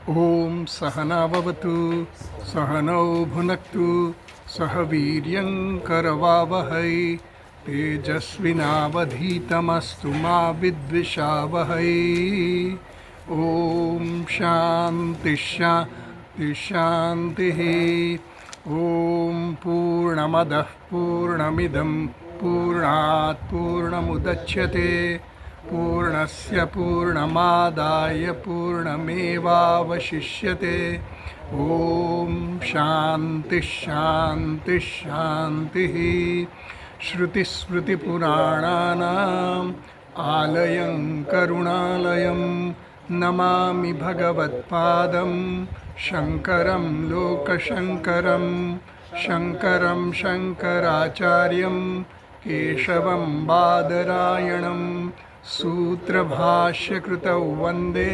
ॐ सहनाववतु सहनौ भुनक्तु सह वीर्यं करवावहै तेजस्विनावधीतमस्तु मा विद्विषावहै। ॐ शान्ति शान्ति शान्तिः। ॐ पूर्णमदः पूर्णमिदं पूर्णात् पूर्णमुदच्यते पूर्णस्य पूर्णमादाय पूर्णमेवावशिष्यते। ॐ शान्ति शान्ति शान्तिः। श्रुतिस्मृतिपुराणानाम् आलयं करुणालयं नमामि भगवत्पादं शङ्करं लोकशङ्करं शङ्करं शङ्कराचार्यं केशवं बादरायणं सूत्रभाष्यकृतौ वन्दे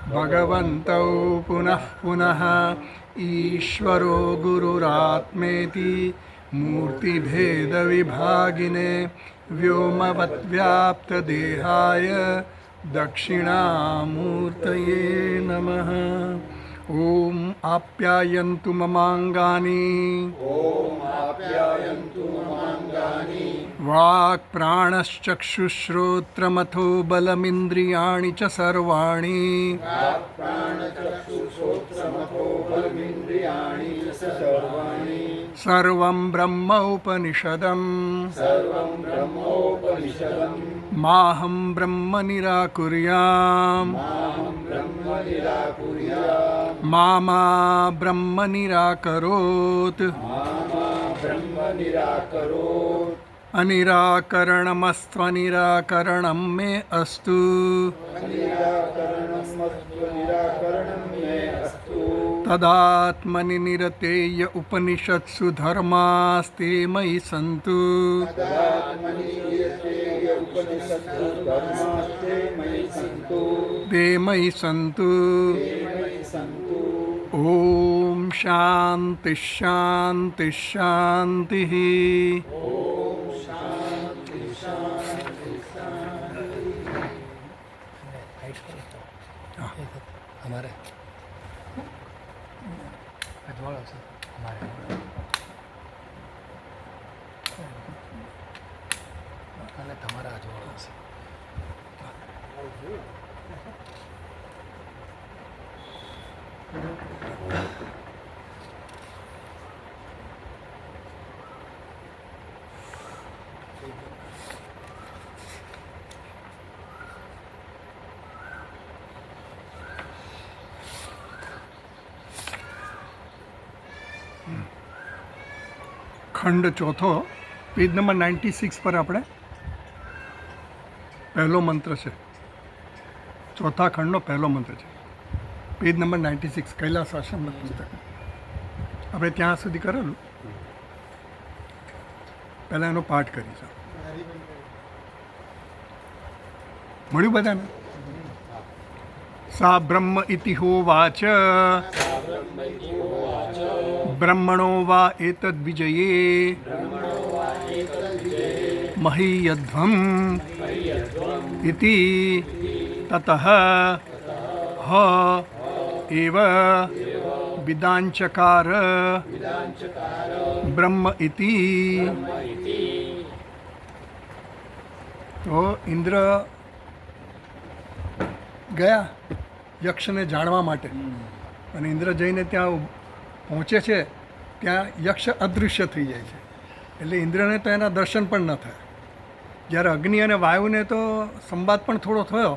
भगवन्तौ पुनः पुनः। ईश्वरो गुरुरात्मेति मूर्तिभेदविभागिने व्योमवद्व्याप्तदेहाय दक्षिणामूर्तये नमः। ॐ आप्यायन्तु ममाङ्गानि वाक्प्राणश्चक्षुश्रोत्रमथो बलमिन्द्रियाणि च सर्वाणि सर्वं ब्रह्मोपनिषदम् माहं ब्रह्म निराकुर्याम् मा ब्रह्म निराकरोत् अनिराकरणमस्त्वनिराकरणं मे अस्तु। तदात्मनि निरतेय उपनिषत्सु धर्मास्ते मयि सन्तु। ते मयि सन्तु। ॐ शान्ति शान्ति शान्तिः। हमारे अजवाड़ा से हमारे અને તમારા અજવાળા છે ખંડ ચોથો પેજ નંબર 96 પર આપણે પહેલો મંત્ર છે. ચોથા ખંડનો પહેલો મંત્ર છે, પેજ નંબર 96 કૈલાસ આશ્રમના પુસ્તક. આપણે ત્યાં સુધી કરેલું, પહેલાં એનો પાઠ કરીશું. મળ્યું બધાને? સા બ્રહ્મ ઇતિ હોવાચ બ્રહ્મણો વા એતદ્ વિજયે મહીયધ્વમ ઇતિ તતઃ હ એવ વિદાંચકાર બ્રહ્મ ઇતિ. તો ઇન્દ્ર ગયા યક્ષને જાણવા માટે, અને ઇન્દ્ર જઈને ત્યાં પહોંચે છે, ત્યાં યક્ષ અદૃશ્ય થઈ જાય છે. એટલે ઇન્દ્રને તો એના દર્શન પણ ન થાય. જ્યારે અગ્નિ અને વાયુને તો સંવાદ પણ થોડો થયો,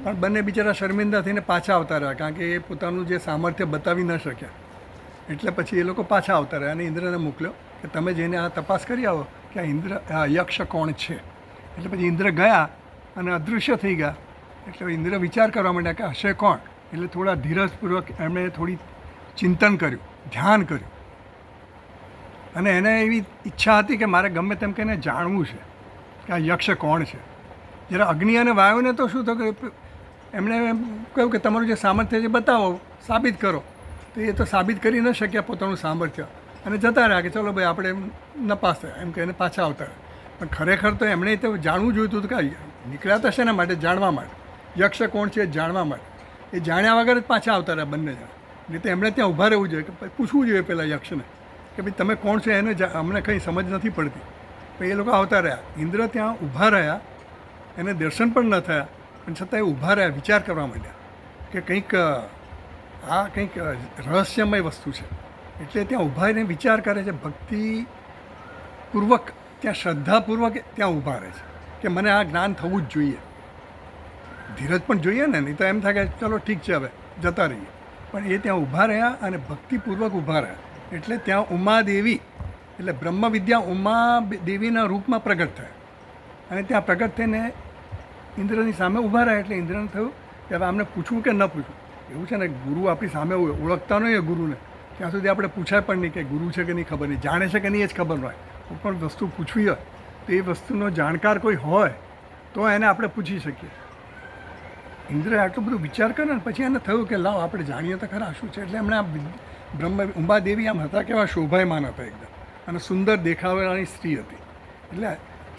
પણ બંને બિચારા શર્મિંદા થઈને પાછા આવતા રહ્યા, કારણ કે એ પોતાનું જે સામર્થ્ય બતાવી ન શક્યા. એટલે પછી એ લોકો પાછા આવતા રહ્યા અને ઇન્દ્રને મોકલ્યો કે તમે જઈને આ તપાસ કરી આવો કે આ યક્ષ કોણ છે. એટલે પછી ઇન્દ્ર ગયા અને અદૃશ્ય થઈ ગયા. એટલે ઇન્દ્ર વિચાર કરવા માંડ્યા કે હશે કોણ. એટલે થોડા ધીરજપૂર્વક એમણે થોડી ચિંતન કર્યું, ધ્યાન કર્યું, અને એને એવી ઈચ્છા હતી કે મારે ગમે તેમ કહીને જાણવું છે કે આ યક્ષ કોણ છે. જ્યારે અગ્નિ અને વાયુને તો શું થયું કે એમણે કહ્યું કે તમારું જે સામર્થ્ય છે બતાવો, સાબિત કરો. તો એ તો સાબિત કરી ન શક્યા પોતાનું સામર્થ્ય, અને જતા રહ્યા કે ચલો ભાઈ આપણે નપાસ થયા એમ કહીને પાછા આવતા રહ્યા. પણ ખરેખર તો એમણે તો જાણવું જોઈતું હતું કે નીકળ્યા તો શેના માટે? જાણવા માટે. યક્ષ કોણ છે જાણવા માટે. એ જાણ્યા વગર જ પાછા આવતા રહ્યા બંને જણા. નહીં તો એમણે ત્યાં ઊભા રહેવું જોઈએ, કે પૂછવું જોઈએ પેલા યક્ષને કે ભાઈ તમે કોણ છો, એને અમને કંઈ સમજ નથી પડતી. પણ એ લોકો આવતા રહ્યા. ઇન્દ્ર ત્યાં ઊભા રહ્યા, એને દર્શન પણ ન થયા, પણ છતાં એ ઊભા રહ્યા, વિચાર કરવા માંડ્યા કે કંઈક આ કંઈક રહસ્યમય વસ્તુ છે. એટલે ત્યાં ઊભા રહીને વિચાર કરે છે, ભક્તિપૂર્વક ત્યાં શ્રદ્ધાપૂર્વક ત્યાં ઊભા રહે છે કે મને આ જ્ઞાન થવું જ જોઈએ. ધીરજ પણ જોઈએ ને, નહીં તો એમ થાય કે ચલો ઠીક છે હવે જતા રહીએ. પણ એ ત્યાં ઊભા રહ્યા અને ભક્તિપૂર્વક ઊભા રહ્યા. એટલે ત્યાં ઉમાદેવી એટલે બ્રહ્મ વિદ્યા ઉમાદેવીના રૂપમાં પ્રગટ થયા અને ત્યાં પ્રગટ થઈને ઇન્દ્રની સામે ઊભા રહ્યા. એટલે ઇન્દ્રને થયું કે હવે આમને પૂછવું કે ન પૂછવું. એવું છે ને, ગુરુ આપણી સામે ઓળખતા નહીં હોય ગુરુને, ત્યાં સુધી આપણે પૂછાય પણ નહીં કે ગુરુ છે કે નહીં ખબર નહીં, જાણે છે કે નહીં એ જ ખબર ન હોય. કોઈ પણ વસ્તુ પૂછવી હોય તો એ વસ્તુનો જાણકાર કોઈ હોય તો એને આપણે પૂછી શકીએ. ઇન્દ્રએ આટલું બધું વિચાર કર્યો ને પછી એને થયું કે લાવ આપણે જાણીએ તો ખરા શું છે. એટલે એમણે આ બ્રહ્મ ઉમાદેવી આમ હતા કેવા શોભાયમાન હતા એકદમ, અને સુંદર દેખાવાની સ્ત્રી હતી. એટલે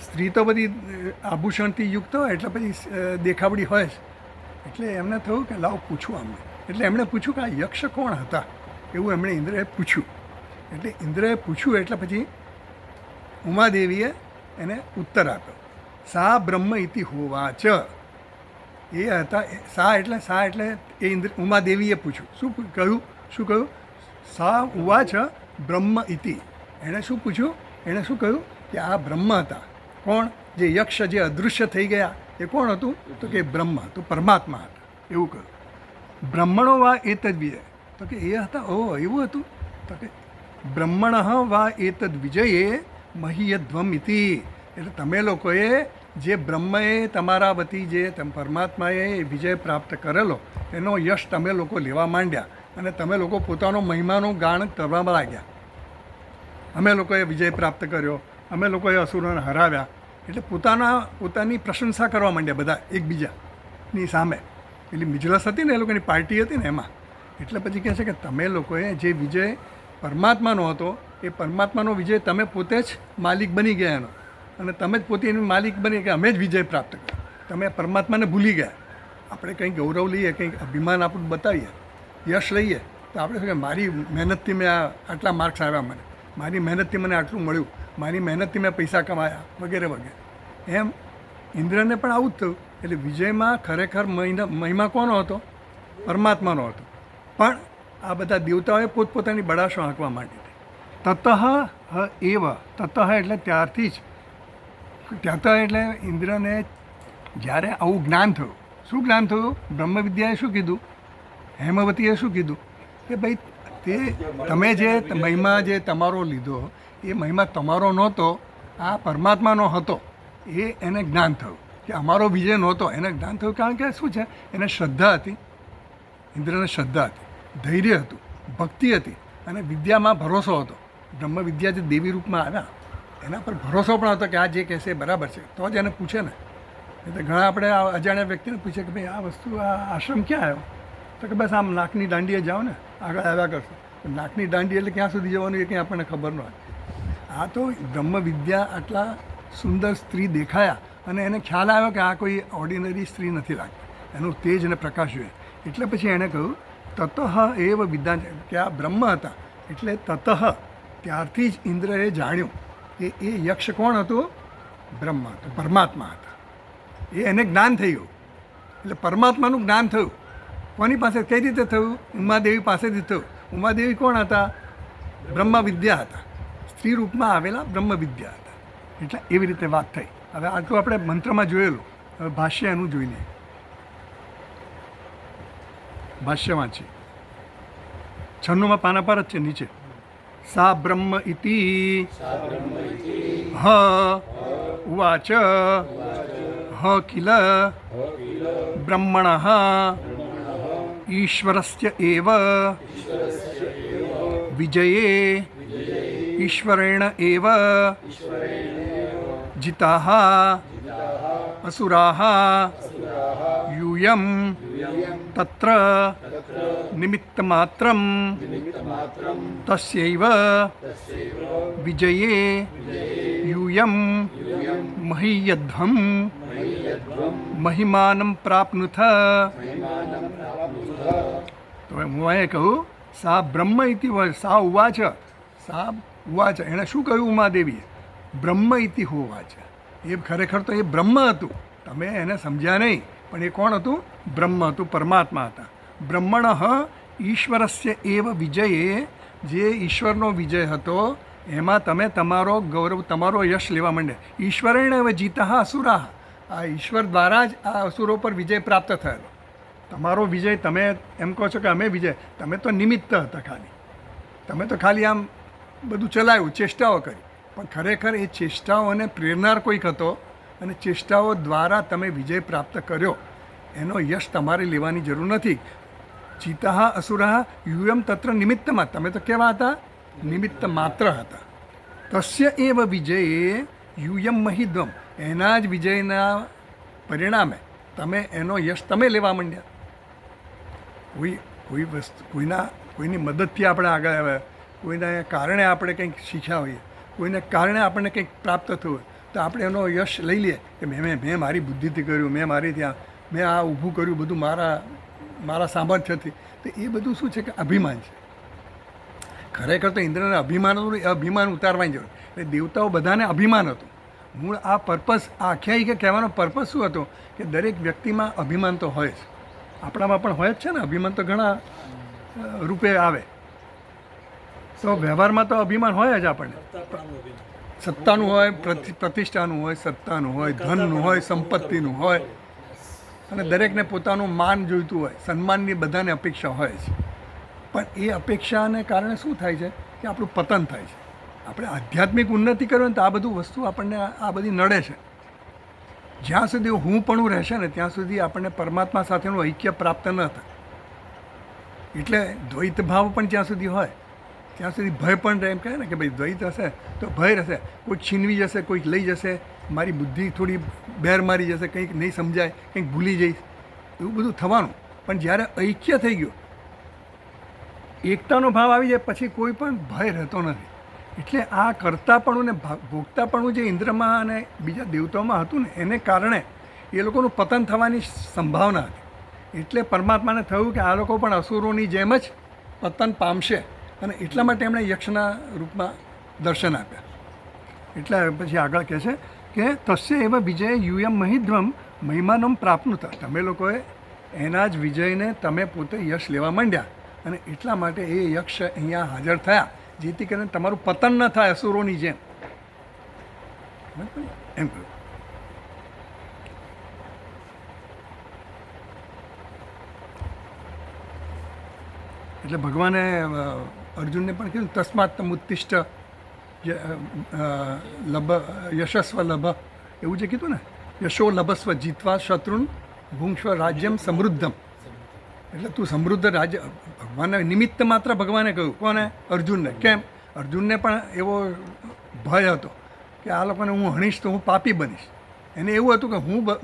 સ્ત્રી તો બધી આભૂષણથી યુક્ત હોય એટલે પછી દેખાવડી હોય જ. એટલે એમને થયું કે લાવ પૂછું આમને. એટલે એમણે પૂછ્યું કે આ યક્ષ કોણ હતા, એવું એમણે ઇન્દ્રએ પૂછ્યું. એટલે ઇન્દ્રએ પૂછ્યું એટલે પછી ઉમાદેવીએ એને ઉત્તર આપ્યો. સા બ્રહ્મ ઇતિ હોવાચ. એ હતા સા એટલે એ ઉમાદેવીએ પૂછ્યું. શું કહ્યું? સા ઉવાચ બ્રહ્મ ઇતિ. એણે શું પૂછ્યું? એણે શું કહ્યું કે આ બ્રહ્મ હતા. કોણ? જે યક્ષ જે અદૃશ્ય થઈ ગયા એ કોણ હતું? તો કે બ્રહ્મ, તો પરમાત્મા હતા, એવું કહ્યું. બ્રહ્મણો વા એતદ વિજય. તો કે એ હતા, ઓહ એવું હતું. તો કે બ્રહ્મણ વા એતદ વિજયે મહિયધ્વમ ઇતિ. એટલે તમે લોકોએ જે બ્રહ્મએ તમારા વતી જે પરમાત્માએ વિજય પ્રાપ્ત કરેલો એનો યશ તમે લોકો લેવા માંડ્યા અને તમે લોકો પોતાનો મહિમાનું ગાન કરવા લાગ્યા. અમે લોકોએ વિજય પ્રાપ્ત કર્યો, અમે લોકોએ અસુરોને હરાવ્યા. એટલે પોતાની પ્રશંસા કરવા માંડ્યા બધા એકબીજાની સામે. પેલી મિજલસ હતી ને, એ લોકોની પાર્ટી હતી ને એમાં. એટલે પછી કહે છે કે તમે લોકોએ જે વિજય પરમાત્માનો હતો એ પરમાત્માનો વિજય તમે પોતે જ માલિક બની ગયા એનો, અને તમે જ પોતે એનું માલિક બની કે અમે જ વિજય પ્રાપ્ત કર્યો. તમે પરમાત્માને ભૂલી ગયા. આપણે કંઈક ગૌરવ લઈએ, કંઈક અભિમાન આપણું બતાવીએ, યશ લઈએ તો આપણે શું કે મારી મહેનતથી મેં આટલા માર્ક્સ આવ્યા, મારી મહેનતથી મને આટલું મળ્યું, મારી મહેનતથી મેં પૈસા કમાયા વગેરે વગેરે. એમ ઇન્દ્રને પણ આવું જ થયું. એટલે વિજયમાં ખરેખર મહિમા કોનો હતો? પરમાત્માનો હતો. પણ આ બધા દેવતાઓએ પોતપોતાની બડાશો આંકવા માંડી હતી. તતઃ એવ, તતઃ એટલે ત્યારથી જ, તત એટલે ઇન્દ્રને જ્યારે આવું જ્ઞાન થયું. શું જ્ઞાન થયું? બ્રહ્મ વિદ્યાએ શું કીધું? હેમવતીએ શું કીધું કે ભાઈ તે તમે જે મહિમા જે તમારો લીધો એ મહિમા તમારો નહોતો, આ પરમાત્માનો હતો. એને જ્ઞાન થયું કે અમારો વિજય નહોતો, એને જ્ઞાન થયું. કારણ કે શું છે, એને શ્રદ્ધા હતી, ઇન્દ્રને શ્રદ્ધા હતી, ધૈર્ય હતું, ભક્તિ હતી અને વિદ્યામાં ભરોસો હતો. બ્રહ્મ વિદ્યા જે દેવી રૂપમાં આવ્યા એના પર ભરોસો પણ હતો કે આ જે કહેશે બરાબર છે, તો જ એને પૂછે ને. એટલે ઘણા આપણે અજાણ્યા વ્યક્તિને પૂછે કે ભાઈ આ વસ્તુ આ આશ્રમ ક્યાં આવ્યો? તો કે બસ આમ નાકની દાંડીએ જાઓ ને, આગળ આવ્યા કરશો. નાકની દાંડી એટલે ક્યાં સુધી જવાનું એ કંઈ આપણને ખબર ન હોય. આ તો બ્રહ્મ વિદ્યા આટલા સુંદર સ્ત્રી દેખાયા અને એને ખ્યાલ આવ્યો કે આ કોઈ ઓર્ડિનરી સ્ત્રી નથી લાગતી, એનું તેજ અને પ્રકાશ જોઈએ. એટલે પછી એણે કહ્યું તતઃ એવ વિદ્યા, કે આ બ્રહ્મ હતા. એટલે તતઃ ત્યારથી જ ઇન્દ્રએ જાણ્યું કે એ યક્ષ કોણ હતું? બ્રહ્મ હતો, પરમાત્મા હતા. એને જ્ઞાન થયું. એટલે પરમાત્માનું જ્ઞાન થયું. કોની પાસે? કઈ રીતે થયું? ઉમાદેવી પાસેથી થયું. ઉમાદેવી કોણ હતા? બ્રહ્મ વિદ્યા હતા, સ્ત્રી રૂપમાં આવેલા બ્રહ્મ વિદ્યા હતા. એટલે એવી રીતે વાત થઈ. હવે આટલું આપણે મંત્રમાં જોયેલું. હવે ભાષ્ય એનું જોઈ લઈએ. ભાષ્ય વાંચીએ. 96માં પાના પર જ છે નીચે. સા બ્રહ્મ ઇતિ હ ઉવાચ હ કિલ બ્રહ્મણઃ ઈશ્વરસ્ય એવ વિજયે ઈશ્વરેણ એવ જીતાઃ અસુરાઃ यूयं तत्र निमित्तमात्रं तस्यैव विजये यूयं महीयध्वं महिमानं प्राप्नुथ તો હું અહીં કહું સા બ્રહ્મ ઇતિ સા ઉવાચ એણે શું કહ્યું ઉમાદેવીએ? બ્રહ્મ ઇતિ હોવાચ. એ ખરેખર તો એ બ્રહ્મ હતું, તમે એને સમજ્યા નહીં, પણ એ કોણ હતું? બ્રહ્મ હતું, પરમાત્મા હતા. બ્રહ્મણ ઈશ્વરસ્ય એવ વિજયે, જે ઈશ્વરનો વિજય હતો એમાં તમે તમારો ગૌરવ, તમારો યશ લેવા માંડ્યા. ઈશ્વરેણ હવે જીતા અસુરા, આ ઈશ્વર દ્વારા જ આ અસુરો પર વિજય પ્રાપ્ત થયેલો. તમારો વિજય, તમે એમ કહો છો કે અમે વિજય, તમે તો નિમિત્ત હતા ખાલી. તમે તો ખાલી આમ બધું ચલાવ્યું, ચેષ્ટાઓ કરી, પણ ખરેખર એ ચેષ્ટાઓને પ્રેરનાર કોઈક હતો અને ચેષ્ટાઓ દ્વારા તમે વિજય પ્રાપ્ત કર્યો. એનો યશ તમારે લેવાની જરૂર નથી. ચિતા અસુરા યુયમ તત્ર નિમિત્તમાં, તમે તો કેવા હતા? નિમિત્ત માત્ર હતા. તસ્ય એવ વિજયે યુયમ મહિદ્વમ, એના જ વિજયના પરિણામે તમે એનો યશ તમે લેવા માંડ્યા. કોઈ વસ્તુ, કોઈની મદદથી આપણે આગળ આવ્યા, કોઈને કારણે આપણે કંઈક શીખ્યા હોઈએ, કોઈને કારણે આપણને કંઈક પ્રાપ્ત થયું હોય, તો આપણે એનો યશ લઈ લઈએ કે મેં મારી બુદ્ધિથી કર્યું, મેં આ ઊભું કર્યું, બધું મારા સામર્થ્યથી. તો એ બધું શું છે કે અભિમાન છે. ખરેખર તો ઇન્દ્રને અભિમાન ઉતારવાની જરૂર. એટલે દેવતાઓ બધાને અભિમાન હતું. મૂળ આ પર્પઝ, આ આખ્યાયિકા કહેવાનો પર્પઝ શું હતો? કે દરેક વ્યક્તિમાં અભિમાન તો હોય જ, આપણામાં પણ હોય જ છે ને. અભિમાન તો ઘણા રૂપે આવે. તો વ્યવહારમાં તો અભિમાન હોય જ આપણને. સત્તાનું હોય, પ્રતિષ્ઠાનું હોય, સત્તાનું હોય, ધનનું હોય, સંપત્તિનું હોય, અને દરેકને પોતાનું માન જોઈતું હોય, સન્માનની બધાને અપેક્ષા હોય છે. પણ એ અપેક્ષાને કારણે શું થાય છે કે આપણું પતન થાય છે. આપણે આધ્યાત્મિક ઉન્નતિ કરીએ ને તો આ બધું વસ્તુ આપણને આ બધી નડે છે. જ્યાં સુધી હું પણ રહેશે ને ત્યાં સુધી આપણને પરમાત્મા સાથેનું ઐક્ય પ્રાપ્ત ન થાય. એટલે દ્વૈત ભાવ પણ જ્યાં સુધી હોય ત્યાં સુધી ભય પણ રહે. એમ કહે ને કે ભાઈ દ્વૈત હશે તો ભય રહેશે, કોઈક છીનવી જશે, કોઈક લઈ જશે, મારી બુદ્ધિ થોડી બેર મારી જશે, કંઈક નહીં સમજાય, કંઈક ભૂલી જઈશ, એવું બધું થવાનું. પણ જ્યારે ઐક્ય થઈ ગયું, એકતાનો ભાવ આવી જાય, પછી કોઈ પણ ભય રહેતો નથી. એટલે આ કર્તાપણું ને ભોગતાપણું જે ઇન્દ્રમાં અને બીજા દેવતાઓમાં હતું ને એને કારણે એ લોકોનું પતન થવાની સંભાવના હતી. એટલે પરમાત્માને થયું કે આ લોકો પણ અસુરોની જેમ જ પતન પામશે, અને એટલા માટે એમણે યક્ષના રૂપમાં દર્શન આપ્યા. એટલે પછી આગળ કહે છે કે તસ્ય એવા વિજય યુયમ મહિદ્વમ મહિમાનમ પ્રાપ્નુતા, તમે લોકોએ એના જ વિજયને તમે પોતે યશ લેવા માંડ્યા, અને એટલા માટે એ યક્ષ અહીંયા હાજર થયા, જેથી કરીને તમારું પતન ન થાય અસુરોની જેમ. એમ કહ્યું. એટલે ભગવાને અર્જુનને પણ કીધું તસ્માત તમુત્તિષ્ઠ યશસ્વ લભ, એવું જે કીધું ને, યશો લભસ્વ જીતવા શત્રુન ભુંક્ષ્વ રાજ્યમ સમૃદ્ધમ. એટલે તું સમૃદ્ધ રાજ્ય, ભગવાનને નિમિત્ત માત્ર ભગવાને કહ્યું. કોને? અર્જુનને. કેમ? અર્જુનને પણ એવો ભય હતો કે આ લોકોને હું હણીશ તો હું પાપી બનીશ. એને એવું હતું કે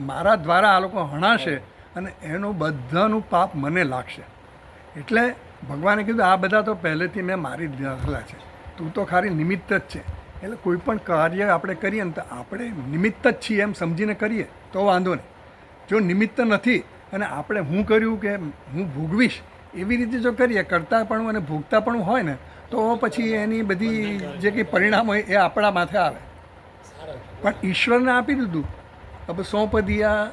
મારા દ્વારા આ લોકો હણાશે અને એનું બધાનું પાપ મને લાગશે. એટલે ભગવાને કીધું આ બધા તો પહેલેથી મેં મારી દીધેલા છે, તું તો ખાલી નિમિત્ત જ છે. એટલે કોઈ પણ કાર્ય આપણે કરીએ ને તો આપણે નિમિત્ત જ છીએ એમ સમજીને કરીએ તો વાંધો નહીં. જો નિમિત્ત નથી અને આપણે હું કર્યું કે હું ભોગવીશ એવી રીતે જો કરીએ, કરતાપણું અને ભોગતાપણું હોય ને, તો પછી એની બધી જે કંઈ પરિણામ હોય એ આપણા માથે આવે. પણ ઈશ્વરને આપી દીધું, अब सौंप दिया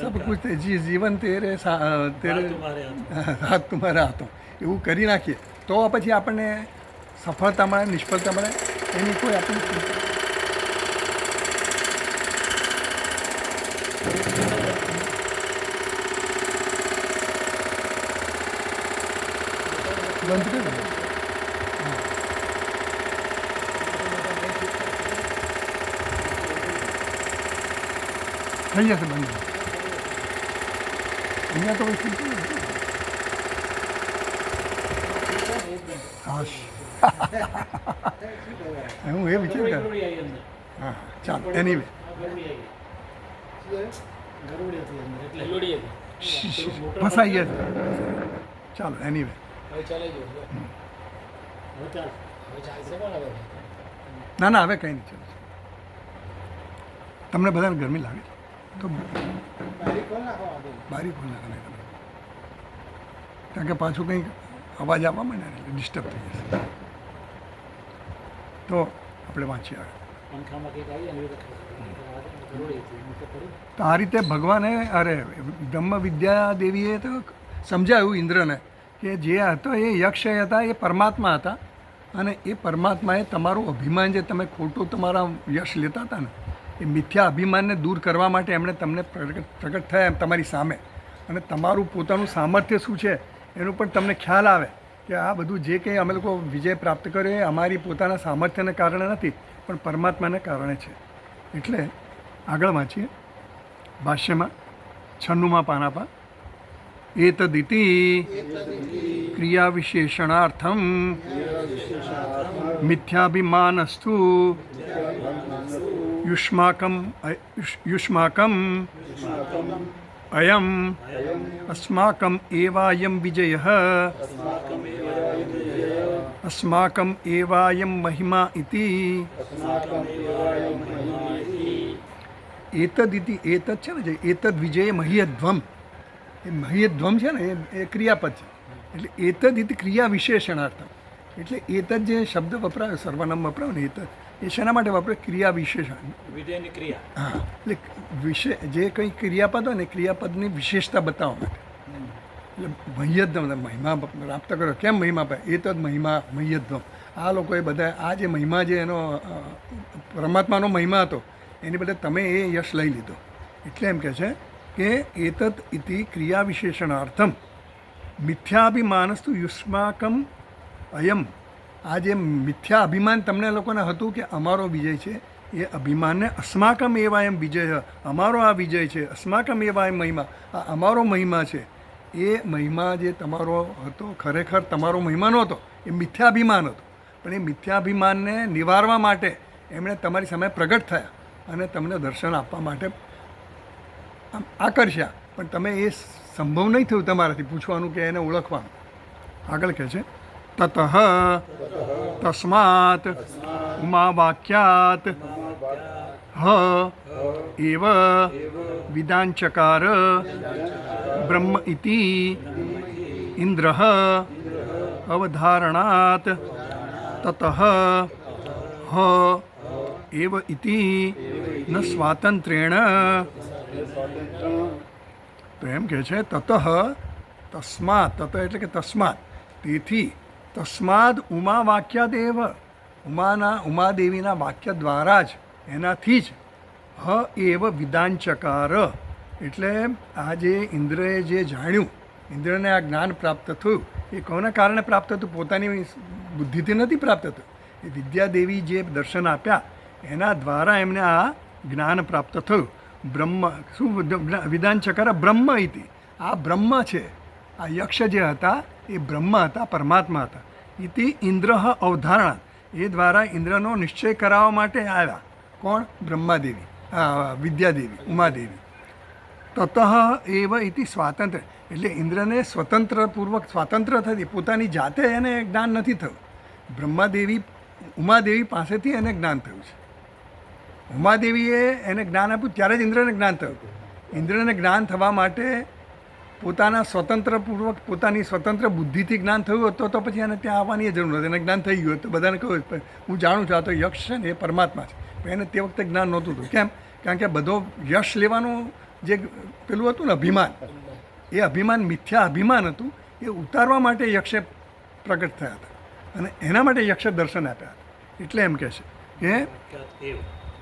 सब कुछ, જીવન તેરે હાથ તુમ્હારા હાથો, એવું કરી નાખીએ તો પછી આપણને સફળતા મળે, નિષ્ફળતા મળે, એની કોઈ આપણને બંધ કરી દો. થઈ જશે બંધ. અહીંયા તો વસ્તુ હાશ હું એ વિચાર કર. હા ચાલો, એનીવે ફસાઈ ગયા છે. ચાલો એનીવે. ના ના હવે કંઈ નહીં. ચાલો, તમને બધાને ગરમી લાગે છે તો બારી ખોલ નાખો. કારણ કે પાછું કંઈક અવાજ આવવા માંડે એટલે ડિસ્ટર્બ થઈ જશે. તો આપણે વાંચીએ આગળ. તો આ રીતે ભગવાને બ્રહ્મ વિદ્યા દેવીએ તો સમજાયું ઇન્દ્રને કે જે હતો એ યક્ષ હતા એ પરમાત્મા હતા, અને એ પરમાત્માએ તમારું અભિમાન જે તમે ખોટું તમારા યશ લેતા હતા ને એ મિથ્યા અભિમાનને દૂર કરવા માટે એમણે તમને પ્રગટ થયા એમ તમારી સામે, અને તમારું પોતાનું સામર્થ્ય શું છે એનું પણ તમને ખ્યાલ આવે કે આ બધું જે કંઈ અમે લોકો વિજય પ્રાપ્ત કર્યો એ અમારી પોતાના સામર્થ્યને કારણે નથી પણ પરમાત્માને કારણે છે. એટલે આગળ વાંચીએ ભાષ્યમાં 96મા પાના પર. એતદિતિ ક્રિયા વિશેષણાર્થમ મિથ્યાભિમાનસ્તુ યુષ્માકમ અયમ અસ્માકમ એવાયમ વિજયઃ અસ્માકમ એવાયમ મહિમા ઇતિ. એતદિતિ એતદ છે ને જે એતદ વિજય મહિયધ્વમ, એ મહિયધ્વમ છે ને એ ક્રિયાપદ છે. એટલે એતદિતિ ક્રિયા વિશેષણાર્થમ, એટલે એતદ જે શબ્દ વપરાયો સર્વનામ વપરાયો ને એતદ એ શેના માટે વપરાય? ક્રિયા વિશેષણ. વિજયની ક્રિયા. હા, એટલે જે કંઈ ક્રિયાપદ હોય ને ક્રિયાપદની વિશેષતા બતાવવા માટે. એટલે મહિયધ્વમ મહિમા પ્રાપ્ત કર્યો. કેમ મહિમા પાય? એતદ મહિમા મહિયધ્વમ. આ લોકોએ બધા આ જે મહિમા જે એનો પરમાત્માનો મહિમા હતો એની બદલે તમે એ યશ લઈ લીધો. એટલે એમ કહે છે કે એતદ ઇતિ ક્રિયા વિશેષણાર્થમ મિથ્યાભિમાનસ્તુ યુષ્માકમ અયમ. આ જે મિથ્યા અભિમાન તમને લોકોને હતું કે અમારો વિજય છે, એ અભિમાનને અસ્માકમ એવા એમ વિજય, અમારો આ વિજય છે, અસ્માકમ એવા એમ મહિમા, આ અમારો મહિમા છે. એ મહિમા જે તમારો હતો ખરેખર તમારો મહિમા નહોતો, એ મિથ્યાભિમાન હતો. પણ એ મિથ્યાભિમાનને નિવારવા માટે એમણે તમારી સામે પ્રગટ થયા અને તમને દર્શન આપવા માટે આકર્ષ્યા. પણ તમે એ સંભવ નહીં થયું તમારાથી પૂછવાનું કે એને ઓળખવાનું. આગળ કહે છે તતઃ તસ્માત ઉમાવાક્યાત હ એવ વિદાંચકાર બ્રહ્મ ઇતિ ઇન્દ્ર અવધારણાત તતઃ હ એવ ઇતિ ન સ્વાતંત્ર્યેણ. તો એમ કહે છે તતઃ તસ્માત, તત એટલે કે તસ્માત, તેથી તસ્માદ ઉમા વાક્યાદેવ, ઉમાદેવીના વાક્ય દ્વારા જ એનાથી જ હ એવ વિદાંચકાર, એટલે આ જે ઇન્દ્રએ જે જાણ્યું, ઇન્દ્રને આ જ્ઞાન પ્રાપ્ત થયું એ કોના કારણે પ્રાપ્ત થયું? પોતાની બુદ્ધિથી નથી પ્રાપ્ત થયું. એ વિદ્યાદેવી જે દર્શન આપ્યા એના દ્વારા એમને આ જ્ઞાન પ્રાપ્ત થયું. બ્રહ્મ શું વિદાંચકાર બ્રહ્મ ઇતિ, આ બ્રહ્મ છે. આ યક્ષ જે હતા એ બ્રહ્મ હતા, પરમાત્મા હતા. ઇતિ ઇન્દ્ર અવધારણા, એ દ્વારા ઇન્દ્રનો નિશ્ચય કરાવવા માટે આવ્યા. કોણ? બ્રહ્માદેવી, વિદ્યાદેવી, ઉમાદેવી. તતઃ એવ ઇતિ સ્વાતંત્ર્ય, એટલે ઇન્દ્રને સ્વતંત્રપૂર્વક સ્વાતંત્ર્ય થતી, પોતાની જાતે એને જ્ઞાન નથી થયું. બ્રહ્માદેવી ઉમાદેવી પાસેથી એને જ્ઞાન થયું છે. ઉમાદેવીએ એને જ્ઞાન આપ્યું ત્યારે જ ઇન્દ્રને જ્ઞાન થયું. ઇન્દ્રને જ્ઞાન થવા માટે પોતાના સ્વતંત્રપૂર્વક પોતાની સ્વતંત્ર બુદ્ધિથી જ્ઞાન થયું હતું તો પછી એને ત્યાં આવવાની જરૂર નથી. એને જ્ઞાન થઈ ગયું તો બધાને કહ્યું હું જાણું છું આ તો યક્ષ છે ને એ પરમાત્મા છે. પણ એને તે વખતે જ્ઞાન નહોતું થયું. કેમ? કારણ કે બધો યશ લેવાનું જે પેલું હતું ને અભિમાન, એ અભિમાન મિથ્યા અભિમાન હતું. એ ઉતારવા માટે યક્ષે પ્રગટ થયા હતા અને એના માટે યક્ષે દર્શન આપ્યા હતા. એટલે એમ કહે છે કે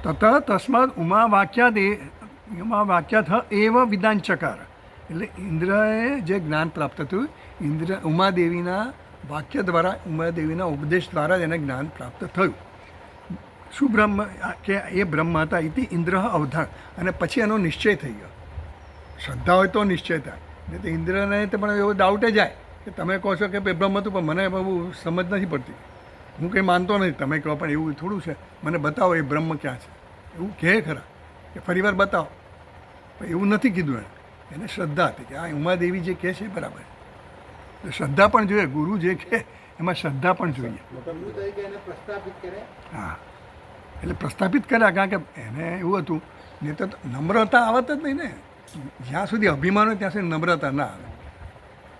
તત તસ્માદ ઉમા વાક્યાત એવ વિદાંચકાર, એટલે ઇન્દ્રએ જે જ્ઞાન પ્રાપ્ત થયું ઉમાદેવીના વાક્ય દ્વારા, ઉમાદેવીના ઉપદેશ દ્વારા જ એને જ્ઞાન પ્રાપ્ત થયું. શું બ્રહ્મ? કે એ બ્રહ્મ હતા. ઇતિ ઇન્દ્ર અવધાર, અને પછી એનો નિશ્ચય થઈ ગયો. શ્રદ્ધા હોય તો નિશ્ચય થાય, નહીં તો ઇન્દ્રને તો પણ એવો ડાઉટે જાય કે તમે કહો છો કે બ્રહ્મ હતું પણ મને બહુ સમજ નથી પડતી, હું કંઈ માનતો નથી. તમે કહો પણ એવું થોડું છે, મને બતાવો એ બ્રહ્મ ક્યાં છે. એવું કહે ખરા કે ફરીવાર બતાવો, પણ એવું નથી કીધું એને શ્રદ્ધા હતી કે આ ઉમાદેવી જે કહે છે બરાબર. એટલે શ્રદ્ધા પણ જોઈએ, ગુરુ જે કહે એમાં શ્રદ્ધા પણ જોઈએ. હા, એટલે પ્રસ્થાપિત કર્યા, કારણ કે એને એવું હતું નહીં તો નમ્રતા આવત જ નહીં ને. જ્યાં સુધી અભિમાન હોય ત્યાં સુધી નમ્રતા ના આવે.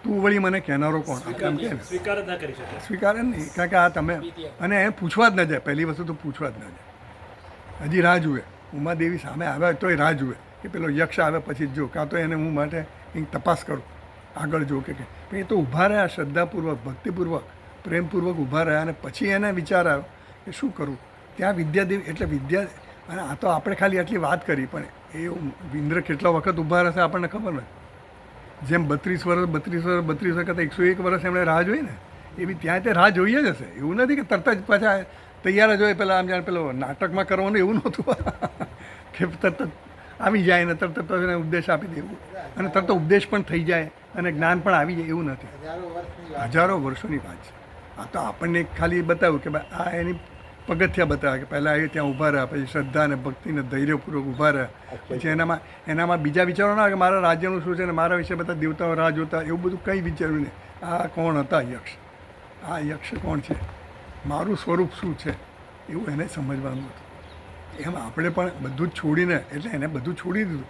તું વળી મને કહેનારો કોણ એમ કે ને સ્વીકાર જ ના કરી શકે. સ્વીકારે જ નહીં, કારણ કે આ તમે અને એ પૂછવા જ ન જાય. પહેલી વસ્તુ તો પૂછવા જ ન જાય. હજી રાહ જુએ. ઉમાદેવી સામે આવે તોય રાહ જુએ કે પેલો યક્ષ આવે પછી જ જો, કાં તો એને હું માટે કંઈક તપાસ કરું આગળ જો કે પણ એ તો ઊભા રહ્યા શ્રદ્ધાપૂર્વક, ભક્તિપૂર્વક, પ્રેમપૂર્વક ઊભા રહ્યા અને પછી એને વિચાર આવ્યો કે શું કરું. ત્યાં વિદ્યાદેવી એટલે વિદ્યા, અને આ તો આપણે ખાલી આટલી વાત કરી પણ એ ઇન્દ્ર કેટલા વખત ઊભા રહેશે આપણને ખબર નથી. જેમ 32 વખત 101 વર્ષ એમણે રાહ જોઈ ને, એવી ત્યાં તે રાહ જોઈએ જ હશે. એવું નથી કે તરત જ પાછા તૈયાર જ હોય. પેલા આમ જાણે પેલો નાટકમાં કરવાનું એવું નહોતું કે તરત જ આવી જાય ને તરત જ એને ઉપદેશ આપી દેવું અને તરત ઉપદેશ પણ થઈ જાય અને જ્ઞાન પણ આવી જાય એવું નથી. હજારો વર્ષોની વાત છે. આ તો આપણને ખાલી બતાવ્યું કે ભાઈ આ એની પગથિયા બતાવે કે પહેલાં એ ત્યાં ઊભા રહ્યા, પછી શ્રદ્ધા અને ભક્તિને ધૈર્યપૂર્વક ઊભા રહ્યા, પછી એનામાં બીજા વિચારો ના કે મારા રાજ્યનું શું છે ને મારા વિશે બધા દેવતાઓ રાહ જોતા, એવું બધું કંઈ વિચાર્યું નહીં. આ કોણ હતા યક્ષ, આ યક્ષ કોણ છે, મારું સ્વરૂપ શું છે એવું એને સમજવાનું હતું. એમ આપણે પણ બધું જ છોડીને, એટલે એને બધું છોડી દીધું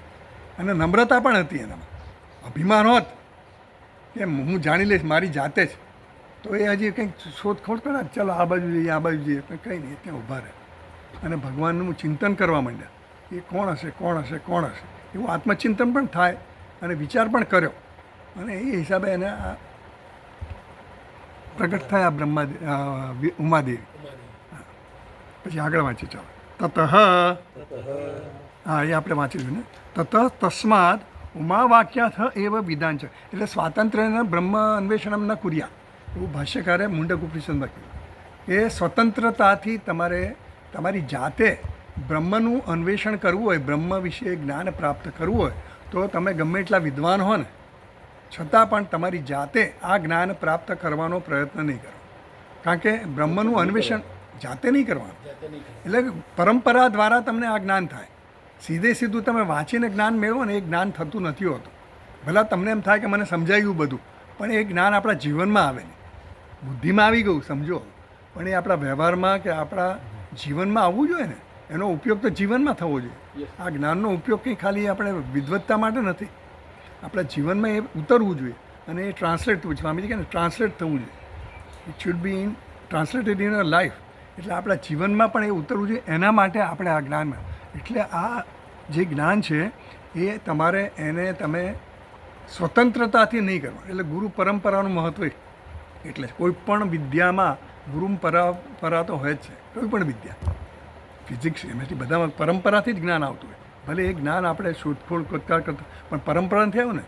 અને નમ્રતા પણ હતી એનામાં. અભિમાન હોત કે હું જાણી લઈશ મારી જાતે જ, તો એ હજી કંઈક શોધખોળ કરે, ચાલો આ બાજુ જઈએ આ બાજુ જઈએ, પણ કંઈ નહીં, ત્યાં ઊભા રહે અને ભગવાનનું ચિંતન કરવા માંડ્યા. એ કોણ હશે કોણ હશે કોણ હશે એવું આત્મચિંતન પણ થાય અને વિચાર પણ કર્યો અને એ હિસાબે એને આ પ્રગટ થયા ઉમાદેવી. પછી આગળ વાંચી ચાલો. તતઃ, હા એ આપણે વાંચી લીધું ને. તતઃ તસ્માદ ઉમાવાક્યાથ એવ વિધાન છે, એટલે સ્વાતંત્ર્યને બ્રહ્મ અન્વેષણમ ન કુર્યા, એવું ભાષ્યકારે મુંડક ઉપનિષદમાં કહ્યું કે સ્વતંત્રતાથી તમારે તમારી જાતે બ્રહ્મનું અન્વેષણ કરવું હોય, બ્રહ્મ વિશે જ્ઞાન પ્રાપ્ત કરવું હોય તો તમે ગમે એટલા વિદ્વાન હો ને છતાં પણ તમારી જાતે આ જ્ઞાન પ્રાપ્ત કરવાનો પ્રયત્ન નહીં કરો. કારણ કે બ્રહ્મનું અન્વેષણ જાતે નહીં કરવાનું, એટલે પરંપરા દ્વારા તમને આ જ્ઞાન થાય. સીધે સીધું તમે વાંચીને જ્ઞાન મેળવો ને એ જ્ઞાન થતું નથી હોતું. ભલા તમને એમ થાય કે મને સમજાયું બધું, પણ એ જ્ઞાન આપણા જીવનમાં આવે નહીં. બુદ્ધિમાં આવી ગયું સમજો, પણ એ આપણા વ્યવહારમાં કે આપણા જીવનમાં આવવું જોઈએ ને, એનો ઉપયોગ તો જીવનમાં થવો જોઈએ. આ જ્ઞાનનો ઉપયોગ કંઈ ખાલી આપણે વિદ્વત્તા માટે નથી, આપણા જીવનમાં એ ઉતરવું જોઈએ અને એ ટ્રાન્સલેટ થવું, સ્વામીજી કહે ને ટ્રાન્સલેટ થવું જોઈએ. It should be in translated in a life, એટલે આપણા જીવનમાં પણ એ ઉતરવું જોઈએ. એના માટે આપણે આ જ્ઞાનમાં, એટલે આ જે જ્ઞાન છે એ તમારે એને તમે સ્વતંત્રતાથી નહીં કરવાનું. એટલે ગુરુ પરંપરાનું મહત્ત્વ એટલે કોઈ પણ વિદ્યામાં ગુરુ પરંપરા તો હોય જ છે. કોઈ પણ વિદ્યા, ફિઝિક્સ, એમાંથી બધામાં પરંપરાથી જ જ્ઞાન આવતું હોય. ભલે એ જ્ઞાન આપણે શોધખોળ કરતા પણ પરંપરાથી આવ્યું ને.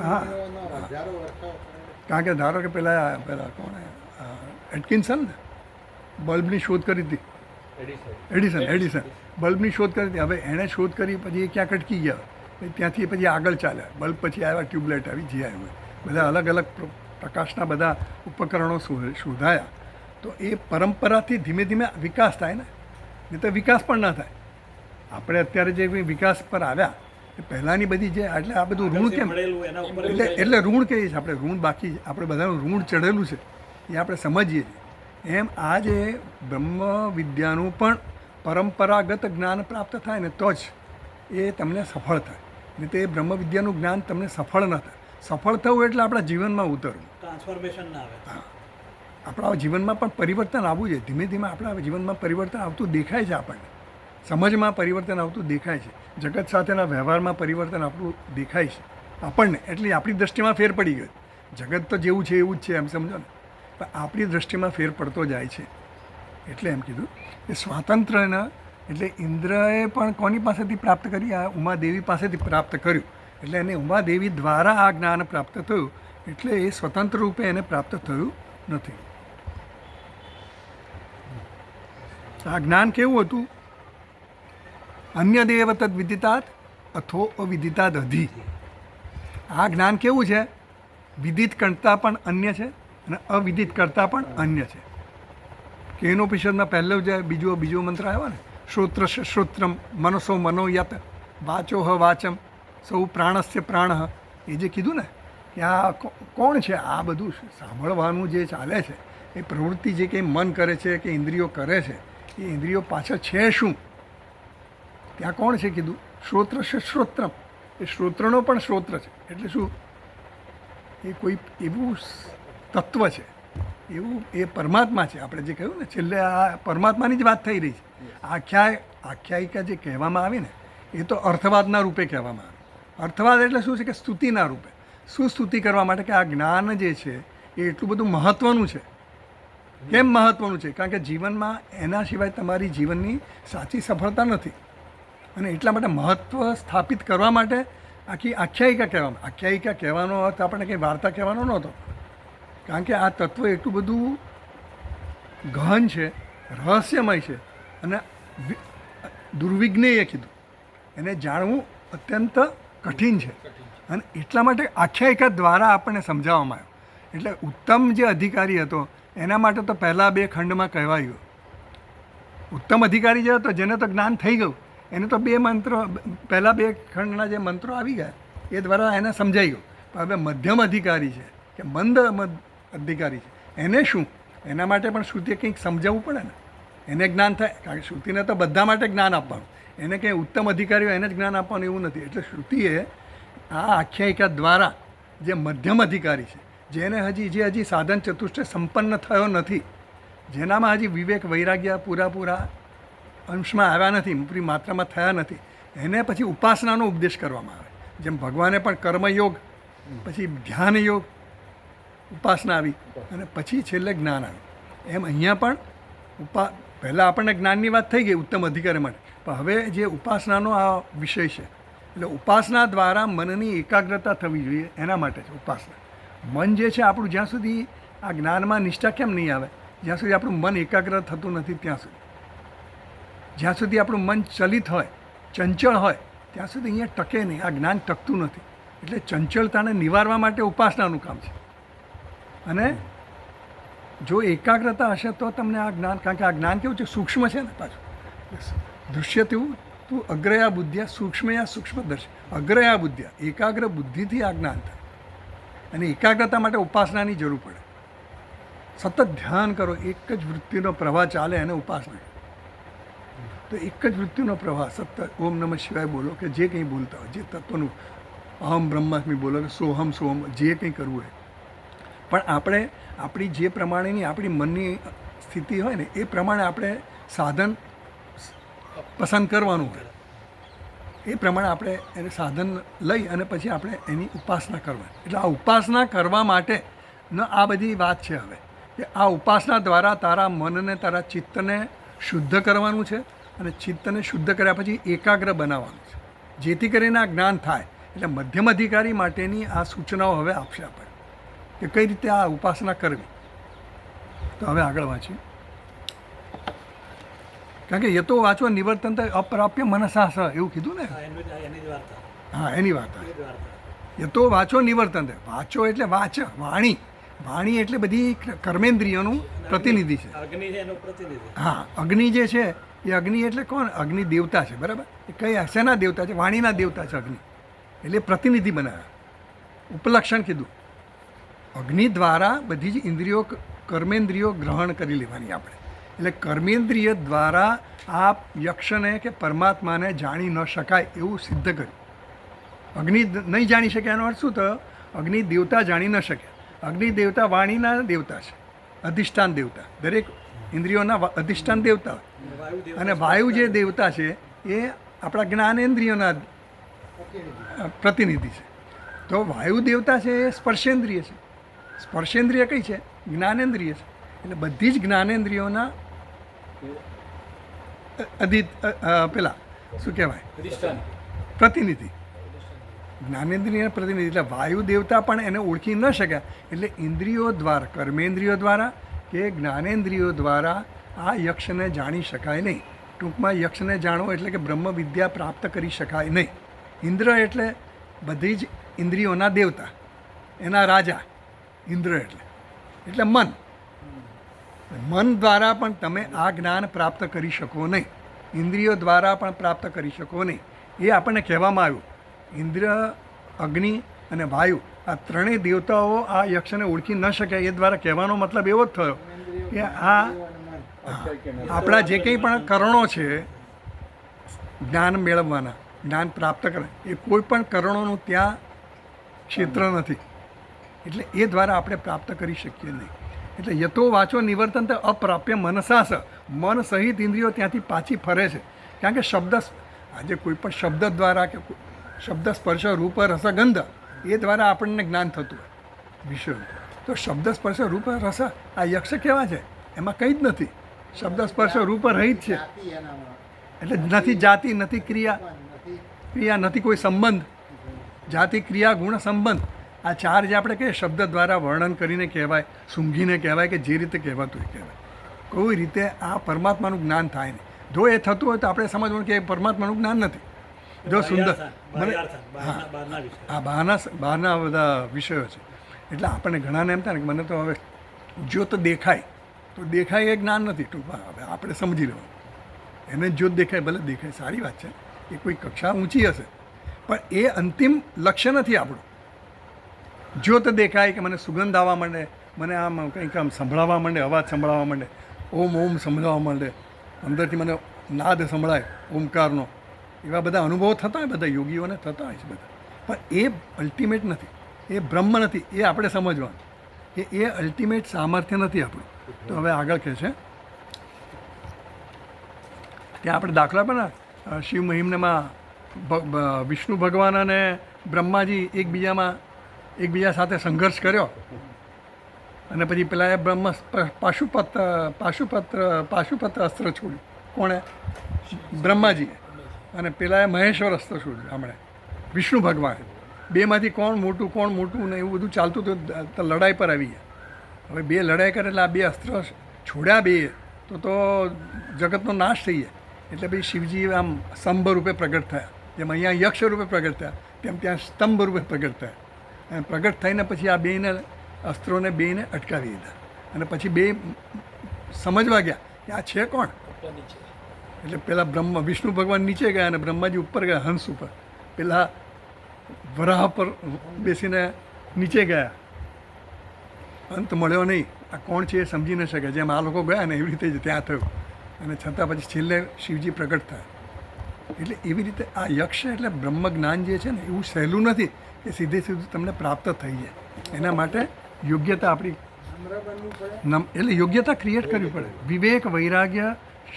હા, કારણ કે ધારો કે પેલા કોણ એટકિન્સન ને બલ્બની શોધ કરી હતી, એડિસન બલ્બની શોધ કરી હતી. હવે એણે શોધ કરી પછી એ ક્યાંક અટકી ગયા, ત્યાંથી પછી આગળ ચાલ્યા. બલ્બ પછી આવ્યા, ટ્યુબલાઇટ આવી, જે આવ્યું બધા અલગ અલગ પ્રકાશના બધા ઉપકરણો શોધાયા. તો એ પરંપરાથી ધીમે ધીમે વિકાસ થાય ને, નહીં તો વિકાસ પણ ના થાય. આપણે અત્યારે જે વિકાસ પર આવ્યા એ પહેલાંની બધી જે, એટલે આ બધું ઋણ કેમ, એટલે ઋણ કહીએ છીએ આપણે, ઋણ બાકી આપણે બધાનું ઋણ ચઢેલું છે એ આપણે સમજીએ છીએ. એમ આ જે બ્રહ્મ વિદ્યાનું પણ પરંપરાગત જ્ઞાન પ્રાપ્ત થાય ને તો જ એ તમને સફળ થાય, નહીં તો એ બ્રહ્મ વિદ્યાનું જ્ઞાન તમને સફળ ન થાય. સફળ થવું એટલે આપણા જીવનમાં ઉતરવું, ટ્રાન્સફોર્મેશન ના આવે. આપણા જીવનમાં પણ પરિવર્તન આવવું જોઈએ. ધીમે ધીમે આપણા જીવનમાં પરિવર્તન આવતું દેખાય છે, આપણને સમજમાં પરિવર્તન આવતું દેખાય છે, જગત સાથેના વ્યવહારમાં પરિવર્તન આપણું દેખાય છે આપણને. એટલે આપણી દૃષ્ટિમાં ફેર પડી ગયો. જગત તો જેવું છે એવું જ છે એમ સમજો ને, પણ આપણી દૃષ્ટિમાં ફેર પડતો જાય છે. એટલે એમ કીધું કે સ્વાતંત્ર્યના, એટલે ઇન્દ્રએ પણ કોની પાસેથી પ્રાપ્ત કરી? આ ઉમાદેવી પાસેથી પ્રાપ્ત કર્યું. એટલે એને ઉમાદેવી દ્વારા આ જ્ઞાન પ્રાપ્ત થયું, એટલે એ સ્વતંત્ર રૂપે એને પ્રાપ્ત થયું નથી. આ જ્ઞાન કેવું હતું? અન્ય દેવ તદ વિદિતાત અથો અવિદિતાદ અધિ. આ જ્ઞાન કેવું છે? વિદિત કરતાં પણ અન્ય છે અને અવિદિત કરતાં પણ અન્ય છે. કેનોપનિષદમાં પહેલો જે બીજો મંત્ર આવ્યો ને, શ્રોત્રસ્ય શ્રોત્રમ મનસો મનોયત વાચો હ વાચમ સૌ પ્રાણસ્ય પ્રાણ, એ જે કીધું ને કે આ કોણ છે? આ બધું સાંભળવાનું જે ચાલે છે, એ પ્રવૃત્તિ જે કંઈ મન કરે છે કે ઇન્દ્રિયો કરે છે, એ ઇન્દ્રિયો પાછળ છે શું? ત્યાં કોણ છે કીધું? શ્રોત્રસ્ય શ્રોત્રમ, એ શ્રોત્રનો પણ શ્રોત્ર છે. એટલે શું? એ કોઈ એવું તત્વ છે, એવું એ પરમાત્મા છે. આપણે જે કહ્યું ને છેલ્લે આ પરમાત્માની જ વાત થઈ રહી છે. આખ્યાયિકા જે કહેવામાં આવી ને એ તો અર્થવાદના રૂપે કહેવામાં આવે. અર્થવાદ એટલે શું છે કે સ્તુતિના રૂપે. શું સ્તુતિ કરવા માટે કે આ જ્ઞાન જે છે એ એટલું બધું મહત્ત્વનું છે. કેમ મહત્ત્વનું છે? કારણ કે જીવનમાં એના સિવાય તમારી જીવનની સાચી સફળતા નથી. અને એટલા માટે મહત્ત્વ સ્થાપિત કરવા માટે આખી આખ્યાયિકા કહેવામાં. આખ્યાયિકા કહેવાનો અર્થ આપણને કંઈ વાર્તા કહેવાનો નહોતો, કારણ કે આ તત્વ એટલું બધું ગહન છે, રહસ્યમય છે અને દુર્વિજ્ઞેય કીધું. એને જાણવું અત્યંત કઠિન છે અને એટલા માટે આખ્યાયિકા દ્વારા આપણને સમજાવવામાં આવ્યું. એટલે ઉત્તમ જે અધિકારી હતો એના માટે તો પહેલાં 2 ખંડમાં કહેવાયું. ઉત્તમ અધિકારી જે હતો જેને તો જ્ઞાન થઈ ગયું એને તો 2 મંત્રો, પહેલાં 2 ખંડના જે મંત્રો આવી ગયા એ દ્વારા એને સમજાઈ ગયું. પણ હવે મધ્યમ અધિકારી છે કે મંદ અધિકારી છે, એને શું? એના માટે પણ શ્રુતિએ કંઈક સમજાવવું પડે ને, એને જ્ઞાન થાય. કારણ કે શ્રુતિને તો બધા માટે જ્ઞાન આપવાનું, એને કંઈ ઉત્તમ અધિકારીઓ એને જ જ્ઞાન આપવાનું એવું નથી. એટલે શ્રુતિએ આ આખ્યાયિકા દ્વારા જે મધ્યમ અધિકારી છે, જેને હજી સાધન ચતુષ્ટય સંપન્ન થયો નથી, જેનામાં હજી વિવેક વૈરાગ્ય પૂરા અંશમાં આવ્યા નથી, પૂરી માત્રામાં થયા નથી, એને પછી ઉપાસનાનો ઉપદેશ કરવામાં આવે. જેમ ભગવાને પણ કર્મયોગ, પછી ધ્યાન યોગ, ઉપાસના આવી અને પછી છેલ્લે જ્ઞાન આવ્યું. એમ અહીંયા પણ પહેલાં આપણને જ્ઞાનની વાત થઈ ગઈ ઉત્તમ અધિકારી માટે, પણ હવે જે ઉપાસનાનો આ વિષય છે એટલે ઉપાસના દ્વારા મનની એકાગ્રતા થવી જોઈએ એના માટે છે ઉપાસના. મન જે છે આપણું જ્યાં સુધી આ જ્ઞાનમાં નિષ્ઠા કેમ નહીં આવે? જ્યાં સુધી આપણું મન એકાગ્ર થતું નથી ત્યાં સુધી, જ્યાં સુધી આપણું મન ચલિત હોય, ચંચળ હોય, ત્યાં સુધી અહીંયા ટકે નહીં. આ જ્ઞાન ટકતું નથી. એટલે ચંચળતાને નિવારવા માટે ઉપાસનાનું કામ છે. અને જો એકાગ્રતા હશે તો તમને આ જ્ઞાન, કારણ કે આ જ્ઞાન કેવું છે? સૂક્ષ્મ છે ને પાછું. દૃશ્ય તેવું તું અગ્રયા બુદ્ધિયા સૂક્ષ્મયા સૂક્ષ્મદર્શી. અગ્રયા બુદ્ધિયા, એકાગ્ર બુદ્ધિથી આ જ્ઞાન થાય. અને એકાગ્રતા માટે ઉપાસનાની જરૂર પડે. સતત ધ્યાન કરો, એક જ વૃત્તિનો પ્રવાહ ચાલે એને ઉપાસના. તો એક જ વૃત્તિનો પ્રવાહ સતત ઓમ નમઃ શિવાય બોલો કે જે કંઈ બોલતા હોય, જે તત્વનું અહમ બ્રહ્માસ્મિ બોલો કે સોહમ સોહમ, જે કંઈ કરવું હોય. પણ આપણે આપણી જે પ્રમાણેની આપણી મનની સ્થિતિ હોય ને એ પ્રમાણે આપણે સાધન પસંદ કરવાનું હોય. એ પ્રમાણે આપણે એને સાધન લઈ અને પછી આપણે એની ઉપાસના કરવાની. એટલે આ ઉપાસના કરવા માટેનો આ બધી વાત છે હવે, કે આ ઉપાસના દ્વારા તારા મનને, તારા ચિત્તને શુદ્ધ કરવાનું છે અને ચિત્તને શુદ્ધ કર્યા પછી એકાગ્ર બનાવવાનું છે, જેથી કરીને આ જ્ઞાન થાય. એટલે મધ્યમ અધિકારી માટેની આ સૂચનાઓ હવે આપશે આપણે કે કઈ રીતે આ ઉપાસના કરવી. તો હવે આગળ વાંચીએ. કારણ કે એ તો વાંચો નિવર્તન અપ્રાપ્ય મનસાસ એવું કીધું ને. એની જ વાર્તા. હા, એની વાત. એ જ વાર્તા. એ તો વાંચો નિવર્તન. વાંચો એટલે વાણી. વાણી એટલે બધી કર્મેન્દ્રિયોનું પ્રતિનિધિ છે. અગ્નિ છે એનું પ્રતિનિધિ. હા, અગ્નિ જે છે એ અગ્નિ એટલે કોણ? અગ્નિ દેવતા છે, બરાબર. એ કઈ શેના દેવતા છે? વાણીના દેવતા છે અગ્નિ. એટલે પ્રતિનિધિ બનાવ્યા, ઉપલક્ષણ કીધું. અગ્નિ દ્વારા બધી જ ઇન્દ્રિયો, કર્મેન્દ્રિયો ગ્રહણ કરી લેવાની આપણે. એટલે કર્મેન્દ્રિય દ્વારા આ યક્ષને કે પરમાત્માને જાણી ન શકાય એવું સિદ્ધ કર્યું. અગ્નિ નહીં જાણી શકે એનો અર્થ શું થયો? અગ્નિ દેવતા જાણી ન શકે. અગ્નિ દેવતા વાણીના દેવતા છે, અધિષ્ઠાન દેવતા. દરેક ઇન્દ્રિયોના અધિષ્ઠાન દેવતા. અને વાયુ જે દેવતા છે એ આપણા જ્ઞાનેન્દ્રિયોના પ્રતિનિધિ છે. તો વાયુ દેવતા છે એ સ્પર્શેન્દ્રિય છે. સ્પર્શેન્દ્રિય કઈ છે? જ્ઞાનેન્દ્રિય છે. એટલે બધી જ જ્ઞાનેન્દ્રિયોના પેલા શું કહેવાય? પ્રતિનિધિ. જ્ઞાનેન્દ્રિય પ્રતિનિધિ. એટલે વાયુ દેવતા પણ એને ઓળખી ન શક્યા. એટલે ઇન્દ્રિયો દ્વારા, કર્મેન્દ્રિયો દ્વારા કે જ્ઞાનેન્દ્રિયો દ્વારા આ યક્ષને જાણી શકાય નહીં. ટૂંકમાં યક્ષને જાણવો એટલે કે બ્રહ્મ વિદ્યા પ્રાપ્ત કરી શકાય નહીં. ઇન્દ્ર એટલે બધી જ ઇન્દ્રિયોના દેવતા, એના રાજા ઇન્દ્ર એટલે મન. મન દ્વારા પણ તમે આ જ્ઞાન પ્રાપ્ત કરી શકો નહીં, ઇન્દ્રિયો દ્વારા પણ પ્રાપ્ત કરી શકો નહીં. એ આપણને કહેવામાં આવ્યું. ઇન્દ્ર, અગ્નિ અને વાયુ આ ત્રણેય દેવતાઓ આ યક્ષને ઓળખી ન શક્યા. એ દ્વારા કહેવાનો મતલબ એવો જ થયો કે આ આપણા જે કંઈ પણ કરણો છે જ્ઞાન મેળવવાના, જ્ઞાન પ્રાપ્ત કરે, એ કોઈ પણ કરણોનું ત્યાં ક્ષેત્ર નથી. એટલે એ દ્વારા આપણે પ્રાપ્ત કરી શકીએ નહીં. એટલે યતો વાચો નિવર્તન તે અપ્રાપ્ય મનસાસ, મન સહિત ઇન્દ્રિયો ત્યાંથી પાછી ફરે છે. કારણ કે શબ્દ, આજે કોઈ પણ શબ્દ દ્વારા કે શબ્દ સ્પર્શ રૂપ રસ ગંધ એ દ્વારા આપણને જ્ઞાન થતું હોય વિષયો. તો શબ્દ સ્પર્શ રૂપ રસ આ યક્ષ કેવા છે? એમાં કંઈ જ નથી. શબ્દ સ્પર્શ રૂપ રહિત છે. એટલે નથી જાતિ, નથી ક્રિયા નથી કોઈ સંબંધ. જાતિ, ક્રિયા, ગુણ, સંબંધ આ ચાર જે આપણે કહીએ શબ્દ દ્વારા વર્ણન કરીને કહેવાય, સૂંઘીને કહેવાય કે જે રીતે કહેવાતું એ કહેવાય. કોઈ રીતે આ પરમાત્માનું જ્ઞાન થાય નહીં. જો એ થતું હોય તો આપણે સમજવાનું કે એ પરમાત્માનું જ્ઞાન નથી. જો સુંદર મને આ બહારના બધા વિષયો છે. એટલે આપણને ઘણાને એમ થાય ને કે મને તો હવે જ્યોત દેખાય, તો દેખાય એ જ્ઞાન નથી. ટૂંકમાં હવે આપણે સમજી લેવાનું. એને જ્યોત દેખાય, ભલે દેખાય, સારી વાત છે, એ કોઈ કક્ષા ઊંચી હશે, પણ એ અંતિમ લક્ષ્ય નથી આપણું. જ્યોત દેખાય કે મને સુગંધ આવવા માંડે, મને આમ કંઈક આમ સંભળાવવા માંડે, અવાજ સંભળાવવા માંડે, ઓમ ઓમ સંભળાવવા માંડે, અંદરથી મને નાદ સંભળાય ઓમકારનો, એવા બધા અનુભવો થતા હોય, બધા યોગીઓને થતા હોય છે બધા. પણ એ અલ્ટિમેટ નથી, એ બ્રહ્મ નથી. એ આપણે સમજવાનું કે એ અલ્ટિમેટ સામર્થ્ય નથી આપણું. તો હવે આગળ કહે છે ત્યાં આપણે દાખલા પણ શિવ મહિમ્નમાં વિષ્ણુ ભગવાન અને બ્રહ્માજી એકબીજા સાથે સંઘર્ષ કર્યો અને પછી પેલા એ પાશુપત્ર અસ્ત્ર છોડ્યું. કોણે? બ્રહ્માજીએ. અને પેલાએ મહેશ્વર અસ્ત્ર છોડ્યું હમણાં વિષ્ણુ ભગવાને. બેમાંથી કોણ મોટું ને એવું બધું ચાલતું હતું. તો લડાઈ પર આવી ગયા. હવે બે લડાઈ કરે એટલે આ બે અસ્ત્ર છોડ્યા બે તો જગતનો નાશ થઈ જાય. એટલે પછી શિવજી આમ સ્તંભ રૂપે પ્રગટ થયા. જેમ અહીંયા યક્ષ રૂપે પ્રગટ થયા તેમ ત્યાં સ્તંભ રૂપે પ્રગટ થયા. અને પ્રગટ થઈને પછી આ બેને અસ્ત્રોને બેને અટકાવી દીધા. અને પછી બે સમજવા ગયા કે આ છે કોણ. એટલે પેલા વિષ્ણુ ભગવાન નીચે ગયા અને બ્રહ્માજી ઉપર ગયા, હંસ ઉપર. પેલા વરાહ પર બેસીને નીચે ગયા. અંત મળ્યો નહીં. આ કોણ છે એ સમજી ન શકે. જેમ આ લોકો ગયા ને એવી રીતે જ ત્યાં થયું. અને છતાં પછી છેલ્લે શિવજી પ્રગટ થયા. એટલે એવી રીતે આ યક્ષ એટલે બ્રહ્મ જ્ઞાન જે છે ને એવું સહેલું નથી કે સીધે સીધું તમને પ્રાપ્ત થઈ જાય. એના માટે યોગ્યતા આપણી એટલે યોગ્યતા ક્રિએટ કરવી પડે. વિવેક, વૈરાગ્ય,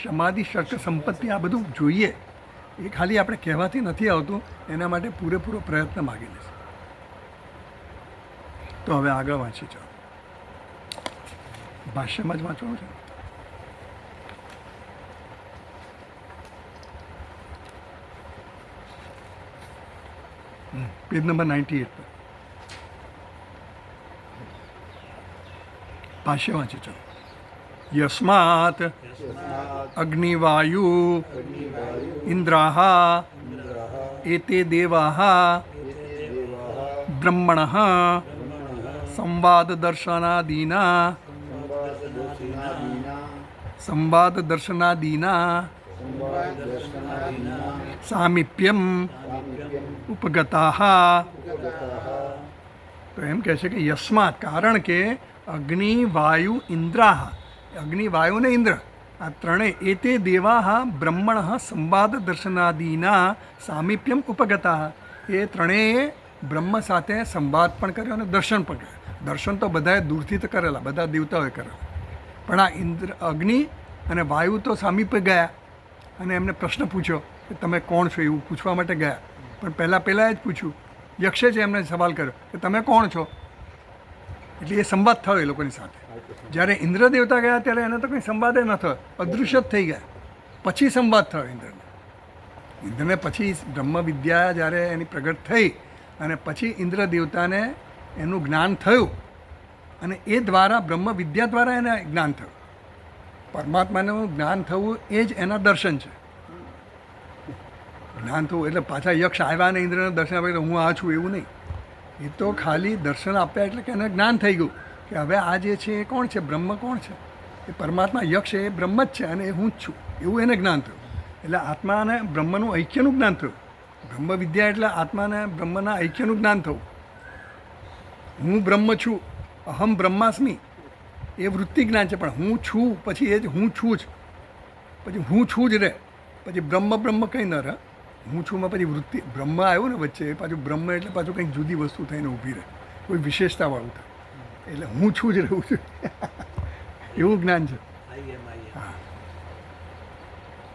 સમાધિ, શક્ત, સંપત્તિ આ બધું જોઈએ. એ ખાલી આપણે કહેવાથી નથી આવતું. એના માટે પૂરેપૂરો પ્રયત્ન માગી લેશે. તો હવે આગળ વાંચી જાઓ. ભાષ્યમાં જ વાંચવાનું છે. પેજ નંબર 98 પર ભાષ્ય વાંચી ચાલો. યસ્માત અગ્નિવાયુ ઇન્દ્રાહ એતે દેવાહ બ્રહ્મણઃ સંવાદ દર્શનાદીના સામીપ્યમ ઉપગતા. તો એમ કહે છે કે યસ્માત કારણ કે અગ્નિ, વાયુ, ઇન્દ્રાહ, અગ્નિ, વાયુ ને ઇન્દ્ર આ ત્રણેય એતે દેવાહ બ્રહ્મણ સંવાદ દર્શનાદીના સામીપ્યમ ઉપગતા. એ ત્રણેય બ્રહ્મ સાથે સંવાદ પણ કર્યો અને દર્શન પણ કર્યું. દર્શન તો બધાએ દૂરથી તો કરેલા, બધા દેવતાઓએ કરેલા. પણ આ અગ્નિ અને વાયુ તો સામીપ્ય ગયા અને એમને પ્રશ્ન પૂછ્યો કે તમે કોણ છો એવું પૂછવા માટે ગયા. પણ પહેલાં જ પૂછ્યું. યક્ષે જ એમને સવાલ કર્યો કે તમે કોણ છો. એટલે એ સંવાદ થયો એ લોકોની સાથે. જ્યારે ઇન્દ્ર દેવતા ગયા ત્યારે એને તો કંઈ સંવાદ ન થયો, અદૃશ્ય જ થઈ ગયા. પછી સંવાદ થયો ઇન્દ્રને પછી બ્રહ્મ વિદ્યા જ્યારે એની પ્રગટ થઈ અને પછી ઇન્દ્ર દેવતાને એનું જ્ઞાન થયું અને એ દ્વારા બ્રહ્મ વિદ્યા દ્વારા એને જ્ઞાન થયું. પરમાત્માનું જ્ઞાન થવું એ જ એના દર્શન છે. જ્ઞાન થવું એટલે પાછા યક્ષ આવ્યા ને ઇન્દ્રને દર્શન આપ્યા એટલે હું આ છું એવું નહીં. એ તો ખાલી દર્શન આપ્યા એટલે કે એને જ્ઞાન થઈ ગયું કે હવે આ જે છે એ કોણ છે, બ્રહ્મ કોણ છે. એ પરમાત્મા યક્ષ એ બ્રહ્મ જ છે અને એ હું જ છું એવું એને જ્ઞાન થયું. એટલે આત્મા અને બ્રહ્મનું ઐક્યનું જ્ઞાન થયું. બ્રહ્મ વિદ્યા એટલે આત્માને બ્રહ્મના ઐક્યનું જ્ઞાન થવું. હું બ્રહ્મ છું, અહમ બ્રહ્માસ્મિ એ વૃત્તિ જ્ઞાન છે. પણ હું છું પછી એ જ હું છું જ, પછી હું છું જ રહે. પછી બ્રહ્મ કંઈ ન રહે. હું છુંમાં પછી વૃત્તિ બ્રહ્મ આવ્યું ને વચ્ચે, પાછું બ્રહ્મ એટલે પાછું કંઈક જુદી વસ્તુ થઈને ઊભી રહે. કોઈ વિશેષતાવાળું થાય. એટલે હું છું જ રહું છું એવું જ્ઞાન છે. આઈ એમ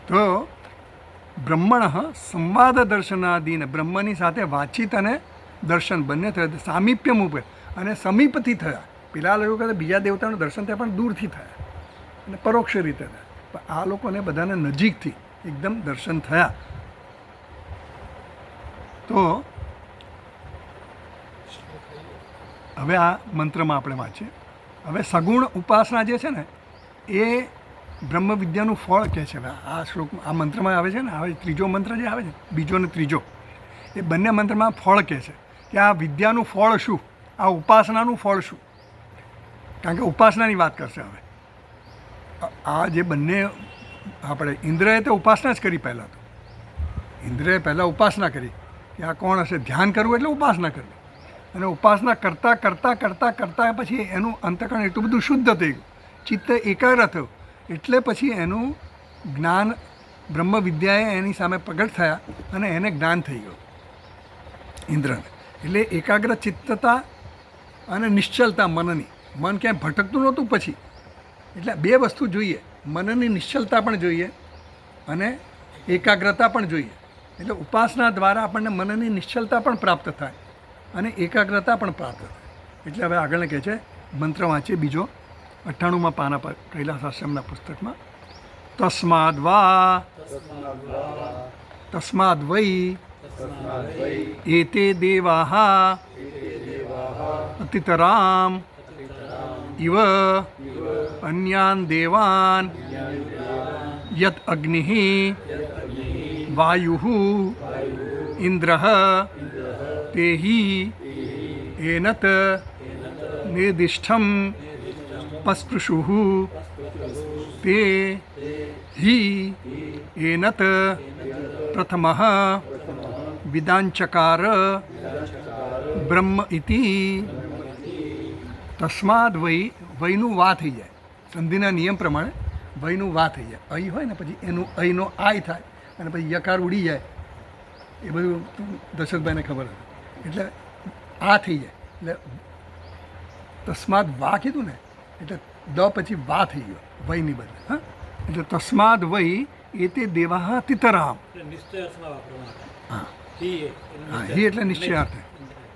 તો બ્રહ્મણ સંવાદ દર્શનાદીન, બ્રહ્મની સાથે વાતચીત અને દર્શન બંને થયા, સામીપ્યમ ઉપર અને સમીપથી થયા. પેલા લોકો કહેતા બીજા દેવતાનું દર્શન થયા પણ દૂરથી થયા અને પરોક્ષ રીતે થયા, પણ આ લોકોને બધાને નજીકથી એકદમ દર્શન થયા. તો હવે આ મંત્રમાં આપણે વાંચીએ. હવે સગુણ ઉપાસના જે છે ને એ બ્રહ્મ વિદ્યાનું ફળ કહે છે. હવે આ શ્લોકમાં આ મંત્રમાં આવે છે ને, હવે ત્રીજો મંત્ર જે આવે છે, બીજો ને ત્રીજો, એ બંને મંત્રમાં ફળ કહે છે કે આ વિદ્યાનું ફળ શું, આ ઉપાસનાનું ફળ શું. કારણ કે ઉપાસનાની વાત કરશે હવે. આ જે બંને આપણે ઇન્દ્રએ તો ઉપાસના જ કરી. પહેલાં તો ઇન્દ્રએ પહેલાં ઉપાસના કરી કે આ કોણ હશે, ધ્યાન કરવું એટલે ઉપાસના કરવી. અને ઉપાસના કરતાં કરતાં કરતાં કરતાં પછી એનું અંતઃકરણ એટલું બધું શુદ્ધ થઈ ગયું, ચિત્ત એકાગ્ર થયું, એટલે પછી એનું જ્ઞાન બ્રહ્મ વિદ્યાએ એની સામે પ્રગટ થયા અને એને જ્ઞાન થઈ ગયું ઇન્દ્રને. એટલે એકાગ્ર ચિત્તતા અને નિશ્ચલતા મનની, મન ક્યાંય ભટકતું નહોતું પછી. એટલે બે વસ્તુ જોઈએ, મનની નિશ્ચલતા પણ જોઈએ અને એકાગ્રતા પણ જોઈએ. એટલે ઉપાસના દ્વારા આપણને મનની નિશ્ચલતા પણ પ્રાપ્ત થાય અને એકાગ્રતા પણ પ્રાપ્ત થાય. એટલે હવે આગળને કહે છે, મંત્ર વાંચીએ બીજો 98માં પાના પર કૈલાસાશ્રમના પુસ્તકમાં. તસ્માદ વૈ એતે દેવાઃ અતિતરામ ઇવ અન્યાન દેવાન યત અગ્નિઃ વાયુઃ ઇન્દ્રઃ તેહિ એનત નિર્દિષ્ટમ પસ્પૃશુઃ તે હિ એનત પ્રથમઃ વિદાંચકાર બ્રહ્મ ઇતિ. તસ્માદ વયનું વા થઈ જાય, સંધિના નિયમ પ્રમાણે વયનું વા થઈ જાય. અહીં હોય ને પછી એનું અહીંનો આય થાય અને પછી યકાર ઉડી જાય. એ બધું દશરથભાઈને ખબર હતી. એટલે આ થઈ જાય. એટલે તસ્માદ વા કીધું ને એટલે દ પછી વા થઈ ગયો વયની બદલે. હા, એટલે તસ્માદ વય એ તે દેવાહ તિતરામ. નિશ્ચય અર્થમાં વાપરવામાં આવે. હા હિ હા, એ એટલે નિશ્ચયાર્થ.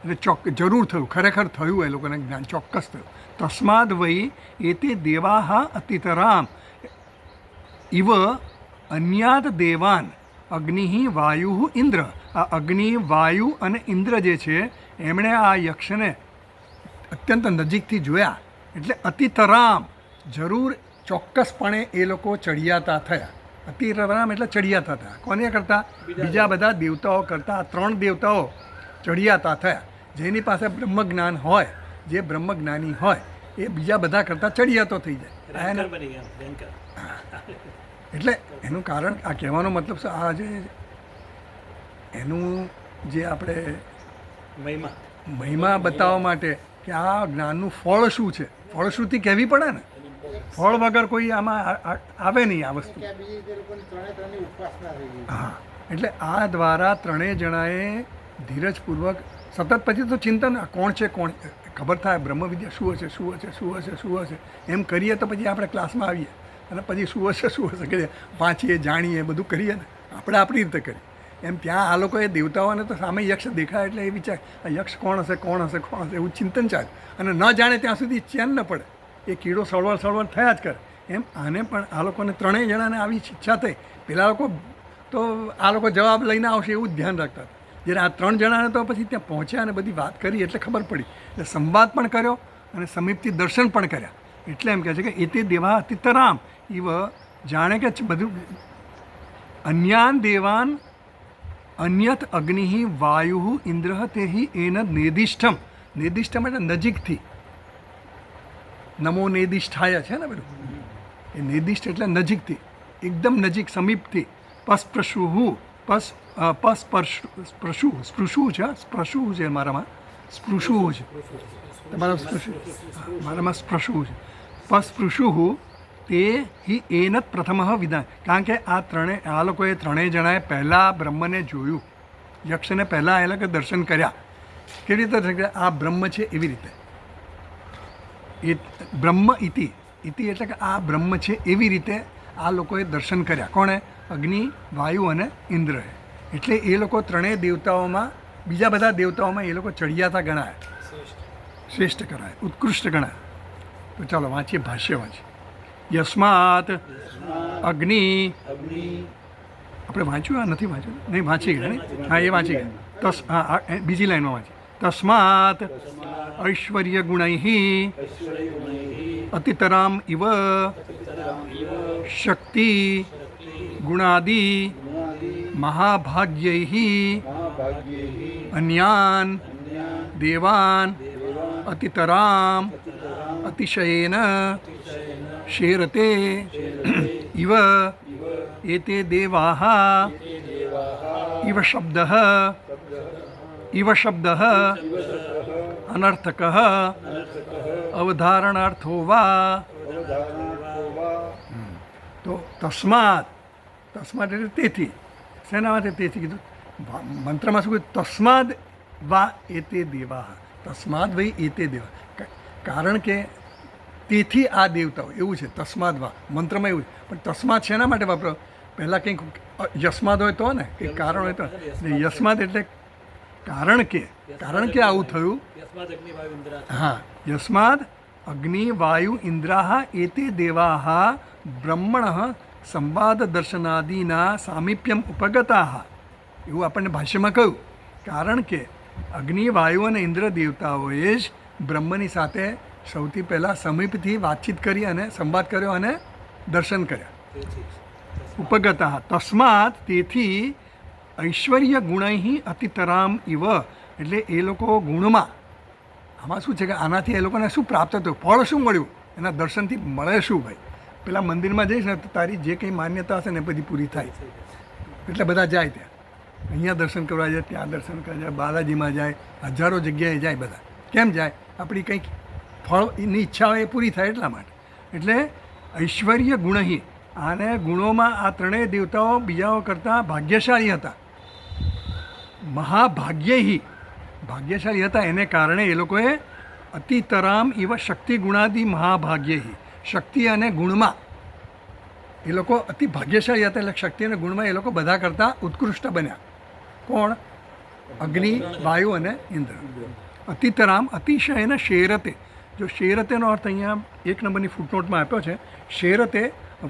એટલે જરૂર થયું, ખરેખર થયું, એ લોકોને જ્ઞાન ચોક્કસ થયું. તસ્માદ વય એ તે દેવાહ અતિતરામ ઇવ અન્યાત દેવાન અગ્નિ વાયુ ઇન્દ્ર. આ અગ્નિ, વાયુ અને ઇન્દ્ર જે છે એમણે આ યક્ષને અત્યંત નજીકથી જોયા. એટલે અતિતરામ, જરૂર ચોક્કસપણે એ લોકો ચડિયાતા થયા. અતિતરામ એટલે ચડિયાતા થયા. કોને કરતાં? બીજા બધા દેવતાઓ કરતાં. 3 દેવતાઓ ચડિયાતા થયા. જેની પાસે બ્રહ્મજ્ઞાન હોય, જે બ્રહ્મજ્ઞાની હોય, એ બીજા બધા કરતાં ચડિયાતો થઈ જાય. રેન્કર બની ગયા, રેન્કર. એટલે એનું કારણ, આ કહેવાનો મતલબ છે, આ જે એનું જે આપણે મહિમા બતાવવા માટે કે આ જ્ઞાનનું ફળ શું છે, ફળશ્રુતિ કહેવી પડે ને. ફળ વગર કોઈ આમાં આવે નહીં આ વસ્તુ. હા, એટલે આ દ્વારા ત્રણેય જણાએ ધીરજપૂર્વક સતત પછી તો ચિંતન, કોણ છે કોણ, ખબર થાય બ્રહ્મ વિદ્યા શું હશે શું હશે શું હશે શું હશે એમ કરીએ તો પછી આપણે ક્લાસમાં આવીએ અને પછી શું હશે કરીએ, વાંચીએ, જાણીએ, બધું કરીએ ને આપણે આપણી રીતે કરીએ. એમ ત્યાં આ લોકોએ દેવતાઓને તો સામે યક્ષ દેખાય એટલે એ વિચાર આ યક્ષ કોણ હશે કોણ હશે કોણ હશે એવું ચિંતન ચાલે અને ન જાણે ત્યાં સુધી ચેન ન પડે. એ કીડો સળવળ થયા જ કરે. એમ આને પણ આ લોકોને ત્રણેય જણાને આવી ઈચ્છા થઈ. પેલા લોકો તો આ લોકો જવાબ લઈને આવશે એવું જ ધ્યાન રાખતા હતા. જ્યારે આ 3 જણાને તો પછી ત્યાં પહોંચ્યા અને બધી વાત કરી એટલે ખબર પડી. એટલે સંવાદ પણ કર્યો અને સમીપથી દર્શન પણ કર્યા. એટલે એમ કહે છે કે એ તે દેવા અતિતરામ ઇવ, જાણે કે બધું અન્યાન દેવાન અન્યત અગ્નિ વાયુ ઇન્દ્ર તેહિ એન નિર્દિષ્ટમ. નિર્દિષ્ટમ એટલે નજીકથી. નમો નિર્દિષ્ઠાય છે ને બધું. એ નિર્દિષ્ટ એટલે નજીકથી, એકદમ નજીક, સમીપથી. સ્પૃશુ છે, સ્પૃશુ છે મારામાં, સ્પૃશુ છે તમારા સ્પૃશુ, મારામાં સ્પૃશુ છે. સ્પૃશુ તે હિ એનત પ્રથમ વિધાન. કારણ કે આ લોકોએ ત્રણેય જણાએ પહેલાં બ્રહ્મને જોયું, યક્ષને પહેલાં એ લોકો દર્શન કર્યા. કેવી રીતે દર્શન કર્યા? આ બ્રહ્મ છે એવી રીતે. એ બ્રહ્મ ઇતિ એટલે કે આ બ્રહ્મ છે એવી રીતે આ લોકોએ દર્શન કર્યા. કોણે? અગ્નિ, વાયુ અને ઇન્દ્રએ. એટલે એ લોકો ત્રણેય દેવતાઓમાં, બીજા બધા દેવતાઓમાં એ લોકો ચડિયાતા ગણાય, શ્રેષ્ઠ ગણાય, ઉત્કૃષ્ટ ગણાય. તો ચાલો વાંચીએ, ભાષ્ય વાંચીએ. યસ્માત અગ્નિ, આપણે વાંચ્યું? આ નથી વાંચ્યું? નહીં, વાંચી ગયા નહીં? હા, એ વાંચી ગયા. હા, બીજી લાઈનમાં વાંચી. તસ્માત ઐશ્વર્ય ગુણૈ અતિતરામ ઇવ શક્તિ ગુણાદિ મહાભાગ્યૈ અન્યાન દેવાન અતિતરામ અતિશયેન શેરતે ઇવ એતે દેવાઃ ઇવ શબ્દઃ અનર્થકઃ અવધારણાર્થો વા. તો તસ્માત એટલે તેથી. શેના માટે તેથી કીધું? મંત્રમાં શું કીધું? તસ્માદ વા એતે દેવા. તસ્માદ વહી એતે દેવા. કારણ કે તેથી આ દેવતાઓ, એવું છે. તસ્માદ વા મંત્રમાં એવું છે. પણ તસ્માદ શેના માટે વાપરો? પહેલાં કંઈક યસ્માદ હોય તો ને, કંઈક કારણ હોય તો. યસ્માદ એટલે કારણ કે આવું થયું. હા, યસ્માદ અગ્નિ વાયુ ઇન્દ્રાહ એતે દેવાહ બ્રહ્મણ સંવાદ દર્શનાદિના સામીપ્યમ ઉપગતાહ. એવું આપણને ભાષ્યમાં કહ્યું. કારણ કે અગ્નિ, વાયુ અને ઇન્દ્ર દેવતાઓએ જ બ્રહ્મની સાથે સૌથી પહેલાં સમીપથી વાતચીત કરી અને સંવાદ કર્યો અને દર્શન કર્યા. ઉપગતાહ તસ્માત તેથી ઐશ્વર્ય ગુણૈ અતિતરામ ઇવ. એટલે એ લોકો ગુણમાં, આમાં શું છે કે આનાથી એ લોકોને શું પ્રાપ્ત થયું? ફળ શું મળ્યું? એના દર્શનથી મળે શું? ભાઈ, પેલા મંદિરમાં જઈશ ને તો તારી જે કંઈ માન્યતા હશે ને બધી પૂરી થાય. એટલે બધા જાય ત્યાં, અહીંયા દર્શન કરવા જાય, ત્યાં દર્શન કરવા જાય, બાલાજીમાં જાય, હજારો જગ્યાએ જાય બધા. કેમ જાય? આપણી કંઈક ફળની ઈચ્છા હોય એ પૂરી થાય એટલા માટે. એટલે ઐશ્વર્ય ગુણહી, આને ગુણોમાં આ ત્રણેય દેવતાઓ બીજાઓ કરતાં ભાગ્યશાળી હતા. મહાભાગ્યહી, ભાગ્યશાળી હતા. એને કારણે એ લોકોએ અતિતરામ ઇવ શક્તિ ગુણાદિ મહાભાગ્યહી, શક્તિ અને ગુણમાં એ લોકો અતિ ભાગ્યશાળી હતા. એટલે શક્તિ અને ગુણમાં એ લોકો બધા કરતાં ઉત્કૃષ્ટ બન્યા. કોણ? અગ્નિ, વાયુ અને ઇન્દ્ર. અતિતરામ અતિશયને શેરતે. જો શેરતેનો અર્થ અહીંયા 1 નંબરની ફૂટનોટમાં આપ્યો છે. શેરતે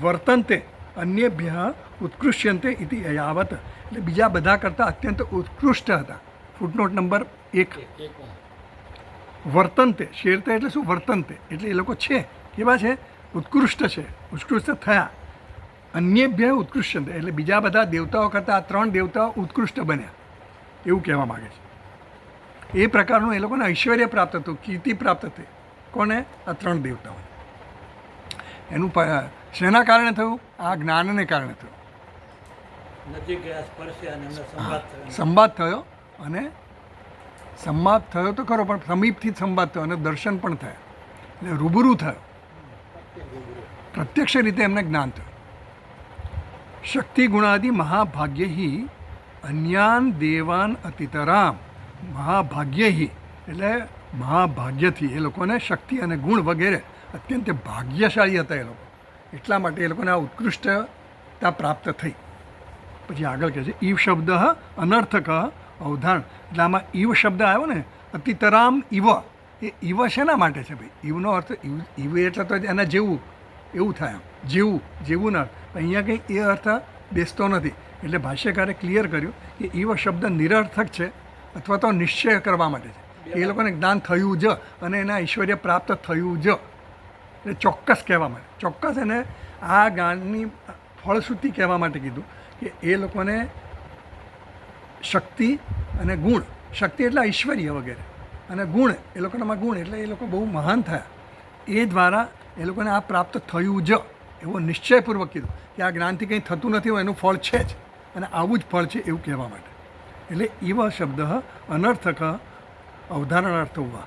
વર્તન્તે અન્યભ્ય ઉત્કૃષ્યંતે ઇતિ યાવત. એટલે બીજા બધા કરતાં અત્યંત ઉત્કૃષ્ટ હતા. Footnote number 1. વર્તન્તે, શેરતે એટલે શું? વર્તન્તે એટલે એ લોકો છે કેવા છે? ઉત્કૃષ્ટ છે, ઉત્કૃષ્ટ થયા. અન્યભ્ય ઉત્કૃષ્યંતે એટલે બીજા બધા દેવતાઓ કરતાં આ 3 દેવતાઓ ઉત્કૃષ્ટ બન્યા, એવું કહેવા માગે છે. એ પ્રકારનું એ લોકોને ઐશ્વર્ય પ્રાપ્ત થતું, કીર્તિ પ્રાપ્ત થઈ. કોને? આ 3 દેવતાઓ. એનું શેના કારણે થયું? આ જ્ઞાનને કારણે થયું. સંવાદ થયો, અને સંવાદ થયો તો ખરો, પણ સમીપથી સંવાદ થયો અને દર્શન પણ થયા. એટલે રૂબરૂ થયો, પ્રત્યક્ષ રીતે એમને જ્ઞાન થયું. શક્તિ ગુણાદિ મહાભાગ્યહી અન્યાન દેવાન અતિતરામ. મહાભાગ્યહી એટલે મહાભાગ્યથી એ લોકોને શક્તિ અને ગુણ વગેરે અત્યંત ભાગ્યશાળી હતા એ લોકો. એટલા માટે એ લોકોને આ ઉત્કૃષ્ટતા પ્રાપ્ત થઈ. પછી આગળ કહે છે ઈવ શબ્દ અનર્થક અવધારણ. એટલે આમાં ઈવ શબ્દ આવ્યો ને, અતિતરામ ઇવ. એ ઇવ શેના માટે છે ભાઈ? ઈવનો અર્થ ઇવ એટલે તો એના જેવું, એવું થાય. આમ જેવું ના. અહીંયા કંઈ એ અર્થ બેસતો નથી. એટલે ભાષ્યકારે ક્લિયર કર્યું કે ઈવ શબ્દ નિરર્થક છે, અથવા તો નિશ્ચય કરવા માટે છે. એ લોકોને જ્ઞાન થયું જ અને એના ઐશ્વર્ય પ્રાપ્ત થયું જ. એટલે ચોક્કસ કહેવા માટે, ચોક્કસ એને આ જ્ઞાનની ફળશ્રુતિ કહેવા માટે કીધું કે એ લોકોને શક્તિ અને ગુણ, શક્તિ એટલે ઐશ્વર્ય વગેરે, અને ગુણ એ લોકોનામાં ગુણ એટલે એ લોકો બહુ મહાન થયા. એ દ્વારા એ લોકોને આ પ્રાપ્ત થયું જ, એવો નિશ્ચયપૂર્વક કીધું કે આ જ્ઞાનથી કંઈ થતું નથી, એનું ફળ છે જ, અને આવું જ ફળ છે એવું કહેવા માટે. એટલે ઇવ શબ્દ અનર્થક અવધારણાર્થ હોવા.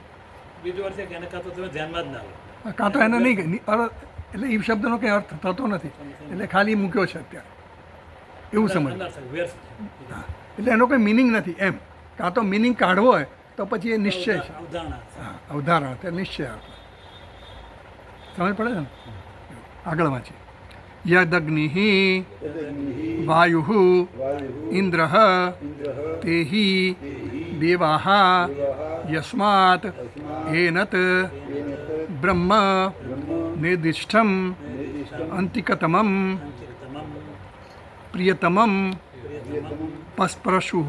બીજું અર્થ કે એને કાં તો તમે ધ્યાનમાં જ ના લો, કાં તો એને નહીં. એટલે ઈવ શબ્દનો કંઈ અર્થ થતો નથી, એટલે ખાલી મૂક્યો છે અત્યારે, એવું સમજ. અનર્થક, વ્યર્થ. એટલે એનો કોઈ મિનિંગ નથી એમ. કાં તો મિનિંગ કાઢવો હોય તો પછી એ નિશ્ચય છે. અવધારણા છે. હા, અવધારણા તે નિશ્ચય અર્થ સમજ પડે છે ને. આગળ વાંચીએ. યદગ્નિ વાયુ ઇન્દ્ર તે દેવા યસ્માત એનત બ્રહ્મ નિર્દિષ્ટમ અંતિકતમમ પ્રિયતમમ પસ્પૃશુ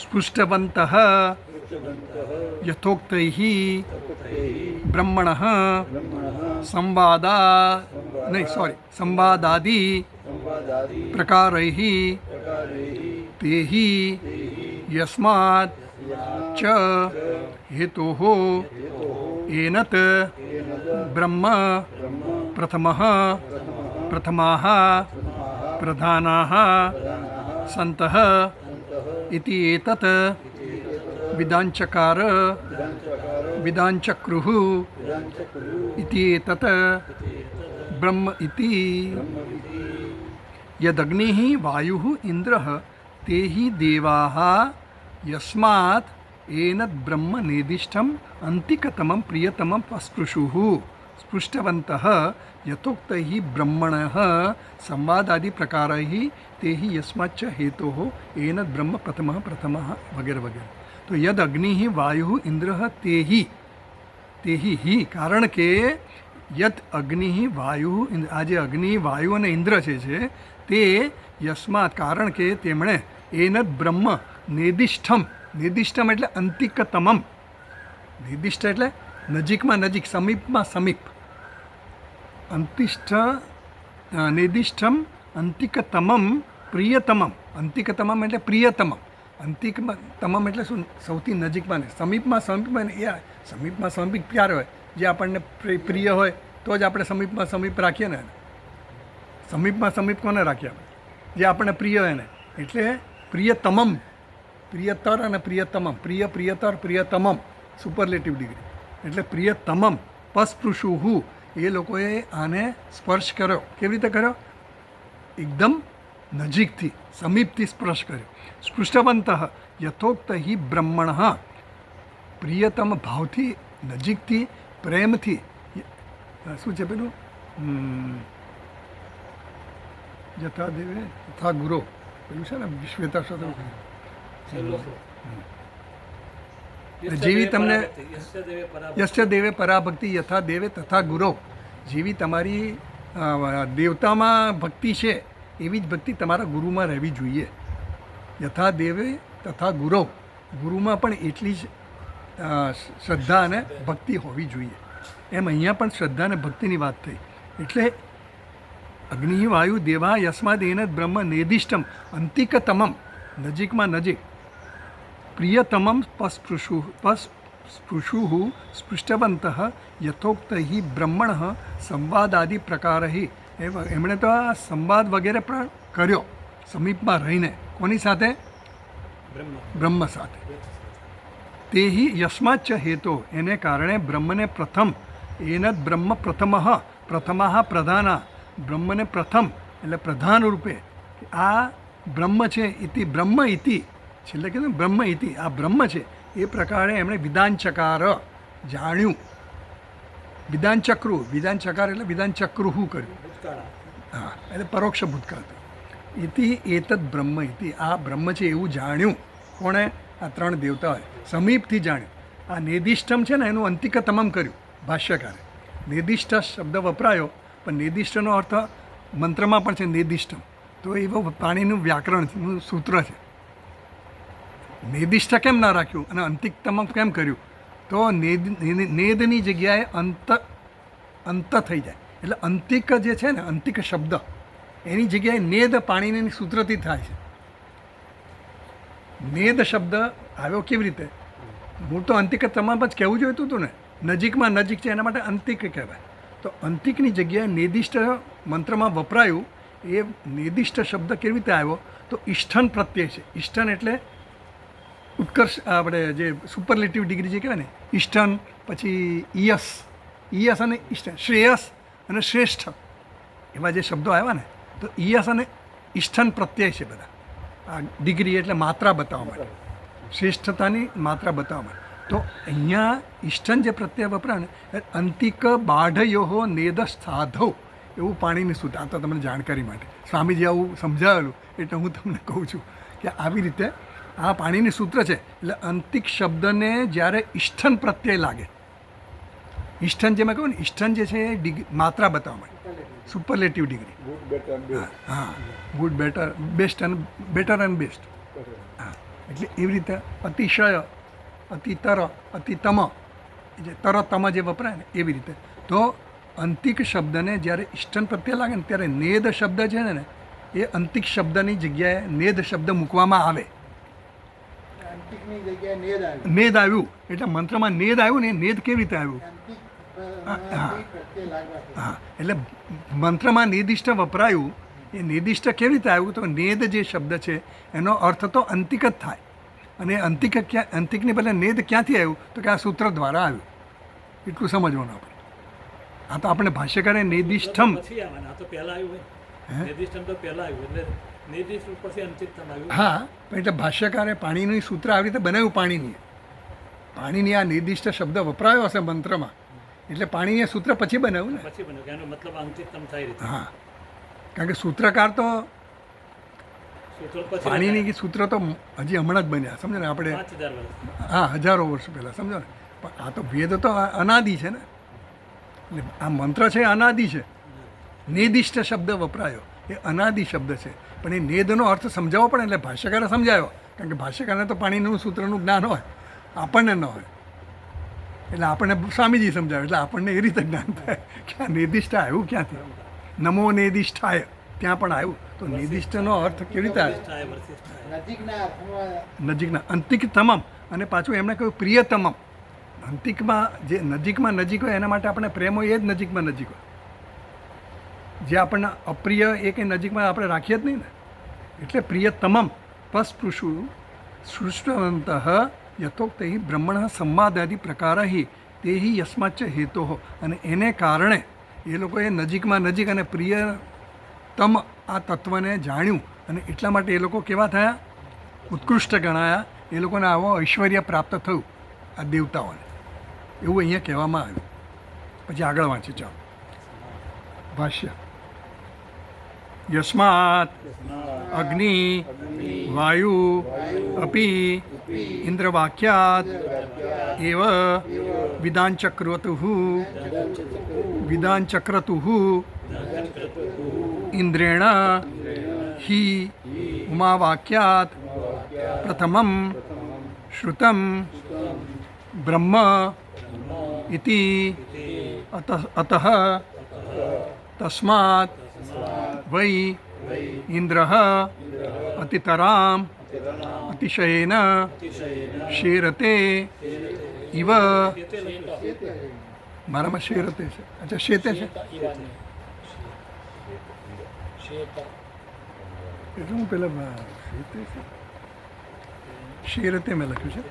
સ્પૃષ્ટવંતઃ યથોક્તૈઃ બ્રહ્મણઃ સંવાદાદિ પ્રકારૈઃ તૈઃ યસ્માत् ચ હેતોઃ એનત બ્રહ્મ પ્રથમાઃ પ્રધાનાઃ સन्तः इति एतत् विदाञ्चक्रुः इति एतत् ब्रह्म इति यदग्निः वायुः इन्द्रः ते हि देवाः यस्मात् एनद् ब्रह्म निर्दिष्टम् अन्तिकतमं प्रियतमं स्पृशुः स्पृष्टवन्तः यथोक्तैः ब्रह्मणः संवादादि प्रकारैः ते हि यस्माच्च हेतोः एनद् ब्रह्म प्रथमः वगैरह वगैरह. तो यद अग्नि वायु इंद्र ते ही कारण के यत अग्नि वायु आज अग्नि वायु અને ઇન્દ્ર છે તે યસ્માત કારણ કે તેમણે એનદ બ્રહ્મ નિર્દિષ્ટમ એટલે અંતિકતમમ. નિર્દિષ્ટ એટલે નજીકમાં નજીક, સમીપમાં સમીપ. નિર્દિષ્ટમ અંતિકતમમ પ્રિયતમમ. અંતિકતમમ એટલે પ્રિયતમમ. અંતિકતમમ એટલે શું? સૌથી નજીકમાં ને સમીપમાં સમીપમાં. એ સમીપમાં સમીપ ક્યારે હોય? જે આપણને પ્રિય હોય તો જ આપણે સમીપમાં સમીપ રાખીએ ને. સમીપમાં સમીપ કોને રાખીએ આપણે? જે આપણને પ્રિય હોય ને. એટલે પ્રિયતમમ, પ્રિયતર અને પ્રિયતમમ. પ્રિયતર પ્રિયતમમ સુપરલેટિવ ડિગ્રી. એટલે પ્રિયતમમ પસ્પૃશુહુ એ લોકોએ આને સ્પર્શ કર્યો. કેવી રીતે કર્યો? એકદમ નજીકથી, સમીપથી સ્પર્શ કર્યો. સ્પૃષ્ટવંત યથોક્ત હિ બ્રહ્મણ પ્રિયતમ ભાવથી, નજીકથી, પ્રેમથી. શું છે પેલું? યથા દેવે તથા ગુરો પેલું છે ને શ્વેતા શોધ. જેવી તમને યસ્ય દેવે પરાભક્તિ યથા દેવે તથા ગુરો. જેવી તમારી દેવતામાં ભક્તિ છે એવી જ ભક્તિ તમારા ગુરુમાં રહેવી જોઈએ. યથા દેવે તથા ગુરો. ગુરુમાં પણ એટલી જ શ્રદ્ધા અને ભક્તિ હોવી જોઈએ. એમ અહીંયા પણ શ્રદ્ધા અને ભક્તિની વાત થઈ. એટલે અગ્નિ વાયુ દેવા યસ્માદ એનદ બ્રહ્મ નિર્દિષ્ટમ અંતિકતમમ નજીકમાં નજીક પ્રિયતમમ સ્પૃશુઃ સ્પૃષ્ટવંત યથોક્ત હિ બ્રહ્મણ સંવાદાદિ પ્રકારૈ. એમણે તો આ સંવાદ વગેરે પણ કર્યો સમીપમાં રહીને. કોની સાથે? બ્રહ્મ સાથે. તે હિ યસ્માચ્ચ હેતો એને કારણે બ્રહ્મને પ્રથમ એનદ બ્રહ્મ પ્રથમઃ પ્રધાના. બ્રહ્મને પ્રથમ એટલે પ્રધાન રૂપે આ બ્રહ્મ છે. ઇતિ બ્રહ્મ ઇતિ છેલ્લે કીધું બ્રહ્મ ઇતિ આ બ્રહ્મ છે એ પ્રકારે એમણે વિધાનચકાર જાણ્યું. વિધાનચકાર એટલે વિધાનચક્રુહુ કર્યું. હા, એટલે પરોક્ષ ભૂતકાળ. ઇતિ એતદ બ્રહ્મ ઇતિ આ બ્રહ્મ છે એવું જાણ્યું. કોણે? આ ત્રણ દેવતાઓએ સમીપથી જાણ્યું. આ નિર્દિષ્ટમ છે ને એનું અંતિકતમમ કર્યું ભાષ્યકારે. નિર્દિષ્ટ શબ્દ વપરાયો પણ નિર્દિષ્ટનો અર્થ મંત્રમાં પણ છે નિર્દિષ્ટમ. તો એવો પાણીનું વ્યાકરણનું સૂત્ર છે. નિર્દિષ્ટ કેમ ના રાખ્યું અને અંતિકતમમ કેમ કર્યું? તો નેદની જગ્યાએ અંત થઈ જાય. એટલે અંતિક જે છે ને, અંતિક શબ્દ એની જગ્યાએ નેદ પાણીની સૂત્રથી થાય છે. નેદ શબ્દ આવ્યો કેવી રીતે? મૂળ તો અંતિકતમમ જ કહેવું જોઈતું હતું ને. નજીકમાં નજીક છે એના માટે અંતિક કહેવાય. તો અંતિકની જગ્યાએ નિર્દિષ્ટ મંત્રમાં વપરાયું. એ નિર્દિષ્ટ શબ્દ કેવી રીતે આવ્યો? તો ઇષ્ઠન પ્રત્યય છે. ઇષ્ઠન એટલે ઉત્કર્ષ, આપણે જે સુપરલેટિવ ડિગ્રી જે કહેવાય ને, ઇષ્ઠન, પછી ઈયસ અને ઇષ્ઠન, શ્રેયસ અને શ્રેષ્ઠ એવા જે શબ્દો આવ્યા ને, તો ઈયસ અને ઇષ્ઠન પ્રત્યય છે બધા. આ ડિગ્રી એટલે માત્રા બતાવવા માટે, શ્રેષ્ઠતાની માત્રા બતાવવા માટે. તો અહીંયા ઇષ્ટન જે પ્રત્યય વપરાય ને એ અંતિક બાઢયોહો નેદ સાધો એવું પાણીની સૂત્ર. આ તો તમને જાણકારી માટે સ્વામીજી આવું સમજાવેલું એટલે હું તમને કહું છું કે આવી રીતે આ પાણીની સૂત્ર છે. એટલે અંતિક શબ્દને જ્યારે ઇષ્ઠન પ્રત્યય લાગે, ઇષ્ઠન જે મેં કહું ને, ઇષ્ઠન જે છે એ માત્રા બતાવવા માટે, સુપરલેટિવ ડિગ્રી. હા, ગુડ, બેટર, બેસ્ટ અને બેટર એન્ડ બેસ્ટ. હા, એટલે એવી રીતે અતિશય, અતિતર, અતિતમ, જે તરતમ જે વપરાય ને એવી રીતે. તો અંતિક શબ્દને જ્યારે ઇષ્ટન પ્રત્યય લાગે ને ત્યારે નેદ શબ્દ છે ને એ અંતિક શબ્દની જગ્યાએ નેદ શબ્દ મૂકવામાં આવે. અંતિકની જગ્યાએ નેદ આવી. નેદ આવ્યું એટલે મંત્રમાં નેદ આવ્યું ને, નેદ કેવી રીતે આવ્યું? અંતિક હા. પ્રત્યય લાગવાથી. હા, એટલે મંત્રમાં નિર્દિષ્ટ વપરાયું, એ નિર્દિષ્ટ કેવી રીતે આવ્યું? તો નેદ જે શબ્દ છે એનો અર્થ તો અંતિક જ થાય. અને અંતિકની બદલે નેદ ક્યાંથી આવ્યું? તો કે આ સૂત્ર દ્વારા આવ્યું. એટલું સમજવાનું આપણે. આ તો આપણે ભાષ્યકારે નિર્દિષ્ટમ, પછી આવવાના. આ તો પહેલા આવ્યું હોય. નિર્દિષ્ટમ તો પહેલા આવ્યું, એટલે નિર્દિષ્ટ પછી અંતિકતમ આવ્યું. હા, પણ એટલે ભાષ્યકારે પાણીનું સૂત્ર આવી રીતે બનાવ્યું. પાણીની આ નિર્દિષ્ટ શબ્દ વપરાયો હશે મંત્રમાં, એટલે પાણીની સૂત્ર પછી બનાવ્યું ને. પછી બન્યું કે એનો મતલબ અંતિકતમ થાય રીતે. હા, કારણ કે સૂત્રકાર તો સૂત્રો પછી પાણીની સૂત્ર તો હજી હમણાં જ બન્યા, સમજો ને આપણે. 5000 વર્ષ. હા, હજારો વર્ષ પહેલાં, સમજો ને. પણ આ તો વેદ તો અનાદિ છે ને, એટલે આ મંત્ર છે અનાદિ છે. નિર્દિષ્ટ શબ્દ વપરાયો એ અનાદિ શબ્દ છે, પણ એ નેદનો અર્થ સમજાવવો પડે. એટલે ભાષ્યકારે સમજાવ્યો, કારણ કે ભાષ્યકારને તો પાણીનું સૂત્રનું જ્ઞાન હોય, આપણને ન હોય. એટલે આપણને સ્વામીજી સમજાવે, એટલે આપણને એ રીતે જ્ઞાન થાય કે આ નિર્દિષ્ટ આવ્યું ક્યાંથી. નમો નિર્દિષ્ટાય ત્યાં પણ આવ્યું. તો નિર્દિષ્ટનો અર્થ કેવી રીતે આવ્યો? થાય વર્ષિત થાય. નજીકના અર્થમાં નજીકના, અંતિક તમામ. અને પાછું એમણે કહ્યું પ્રિયતમમ. અંતિકમાં જે નજીકમાં નજીક હોય એના માટે આપણે પ્રેમ હોય, એ જ નજીકમાં નજીક હોય. જે આપણને અપ્રિય એ કંઈ નજીકમાં આપણે રાખીએ જ નહીં ને. એટલે પ્રિયતમમ પસ્પૃશુ સૃષ્ટવંત યથોક્ત બ્રહ્મણ સંવાદાદિ પ્રકાર તે યસ્માચ્ચ હેતો. અને એને કારણે એ લોકોએ નજીકમાં નજીક અને પ્રિયતમ આ તત્વને જાણ્યું, અને એટલા માટે એ લોકો કેવા થયા? ઉત્કૃષ્ટ ગણાયા. એ લોકોને આવો ઐશ્વર્ય પ્રાપ્ત થયું આ દેવતાઓને, એવું અહીંયા કહેવામાં આવ્યું. પછી આગળ વાંચી ચાલો ભાષ્ય. યસ્માત અગ્નિ વાયુ અપી ઇન્દ્રવાક્યાત એવ વિદાંચક્રતુઃ ઇન્દ્રેણ હિ ઉમાવાક્યાત પ્રથમમ શ્રુતમ બ્રહ્મ ઇતિ અતઃ તસ્માत् વૈ ઇન્દ્રઃ અતિતરામ અતિશયેન શેરતે ઇવ. મારામાં શેરતે છે. અચ્છા, શેતે છે એટલે હું પેલા શેતે છે, શેરતે મેં લખ્યું છે.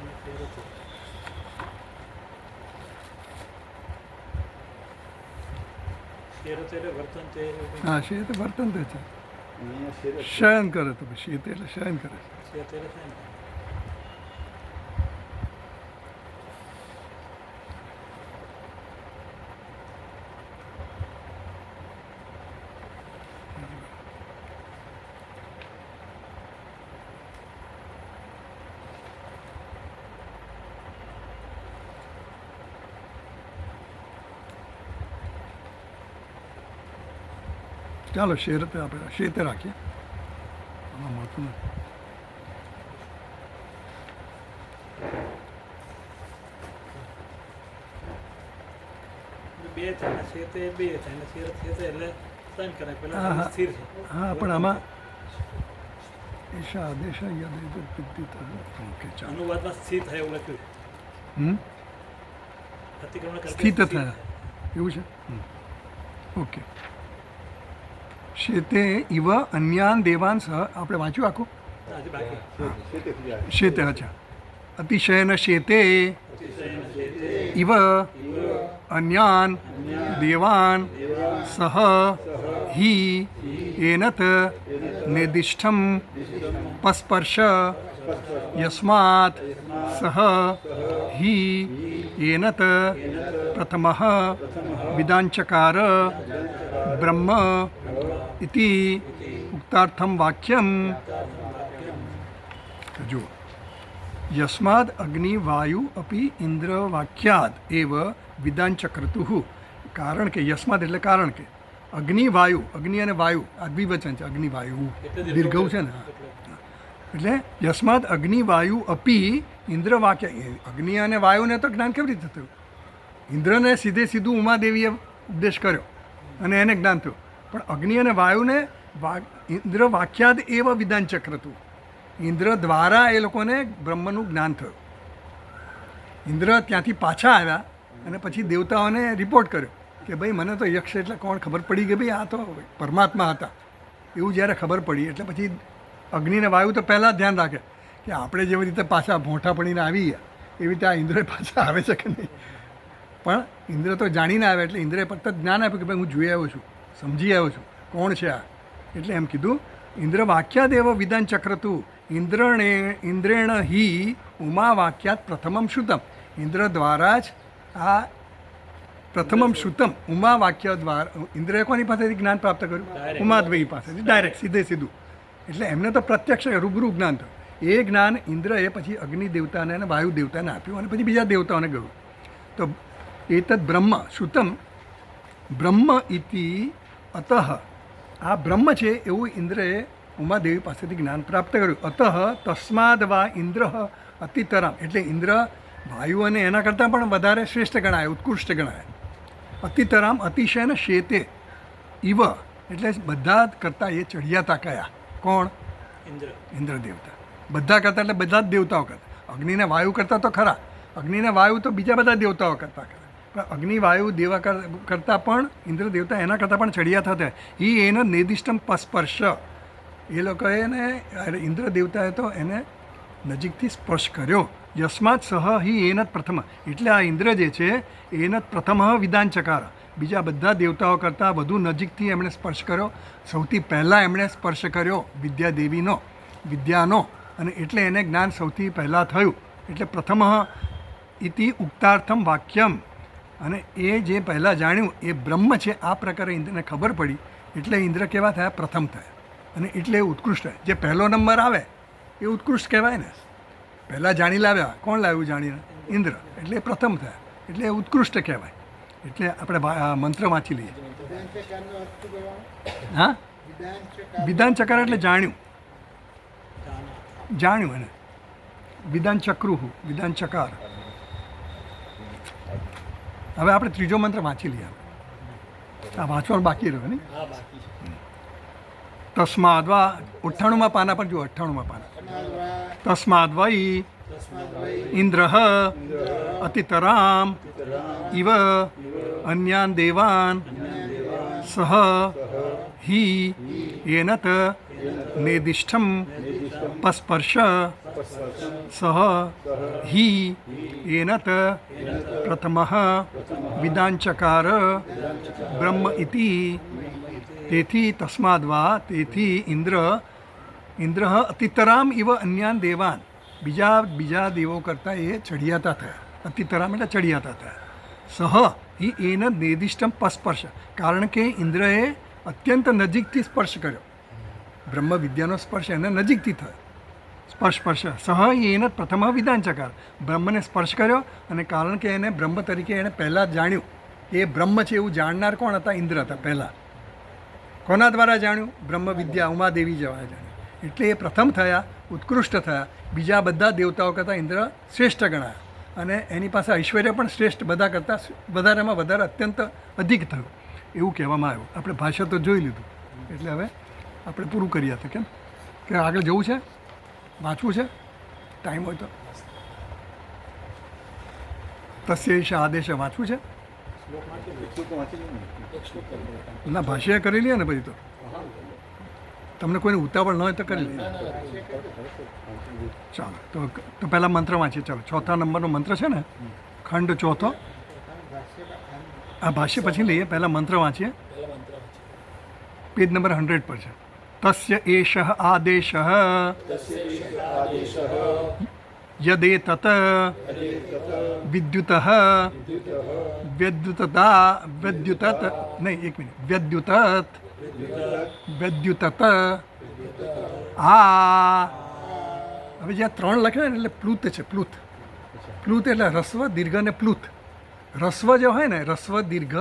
શેરત એટલે વર્તન તે. હા, શેત વર્તન તે છે. શયન કરે તો શેત એટલે શયન કરે છે. શેરત એટલે થાય ને. ચાલો શેરતે આપણે શેતે રાખીએ. આમાં મળતું નથી. બે છે ને શેતે બે છે ને શેરત શેતે એટલે સંગ કરે. હા, પેલા હા. સ્થિર છે. હા, પણ આમાં ઈશા આદેશ યાદ ઓકે ચાલો. અનુવાદમાં સ્થિર થાય એવું લખ્યું. અતિક્રમણ કરતા સ્થિત થયા એવું છે. ઓકે. શેતે ઇવ અન્યાન દેવાન સહ આપણે વાંચ્યું આખું. હજી બાકી. શેતે, અચ્છા. અતિશયન શેતે ઇવ અન્યાન દેવાન સહ હિ એનત નિર્દિષ્ટમ પસ્પર્શ યસ્માત સહ હિ એનત પ્રથમઃ વિદાંચકાર બ્રહ્મ ઇતિ ઉક્તાર્થમ વાક્યમ. જો યસ્માદ અગ્નિ વાયુ અપી ઇન્દ્ર વાક્યાદ એવ વિદાંચક્રતુઃ. કારણ કે યસ્માદ એટલે કારણ કે અગ્નિ વાયુ, અગ્નિ અને વાયુ આ દ્વિવચન છે. અગ્નિ વાયુ દીર્ઘવ છે ને, એટલે યસ્માદ અગ્નિ વાયુ અપી ઇન્દ્ર વાક્ય. અગ્નિ અને વાયુને તો જ્ઞાન કેવી રીતે થયું? ઇન્દ્રને સીધું ઉમાદેવીએ ઉપદેશ કર્યો અને એને જ્ઞાન થયું. પણ અગ્નિ અને વાયુને ઇન્દ્ર વાક્યાદ એવ વિદાંચક્રતુઃ. ઇન્દ્ર દ્વારા એ લોકોને બ્રહ્મનું જ્ઞાન થયું. ઇન્દ્ર ત્યાંથી પાછા આવ્યા અને પછી દેવતાઓને રિપોર્ટ કર્યો કે ભાઈ મને તો યક્ષ એટલે કોણ ખબર પડી કે ભાઈ આ તો પરમાત્મા હતા. એવું જ્યારે ખબર પડી એટલે પછી અગ્નિને વાયુ તો પહેલાં જ ધ્યાન રાખે કે આપણે જેવી રીતે પાછા ભોંઠા પડીને આવી ગયા એવી રીતે આ ઇન્દ્ર પાછા આવે છે કે નહીં. પણ ઇન્દ્ર તો જાણીને આવે એટલે ઇન્દ્રએ ફક્ત જ્ઞાન આપ્યું કે ભાઈ હું જોઈ આવ્યો છું, સમજી આવ્યો છું કોણ છે આ. એટલે એમ કીધું ઇન્દ્ર વાક્યાદેવ વિધાન ચક્રતું ઇન્દ્રેણ હિ ઉમા વાક્યાત પ્રથમમ શ્રુતમ. ઇન્દ્ર દ્વારા જ આ પ્રથમમ શ્રુતમ ઉમા વાક્ય દ્વારા ઇન્દ્રએ કોની પાસેથી જ્ઞાન પ્રાપ્ત કર્યું? ઉમાદ્વયી પાસેથી ડાયરેક્ટ સીધું. એટલે એમને તો પ્રત્યક્ષ રૂબરૂ જ્ઞાન થયું. એ જ્ઞાન ઇન્દ્રએ પછી અગ્નિ દેવતાને અને વાયુ દેવતાને આપ્યું અને પછી બીજા દેવતાઓને ગયું. તો એતદ બ્રહ્મ શ્રુતમ બ્રહ્મ ઇતિ અતઃ. આ બ્રહ્મ છે એવું ઇન્દ્રએ ઉમાદેવી પાસેથી જ્ઞાન પ્રાપ્ત કર્યું. અતઃ તસ્માદ વા ઇન્દ્ર અતિતરામ. એટલે ઇન્દ્ર વાયુ અને એના કરતાં પણ વધારે શ્રેષ્ઠ ગણાય, ઉત્કૃષ્ટ ગણાય. અતિતરામ અતિશયને શેતે ઇવ. એટલે બધા કરતાં એ ચડિયાતા કયા? કોણ? ઇન્દ્ર દેવતા. બધા કરતાં એટલે બધા જ દેવતાઓ કરતા. અગ્નિને વાયુ કરતાં તો ખરા, અગ્નિને વાયુ તો બીજા બધા દેવતાઓ કરતાં ખરા, પણ અગ્નિ વાયુ દેવા કરતાં પણ ઇન્દ્ર દેવતા એના કરતાં પણ ચડિયાતા થયા. એને નિર્દિષ્ટમ સ્પર્શ. એ લોકોએ એને ઇન્દ્ર દેવતાએ તો એને નજીકથી સ્પર્શ કર્યો. યસ્માત સહ હિ એનત પ્રથમ. એટલે આ ઇન્દ્ર જે છે એનત પ્રથમ વિધાન ચકાર. બીજા બધા દેવતાઓ કરતાં વધુ નજીકથી એમણે સ્પર્શ કર્યો. સૌથી પહેલાં એમણે સ્પર્શ કર્યો વિદ્યાનો, અને એટલે એને જ્ઞાન સૌથી પહેલાં થયું. એટલે પ્રથમ ઇતિ ઉક્તાર્થમ વાક્યમ. અને એ જે પહેલાં જાણ્યું એ બ્રહ્મ છે આ પ્રકારે ઇન્દ્રને ખબર પડી. એટલે ઇન્દ્ર કેવા થયા? પ્રથમ થયા. અને એટલે ઉત્કૃષ્ટ. જે પહેલો નંબર આવે એ ઉત્કૃષ્ટ કહેવાય ને. પહેલાં જાણી લાવ્યા. કોણ લાવ્યું જાણીને? ઇન્દ્ર. એટલે પ્રથમ થયા, એટલે ઉત્કૃષ્ટ કહેવાય. એટલે આપણે મંત્ર વાંચી લઈએ. હા, વિધાન ચકાર એટલે જાણ્યું એને. વિધાન ચક્રુહ, વિધાન ચકાર. હવે આપણે ત્રીજો મંત્ર વાંચી લઈએ. આ વાંચવાનું બાકી રહ્યો ને. તસ્માદવા 98માં પાના પર જુઓ. 98માં પાના. તસ્માદવઈ ઇન્દ્ર અતિતરામ ઇવ અન્યાન દેવાન સહ હિ એનત નિર્દિષ્ટમ પસ્પર્શ સહ હિ એનત પ્રથમઃ વિદાંચકાર બ્રહ્મ ઇતિ. તેથી તસ્માદવા, તેથી ઇન્દ્ર અતિતરામ ઇવ અન્યાન દેવાન. બીજા દેવો કરતાં એ ચડિયાતા થયા. અતિતરામ એટલે ચડિયાતા થયા. સહ હિ એન નિર્દિષ્ટમ પસ્પર્શ. કારણ કે ઇન્દ્રએ અત્યંત નજીકથી સ્પર્શ કર્યો. બ્રહ્મ વિદ્યાનો સ્પર્શ એને નજીકથી થયો. સ્પર્શ સહ એને પ્રથમ વિધાન ચકાર. બ્રહ્મને સ્પર્શ કર્યો અને કારણ કે એને બ્રહ્મ તરીકે એણે પહેલાં જાણ્યું કે એ બ્રહ્મ છે એવું જાણનાર કોણ હતા? ઇન્દ્ર હતા પહેલાં. કોના દ્વારા જાણ્યું? બ્રહ્મ વિદ્યા ઉમાદેવી દ્વારા જાણ્યું. એટલે એ પ્રથમ થયા, ઉત્કૃષ્ટ થયા. બીજા બધા દેવતાઓ કરતાં ઇન્દ્ર શ્રેષ્ઠ ગણાયા. અને એની પાસે ઐશ્વર્ય પણ શ્રેષ્ઠ બધા કરતાં વધારેમાં વધારે અત્યંત અધિક થયું એવું કહેવામાં આવ્યું. આપણે ભાષા તો જોઈ લીધું, એટલે હવે આપણે પૂરું કરીએ તો કેમ કે આગળ જવું છે, વાંચવું છે, ટાઈમ હોય તો. તસ્ય આદેશ વાંચવું છે ના, ભાષ્ય કરી લઈએ ને પછી તો. તમને કોઈને ઉતાવળ ન હોય તો કરી લઈએ. ચાલો તો પહેલાં મંત્ર વાંચીએ. ચાલો, 4થા નંબરનો મંત્ર છે ને, ખંડ 4. આ ભાષ્ય પછી લઈએ, પહેલાં મંત્ર વાંચીએ. પેજ નંબર 100 પર છે. તસ્ય એષઃ આદેશઃ યદેતત વિદ્યુતઃ વિદ્યુત નહીં એક મિનિટ વિદ્યુત આ હવે જ્યાં 3 લખ્યું ને એટલે પ્લુત છે પ્લુત એટલે રસ્વ દીર્ઘ અને પ્લુત. રસ્વ જે હોય ને રસ્વ દીર્ઘ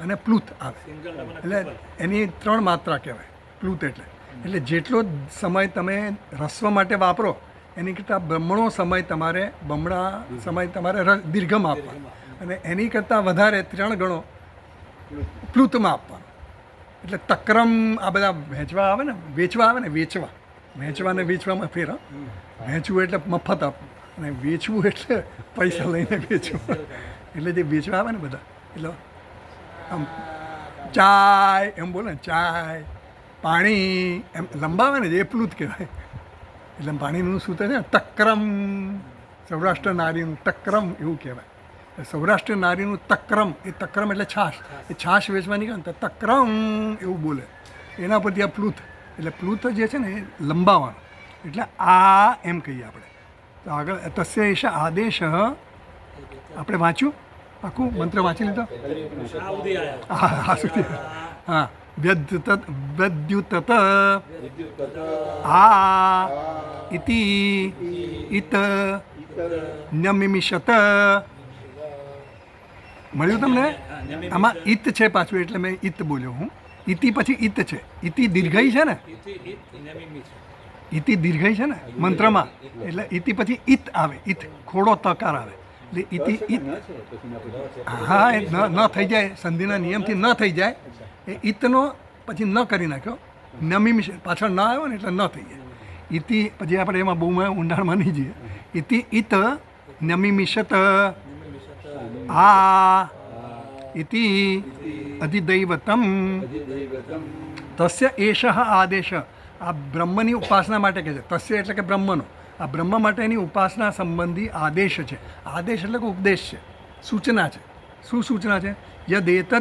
અને પ્લુત આવે સિંગલ ડબલ એટલે એની 3 માત્રા કહેવાય પ્લુત એટલે જેટલો સમય તમે રસ્વ માટે વાપરો એની કરતાં બમણો સમય તમારે દીર્ઘમાં આપવાનો અને એની કરતાં વધારે 3 ગણો પ્લુતમાં આપવાનો. એટલે તક્રમ આ બધા વેચવા આવે ને વેચવા ને વેચવામાં ફેર હો. વેચવું એટલે મફત આપવું અને વેચવું એટલે પૈસા લઈને વેચવું. એટલે જે વેચવા આવે ને બધા એટલે આમ ચાય એમ બોલે ને ચાય પાણી એમ લંબાવે ને એ પ્લુત કહેવાય. એટલે પાણીનું સૂત્ર છે ને તક્રમ સૌરાષ્ટ્ર નારીનું તક્રમ એવું કહેવાય. સૌરાષ્ટ્ર નારીનું તક્રમ એ તક્રમ એટલે છાશ એ છાશ વેચવાની કહે ને તો તક્રમ એવું બોલે એના પરથી આ પ્લુત એટલે પ્લુત જે છે ને એ લંબાવવાનું એટલે આ એમ કહીએ આપણે. તો આગળ તસ્ય એષ આદેશ આપણે વાંચ્યું આખું મંત્ર વાંચી લીધો આ સુધી આયા હા સુધી હા વ્યદ્યુતત આ ઇતિ ઇત ન્યમિમિષત મળ્યું તમને આમાં ઇત છે પાછું એટલે મેં ઇત બોલ્યો હું. ઇતિ પછી ઇત છે. ઇતિ દીર્ઘઈ છે ને ઇતિ દીર્ઘઈ છે ને મંત્રમાં એટલે ઇતિ પછી ઇત આવે ઇત ખોડો તકાર આવે એટલે ઇતિ ઇત હા એ ન થઈ જાય સંધિના નિયમથી ન થઈ જાય એ ઇતનો પછી ન કરી નાખ્યો નમી પાછળ ન આવ્યો ને એટલે ન થઈ જાય ઇતિ પછી આપણે એમાં બહુ ઊંડાણમાં નહીં જઈએ. ઇતિ ઇત નમિમિષત આ ઇતિ અધિદૈવતમ તસ્ય એષઃ આદેશ આ બ્રહ્મની ઉપાસના માટે કહે છે. તસ્ય એટલે કે બ્રહ્મનો આ બ્રહ્મ માટેની ઉપાસના સંબંધી આદેશ છે. આદેશ એટલે કે ઉપદેશ છે સૂચના છે. શું સૂચના છે? યદ એતત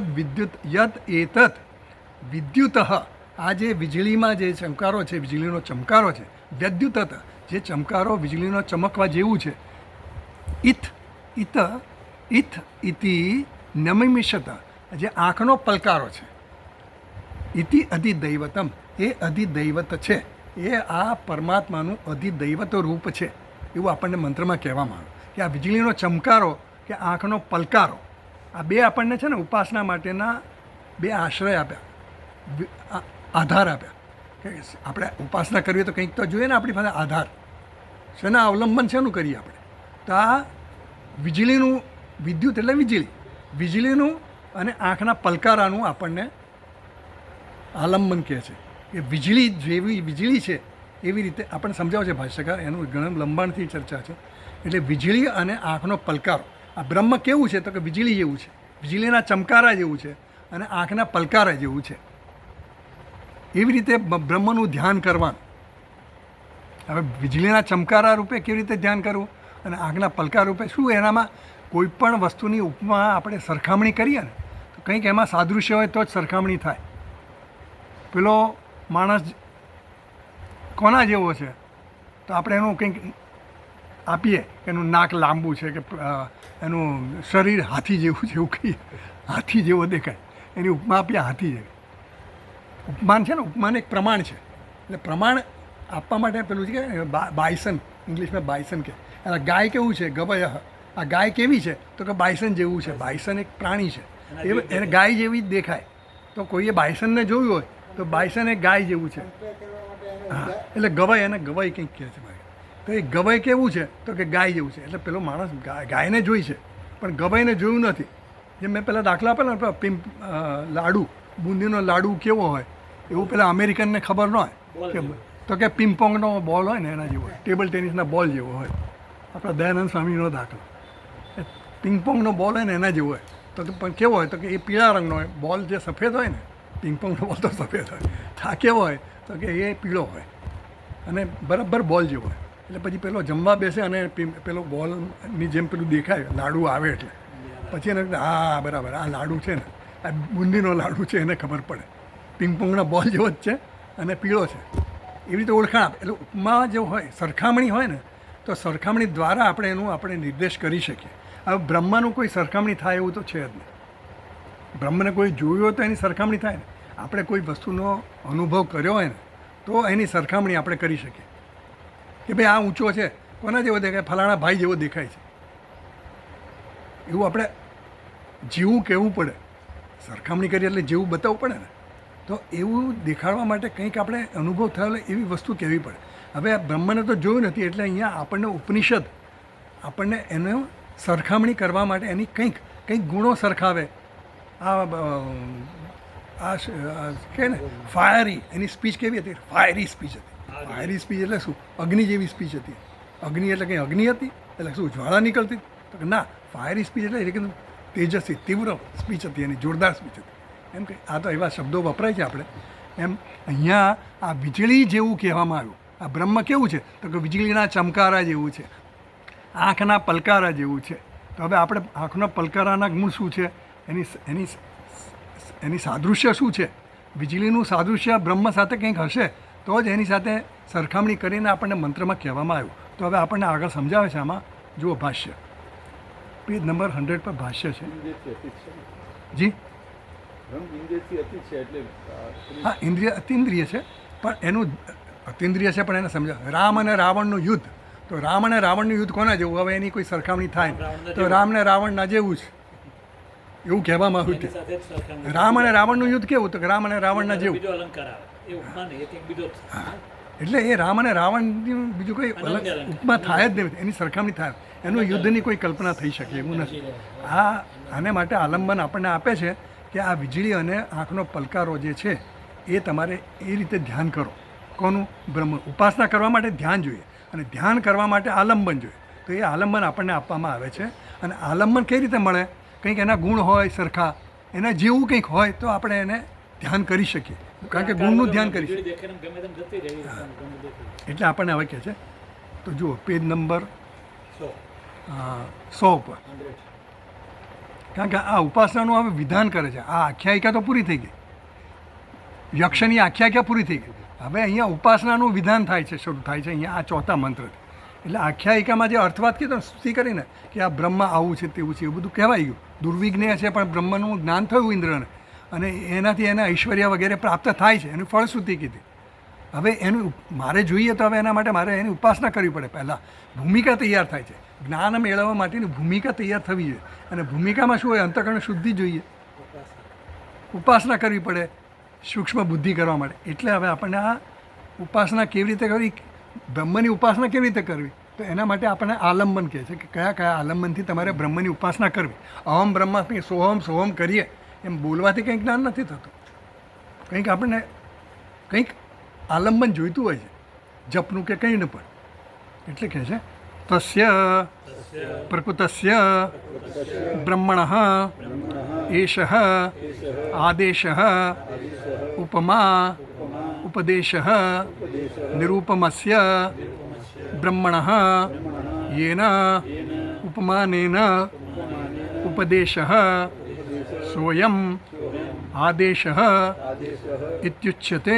વિદ્યુત આ જે વીજળીમાં જે ચમકારો છે વીજળીનો ચમકારો છે વ્યદ્યુતત જે ચમકારો વીજળીનો ચમકવા જેવું છે ઇતિ નમિમિષત જે આંખનો પલકારો છે ઇતિ અધિદૈવતમ એ અધિદૈવત છે એ આ પરમાત્માનું અધિદૈવત રૂપ છે એવું આપણને મંત્રમાં કહેવામાં આવે કે આ વીજળીનો ચમકારો કે આંખનો પલકારો આ બે આપણને છે ને ઉપાસના માટેના બે આશ્રય આપ્યા આધાર આપ્યા કે આપણે ઉપાસના કરવી તો કંઈક તો જોઈએ ને આપણી પાસે આધાર શેના અવલંબન શેનું કરીએ આપણે તો આ વીજળીનું વિદ્યુત એટલે વીજળીનું અને આંખના પલકારાનું આપણને આલંબન કહે છે કે વીજળી જેવી વીજળી છે એવી રીતે આપણને સમજાવે છે ભાષ્યકાર એનું ઘણા લંબાણથી ચર્ચા છે. એટલે વીજળી અને આંખનો પલકારો આ બ્રહ્મ કેવું છે તો કે વીજળી જેવું છે વીજળીના ચમકારા જેવું છે અને આંખના પલકારા જેવું છે એવી રીતે બ્રહ્મનું ધ્યાન કરવાનું. હવે વીજળીના ચમકારા રૂપે કેવી રીતે ધ્યાન કરવું અને આંખના પલકાર રૂપે શું એનામાં કોઈ પણ વસ્તુની ઉપમા આપણે સરખામણી કરીએ ને તો કંઈક એમાં સાદૃશ્ય હોય તો જ સરખામણી થાય. પેલો માણસ કોના જેવો છે તો આપણે એનું કંઈક આપીએ કે એનું નાક લાંબુ છે કે એનું શરીર હાથી જેવું છે એવું કહીએ હાથી જેવો દેખાય એની ઉપમા આપીએ હાથી જેવી. ઉપમાન છે ને ઉપમાન એક પ્રમાણ છે એટલે પ્રમાણ આપવા માટે પેલું છે કે બાયસન ઇંગ્લિશમાં બાયસન કે એટલે ગાય કેવું છે ગવય આ ગાય કેવી છે તો કે બાયસન જેવું છે. બાયસન એક પ્રાણી છે એને ગાય જેવી જ દેખાય તો કોઈએ બાયસનને જોયું હોય તો બાયસન એક ગાય જેવું છે. હા એટલે ગવાય એને ગવાય કંઈક કહે છે ભાઈ તો એ ગવાય કેવું છે તો કે ગાય જેવું છે. એટલે પેલો માણસ ગાયને જોઈ છે પણ ગવાઈને જોયું નથી. જેમ મેં પહેલાં દાખલા આપેલા ને લાડુ બુંદીનો લાડુ કેવો હોય એવું પેલા અમેરિકનને ખબર ન હોય કે તો કે પિંગપોંગનો બોલ હોય ને એના જેવો હોય ટેબલ ટેનિસના બોલ જેવો હોય. આપણા દયાનંદ સ્વામીનો દાખલો પિંગપોંગનો બોલ હોય ને એના જેવો હોય તો કે પણ કેવો હોય તો કે એ પીળા રંગનો હોય બોલ જે સફેદ હોય ને પિંગપોંગનો બોલ તો સફેદ હોય આ કેવો હોય તો કે એ પીળો હોય અને બરાબર બોલ જેવો હોય. એટલે પછી પેલો જમવા બેસે અને પેલો બોલની જેમ પેલું દેખાય લાડુ આવે એટલે પછી એને હા બરાબર આ લાડુ છે ને આ બુંદીનો લાડુ છે એને ખબર પડે પિંગપોંગના બોલ જેવો જ છે અને પીળો છે એવી રીતે ઓળખાણ આપે. એટલે ઉપમા જો હોય, સરખામણી હોય ને, તો સરખામણી દ્વારા આપણે નિર્દેશ કરી શકીએ. હવે બ્રહ્મનું કોઈ સરખામણી થાય એવું તો છે જ નહીં. બ્રહ્મને કોઈ જોયું હોય તો એની સરખામણી થાય ને. આપણે કોઈ વસ્તુનો અનુભવ કર્યો હોય ને તો એની સરખામણી આપણે કરી શકીએ કે ભાઈ આ ઊંચો છે, કોના જેવો દેખાય? ફલાણા ભાઈ જેવો દેખાય છે. એવું આપણે જીવું કહેવું પડે. સરખામણી કરીએ એટલે જેવું બતાવવું પડે ને. તો એવું દેખાડવા માટે કંઈક આપણે અનુભવ થયેલો એવી વસ્તુ કહેવી પડે. હવે બ્રહ્મને તો જોયું નથી એટલે અહીંયા આપણને ઉપનિષદ આપણને એનો સરખામણી કરવા માટે એની કંઈક ગુણો સરખાવે. આ કહે ને ફાયરી, એની સ્પીચ કેવી હતી? ફાયરી સ્પીચ હતી. ફાયરી સ્પીચ એટલે શું? અગ્નિ જેવી સ્પીચ હતી. અગ્નિ એટલે કંઈ અગ્નિ હતી એટલે શું જ્વાળા નીકળતી? તો કે ના, ફાયરી સ્પીચ એટલે એકદમ તેજસ્વી તીવ્ર સ્પીચ હતી, એની જોરદાર સ્પીચ હતી. એમ કે આ તો એવા શબ્દો વપરાય છે આપણે. એમ અહીંયા આ વીજળી જેવું કહેવામાં આવ્યું. આ બ્રહ્મ કેવું છે? તો કે વીજળીના ચમકારા જેવું છે, આંખના પલકારા જેવું છે. તો હવે આપણે આંખના પલકારાના ગુણ શું છે? એની સાદૃશ્ય શું છે? વીજળીનું સાદૃશ્ય બ્રહ્મ સાથે કંઈક હશે તો જ એની સાથે સરખામણી કરીને આપણને મંત્રમાં કહેવામાં આવ્યું. તો હવે આપણને આગળ સમજાવે છે આમાં. જુઓ ભાષ્ય, પેજ નંબર 100 પર ભાષ્ય છે. જી હા, ઇન્દ્રિય અતિન્દ્રિય છે, પણ એનું અતિન્દ્રિય છે પણ એને સમજાવ. રામ અને રાવણનું યુદ્ધ, તો રામ અને રાવણનું યુદ્ધ કોના જેવું? હવે એની કોઈ સરખામણી થાય ને તો રામ ને રાવણના જેવું છે એવું કહેવામાં આવ્યું છે. સાથે જ સરખામણી. રામ અને રાવણનું યુદ્ધ કેવું? તો કે રામ અને રાવણના જેવું. બીજો અલંકાર આવે એ ઉપમા નહીં, એક બીજો જ. એટલે એ રામ અને રાવણનું બીજું કોઈ અલગ ઉપમા થાય જ નહીં, એની સરખામણી થાય. એનું યુદ્ધની કોઈ કલ્પના થઈ શકે એવું નથી. આને માટે આલંબન આપણને આપે છે કે આ વીજળી અને આંખનો પલકારો જે છે એ તમારે એ રીતે ધ્યાન કરો. કોનું? બ્રહ્મ. ઉપાસના કરવા માટે ધ્યાન જોઈએ અને ધ્યાન કરવા માટે આલંબન જોઈએ. તો એ આલંબન આપણને આપવામાં આવે છે. અને આલંબન કઈ રીતે મળે? કંઈક એના ગુણ હોય સરખા, એના જેવું કંઈક હોય તો આપણે એને ધ્યાન કરી શકીએ. કારણ કે ગુણનું ધ્યાન કરી શકીએ. દેખે ને ગમે તેમ જતી રહે, ગમે દેખે. એટલે આપણને હવે કહે છે. તો જુઓ પેજ નંબર 100. 100 પર. કારણ કે આ ઉપાસનાનું હવે વિધાન કરે છે. આ આખ્યાયિકા તો પૂરી થઈ ગઈ, યક્ષની આખ્યાયિકા પૂરી થઈ ગઈ. હવે અહીંયા ઉપાસનાનું વિધાન થાય છે, શરૂ થાય છે અહીંયા આ ચોથા મંત્રથી. એટલે આખ્યાયિકામાં જે અર્થવાદ કીધો ને સ્તુતિ કરીને કે આ બ્રહ્મ આવું છે તેવું છે એવું બધું કહેવાય ગયું. દુર્વિજ્ઞ છે પણ બ્રહ્મનું જ્ઞાન થયું ઇન્દ્રને અને એનાથી એને ઐશ્વર્ય વગેરે પ્રાપ્ત થાય છે. એની ફળશ્રુતિ કીધી. હવે એનું મારે જોઈએ તો હવે એના માટે મારે એની ઉપાસના કરવી પડે. પહેલાં ભૂમિકા તૈયાર થાય છે. જ્ઞાન મેળવવા માટેની ભૂમિકા તૈયાર થવી જોઈએ. અને ભૂમિકામાં શું હોય? અંતઃકરણ શુદ્ધિ જોઈએ, ઉપાસના કરવી પડે સૂક્ષ્મ બુદ્ધિ કરવા માટે. એટલે હવે આપણને આ ઉપાસના કેવી રીતે કરવી, બ્રહ્મની ઉપાસના કેવી રીતે કરવી, તો એના માટે આપણને આલંબન કહે છે કે કયા કયા આલંબનથી તમારે બ્રહ્મની ઉપાસના કરવી. અહમ બ્રહ્માસ્મિ સોહમ સોહમ કરીએ એમ બોલવાથી કંઈક જ્ઞાન નથી થતું. કંઈક આપણને કંઈક આલંબન જોઈતું હોય છે, જપનું કે કંઈ ન પણ. એટલે કહે છે તસ્ય પ્રકૃતસ્ય બ્રહ્મણઃ એષઃ આદેશઃ ઉપમા ઉપદેશઃ નિરૂપમસ્ય બ્રહ્મણઃ યેન ઉપમાનેન ઉપદેશઃ સોયમ આદેશઃ ઇત્યુચ્યતે.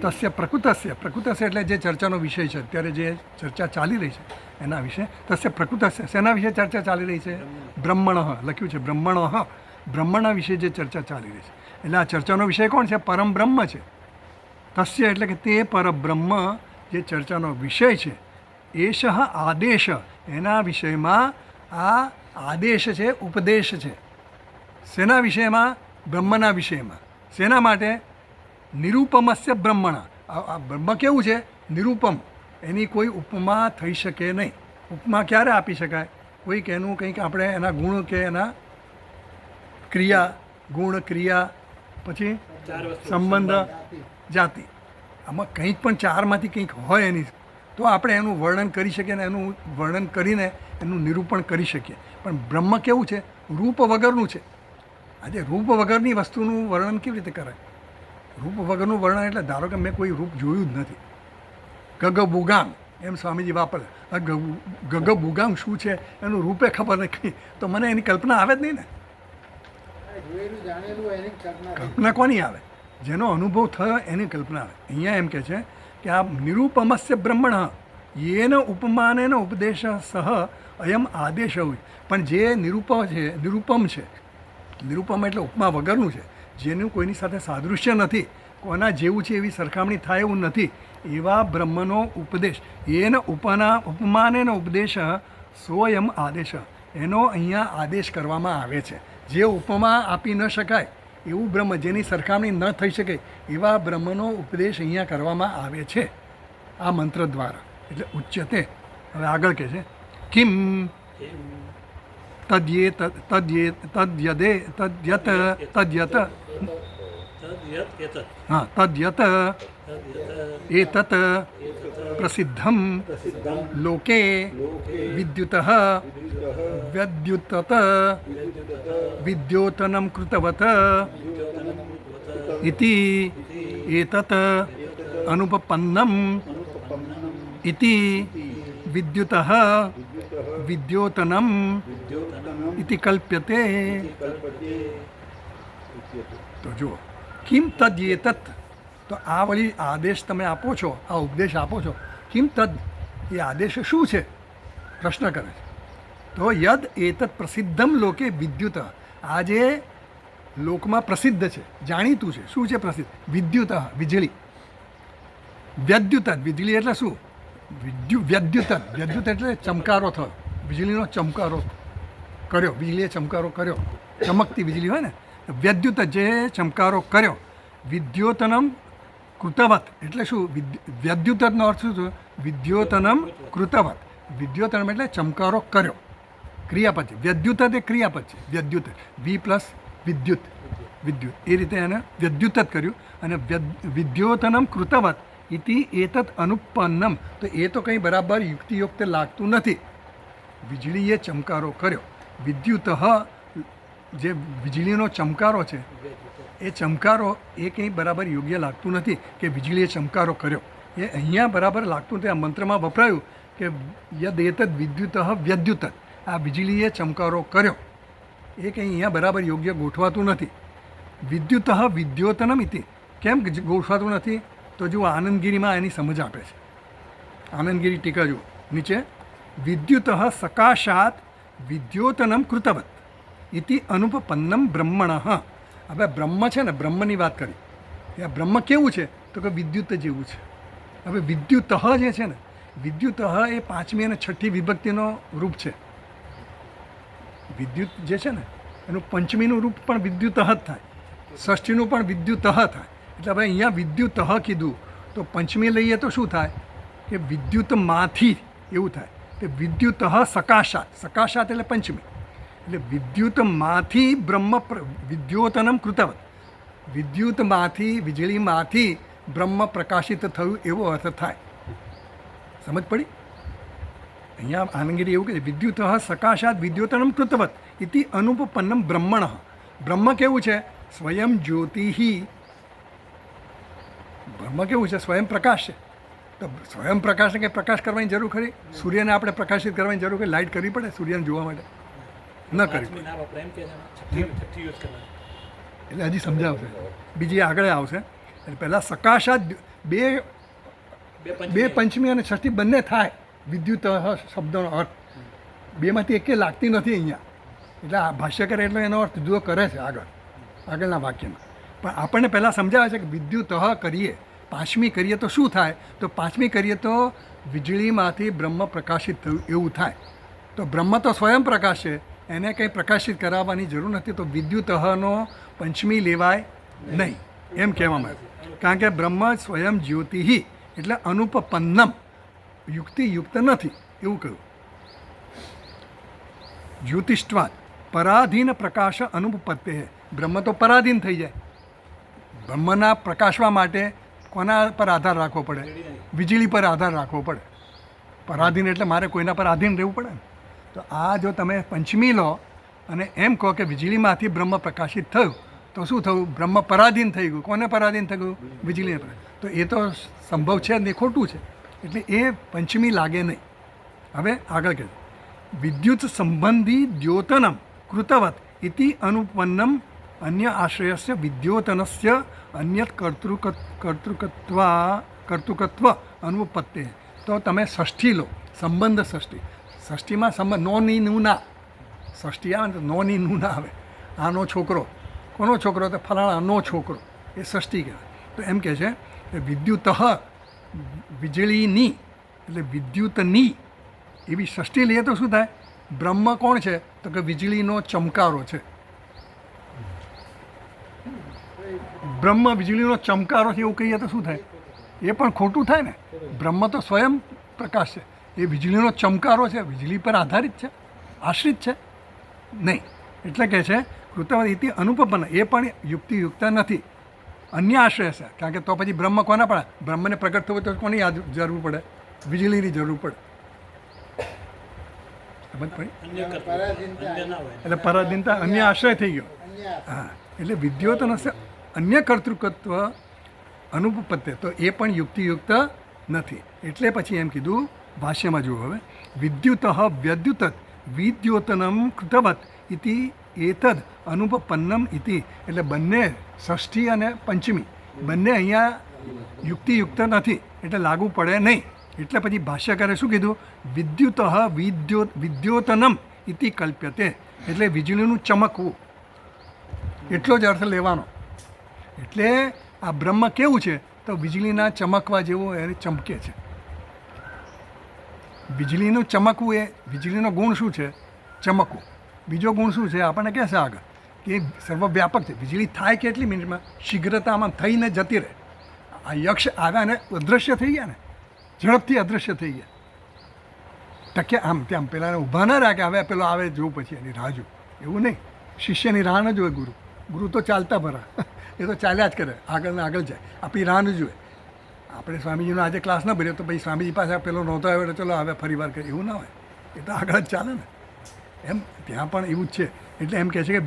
તસ્ય પ્રકૃતસ્ય, પ્રકૃતસ્ય એટલે જે ચર્ચાનો વિષય છે અત્યારે જે ચર્ચા ચાલી રહી છે એના વિશે. તસ્ય પ્રકૃતસ્ય, શેના વિશે ચર્ચા ચાલી રહી છે? બ્રહ્મણઃ લખ્યું છે. બ્રહ્મણઃ, બ્રહ્મના વિશે જે ચર્ચા ચાલી રહી છે. એટલે આ ચર્ચાનો વિષય કોણ છે? પરમ બ્રહ્મ છે. તસ્ય એટલે કે તે પરબ્રહ્મ જે ચર્ચાનો વિષય છે. એષઃ આદેશ, એના વિષયમાં આ આદેશ છે, ઉપદેશ છે. શેના વિષયમાં? બ્રહ્મના વિષયમાં. શેના માટે? નિરૂપમસ્ય બ્રહ્મણા. આ બ્રહ્મ કેવું છે? નિરૂપમ. એની કોઈ ઉપમા થઈ શકે નહીં. ઉપમા ક્યારે આપી શકાય? કોઈક એનું કંઈક આપણે એના ગુણ કે એના ક્રિયા, ગુણ ક્રિયા, પછી સંબંધ, જાતિ, આમાં કંઈક પણ ચારમાંથી કંઈક હોય એની, તો આપણે એનું વર્ણન કરી શકીએ ને એનું વર્ણન કરીને એનું નિરૂપણ કરી શકીએ. પણ બ્રહ્મ કેવું છે? રૂપ વગરનું છે. આજે રૂપ વગરની વસ્તુનું વર્ણન કેવી રીતે કરાય? રૂપ વગરનું વર્ણન એટલે ધારો કે મેં કોઈ રૂપ જોયું જ નથી. ગગ બુગાંગ એમ સ્વામીજી વાપરે. આ ગગ બુગાંગ શું છે એનું રૂપે ખબર નથી, તો મને એની કલ્પના આવે જ નહીં ને. જોયેલું જાણેલું એની કલ્પના કલ્પના કોની આવે? જેનો અનુભવ થયો એની કલ્પના આવે. અહીંયા એમ કહે છે કે આ નિરૂપમસ્ય બ્રહ્મણ યેન ઉપમાનેન ઉપદેશ સહ અયમ આદેશ હોય. પણ જે નિરૂપમ છે નિરૂપમ એટલે ઉપમા વગરનું છે, જેનું કોઈની સાથે સાદૃશ્ય નથી, કોના જેવું છે એવી સરખામણી થાય એવું નથી, એવા બ્રહ્મનો ઉપદેશ એન ઉપમાનેનો ઉપદેશ સોયમ આદેશ, એનો અહીંયા આદેશ કરવામાં આવે છે. જે ઉપમા આપી ન શકાય એવું બ્રહ્મ, જેની સરખામણી ન થઈ શકે એવા બ્રહ્મનો ઉપદેશ અહીંયા કરવામાં આવે છે આ મંત્ર દ્વારા. એટલે ઉચ્યતે. હવે આગળ કહે છે કિમ તદ્યત હા તદ્યત એતત પ્રસિદ્ધમ લોકે વિદ્યુત વ્યદ્યુત વિદ્યોતનમ કૃતવત ઇતિ એતત અનુપપન્નમ ઇતિ વિદ્યુત વિદ્યોતનમ ઇતિ કલ્પ્યતે. તો જુઓ કિમ તદ્યેતત, તો આ વળી આદેશ તમે આપો છો, આ ઉપદેશ આપો છો, કિમ તદ, એ આદેશ શું છે પ્રશ્ન કરે છે. તો યદ એતત પ્રસિદ્ધમ લોકે વિદ્યુત, આ જે લોકમાં પ્રસિદ્ધ છે, જાણીતું છે. શું છે પ્રસિદ્ધ? વિદ્યુત, વીજળી. વ્યદ્યુત, વીજળી એટલે શું? વ્યદ્યુત, વ્યદ્યુત એટલે ચમકારો થયો, વીજળીનો ચમકારો કર્યો, વીજળીએ ચમકારો કર્યો, ચમકતી વીજળી હોય ને, વ્યદ્યુત જે ચમકારો કર્યો. વિદ્યોતનમ કૃતવત એટલે શું? વ્યદ્યુતનો અર્થ શું થયો? વિદ્યોતનમ કૃતવત. વિદ્યોતનમ એટલે ચમકારો કર્યો, ક્રિયાપદ છે. વ્યદ્યુત એ ક્રિયાપદ છે. વ્યદ્યુત વી પ્લસ વિદ્યુત, વિદ્યુત, એ રીતે એને વ્યદ્યુત જ કર્યું. અને વિદ્યોતનમ કૃતવત ઇતિ એતત અનુપન્નમ, તો એ તો કંઈ બરાબર યુક્તિયુક્ત લાગતું નથી. વીજળીએ ચમકારો કર્યો, વિદ્યુત જે વીજળીનો ચમકારો છે એ ચમકારો એ કંઈ બરાબર યોગ્ય લાગતું નથી કે વીજળીએ ચમકારો કર્યો. એ અહીંયા બરાબર લાગતું નથી. આ મંત્રમાં વપરાયું કે યદ એતદ વિદ્યુત વ્યદ્યુત, આ વીજળીએ ચમકારો કર્યો, એ કંઈ અહીંયા બરાબર યોગ્ય ગોઠવાતું નથી. વિદ્યુત વિદ્યોતનમ ઇતિ, કેમ ગોઠવાતું નથી? તો જુઓ આનંદગીરીમાં એની સમજ આપે છે. આનંદગીરી ટીકા જુઓ નીચે, વિદ્યુત સકાશાત વિદ્યોતનમ કૃતવત ઇતિ અનુપપન્નમ બ્રહ્મણ. હવે બ્રહ્મ છે ને, બ્રહ્મની વાત કરી. આ બ્રહ્મ કેવું છે? તો કે વિદ્યુત જેવું છે. હવે વિદ્યુત જે છે ને, વિદ્યુત એ પાંચમી અને છઠ્ઠી વિભક્તિનો રૂપ છે. વિદ્યુત જે છે ને એનું પંચમીનું રૂપ પણ વિદ્યુત જ થાય, ષષ્ઠીનું પણ વિદ્યુત થાય. એટલે હવે અહીંયા વિદ્યુત કીધું તો પંચમી લઈએ તો શું થાય કે વિદ્યુતમાંથી એવું થાય કે વિદ્યુત સકાશાત, સકાશાત એટલે પંચમી, એટલે વિદ્યુતમાંથી બ્રહ્મ વિદ્યોતનમ કૃતવત, વિદ્યુતમાંથી વીજળીમાંથી બ્રહ્મ પ્રકાશિત થયું એવો અર્થ થાય. સમજ પડી? અહીંયા આનંદગીરી એવું કહે વિદ્યુત સકાશાત વિદ્યોતનમ કૃતવત ઇતિ અનુપપન્નમ બ્રહ્મણ. બ્રહ્મ કેવું છે? સ્વયં જ્યોતિઃ. બ્રહ્મ કેવું છે? સ્વયં પ્રકાશ છે. તો સ્વયં પ્રકાશને કંઈ પ્રકાશ કરવાની જરૂર ખરી? સૂર્યને આપણે પ્રકાશિત કરવાની જરૂર ખરી? લાઇટ કરવી પડે સૂર્યને જોવા માટે? ન કરવી પડે. એટલે હજી સમજાવશે, બીજી આગળ આવશે. એટલે પહેલાં સકાશાત બે પંચમી અને ષષ્ઠી બંને થાય. વિદ્યુત શબ્દનો અર્થ બેમાંથી એકે લાગતી નથી અહીંયા. એટલે આ ભાષ્યકર એટલો એનો અર્થ જુદો કરે છે આગળના વાક્યમાં. પણ આપણને પહેલાં સમજાવે છે કે વિદ્યુત કરીએ, પાંચમી કરીએ તો શું થાય? તો પાંચમી કરીએ તો વીજળીમાંથી બ્રહ્મ પ્રકાશિત થયું એવું થાય. તો બ્રહ્મ તો સ્વયં પ્રકાશ છે, એને કંઈ પ્રકાશિત કરાવવાની જરૂર નથી. તો વિદ્યુતનો પંચમી લેવાય નહીં એમ કહેવામાં આવે. કારણ કે બ્રહ્મ સ્વયં જ્યોતિઃ એટલે અનુપપન્નમ, યુક્તિયુક્ત નથી એવું કહ્યું. જ્યોતિષ્ઠવાદ પરાધીન પ્રકાશ અનુપપત્તે, બ્રહ્મ તો પરાધીન થઈ જાય. બ્રહ્મના પ્રકાશવા માટે કોના પર આધાર રાખવો પડે? વીજળી પર આધાર રાખવો પડે. પરાધીન એટલે મારે કોઈના પર આધીન રહેવું પડે ને. તો આ જો તમે પંચમી લો અને એમ કહો કે વીજળીમાંથી બ્રહ્મ પ્રકાશિત થયું, તો શું થયું? બ્રહ્મ પરાધીન થઈ ગયું. કોને પરાધીન થઈ ગયું? વીજળીને. તો એ તો સંભવ છે ને, ખોટું છે. એટલે એ પંચમી લાગે નહીં. હવે આગળ કહે વિદ્યુત સંબંધી દ્યોતનમ કૃતવત ઇતિ અનુપન્નમ અન્ય આશ્રયસ્ય વિદ્યોતનસ્ય અન્યત કર્તૃકત્વ અનુપત્તે. તો તમે ષષ્ઠી લો, સંબંધ ષષ્ઠી. ષષ્ઠીમાં સંબંધ નો ની નું ના, ષષ્ઠી આવે ને તો નો ની નું ના આવે. આનો છોકરો, કોનો છોકરો? તો ફલાણાનો છોકરો, એ ષષ્ઠી કહેવાય. તો એમ કહે છે કે વિદ્યુત વીજળીની એટલે વિદ્યુતની એવી ષષ્ઠી લઈએ તો શું થાય? બ્રહ્મ કોણ છે? તો કે વીજળીનો ચમકારો છે. બ્રહ્મ વીજળીનો ચમકારો છે એવું કહીએ તો શું થાય? એ પણ ખોટું થાય ને. બ્રહ્મ તો સ્વયં પ્રકાશ છે, એ વીજળીનો ચમકારો છે, વીજળી પર આધારિત છે, આશ્રિત છે નહીં. એટલે કહે છે કૃતવદ ઇતિ અનુપપન્ન, એ પણ યુક્તિયુક્ત નથી. અન્ય આશ્રય છે, કારણ કે તો પછી બ્રહ્મ કોના પડે? બ્રહ્મને પ્રગટ થવું તો કોની જરૂર પડે? વીજળીની જરૂર પડે. સમજ પડી? એટલે પરાધીનતા અન્ય આશ્રય થઈ ગયો. હા, એટલે વિદ્યોતનસ્ય અન્ય કર્તૃકત્વ અનુપપત્તે, તો એ પણ યુક્તિયુક્ત નથી. એટલે પછી એમ કીધું ભાષ્યમાં જુઓ હવે, વિદ્યુત વ્યદ્યુત વિદ્યોતનમ કૃતવત ઇતિ એતદ અનુપપન્નમ ઇતિ. એટલે બંને ષષ્ઠી અને પંચમી બંને અહીંયા યુક્તિયુક્ત નથી, એટલે લાગુ પડે નહીં. એટલે પછી ભાષ્યકારે શું કીધું? વિદ્યુત વિદ્યોતનમ ઇતિ કલ્પ્યતે, એટલે વીજળીનું ચમકવું એટલો જ અર્થ લેવાનો. એટલે આ બ્રહ્મ કેવું છે? તો વીજળીના ચમકવા જેવું એને ચમકે છે. વીજળીનું ચમકવું એ વીજળીનો ગુણ શું છે? ચમકવું. બીજો ગુણ શું છે? આપણને કહેશે આગળ કે સર્વવ્યાપક છે. વીજળી થાય કેટલી મિનિટમાં? શીઘ્રતામાં થઈને જતી રહે. આ યક્ષ આવ્યા ને અદૃશ્ય થઈ ગયા ને, ઝડપથી અદૃશ્ય થઈ ગયા. ટક્યા આમ તેમ પેલા ઊભા ના રહ્યા કે હવે પેલો આવે જોવું પછી એની રાહ જોવું, એવું નહીં. શિષ્યની રાહ ન જોવે ગુરુ. ગુરુ તો ચાલતા ભરા, એ તો ચાલ્યા જ કરે, આગળ ને આગળ જાય. આપણી રાહ ન જોવે. આપણે સ્વામીજીનો આજે ક્લાસ ન ભર્યો તો પછી સ્વામીજી પાસે પેલો નહોતો આવ્યો એટલે ચલો હવે ફરી વાર કરીએ, એવું ના હોય. એ તો આગળ જ ચાલે ને. એમ ત્યાં પણ એવું જ છે. એટલે એમ કહે છે કે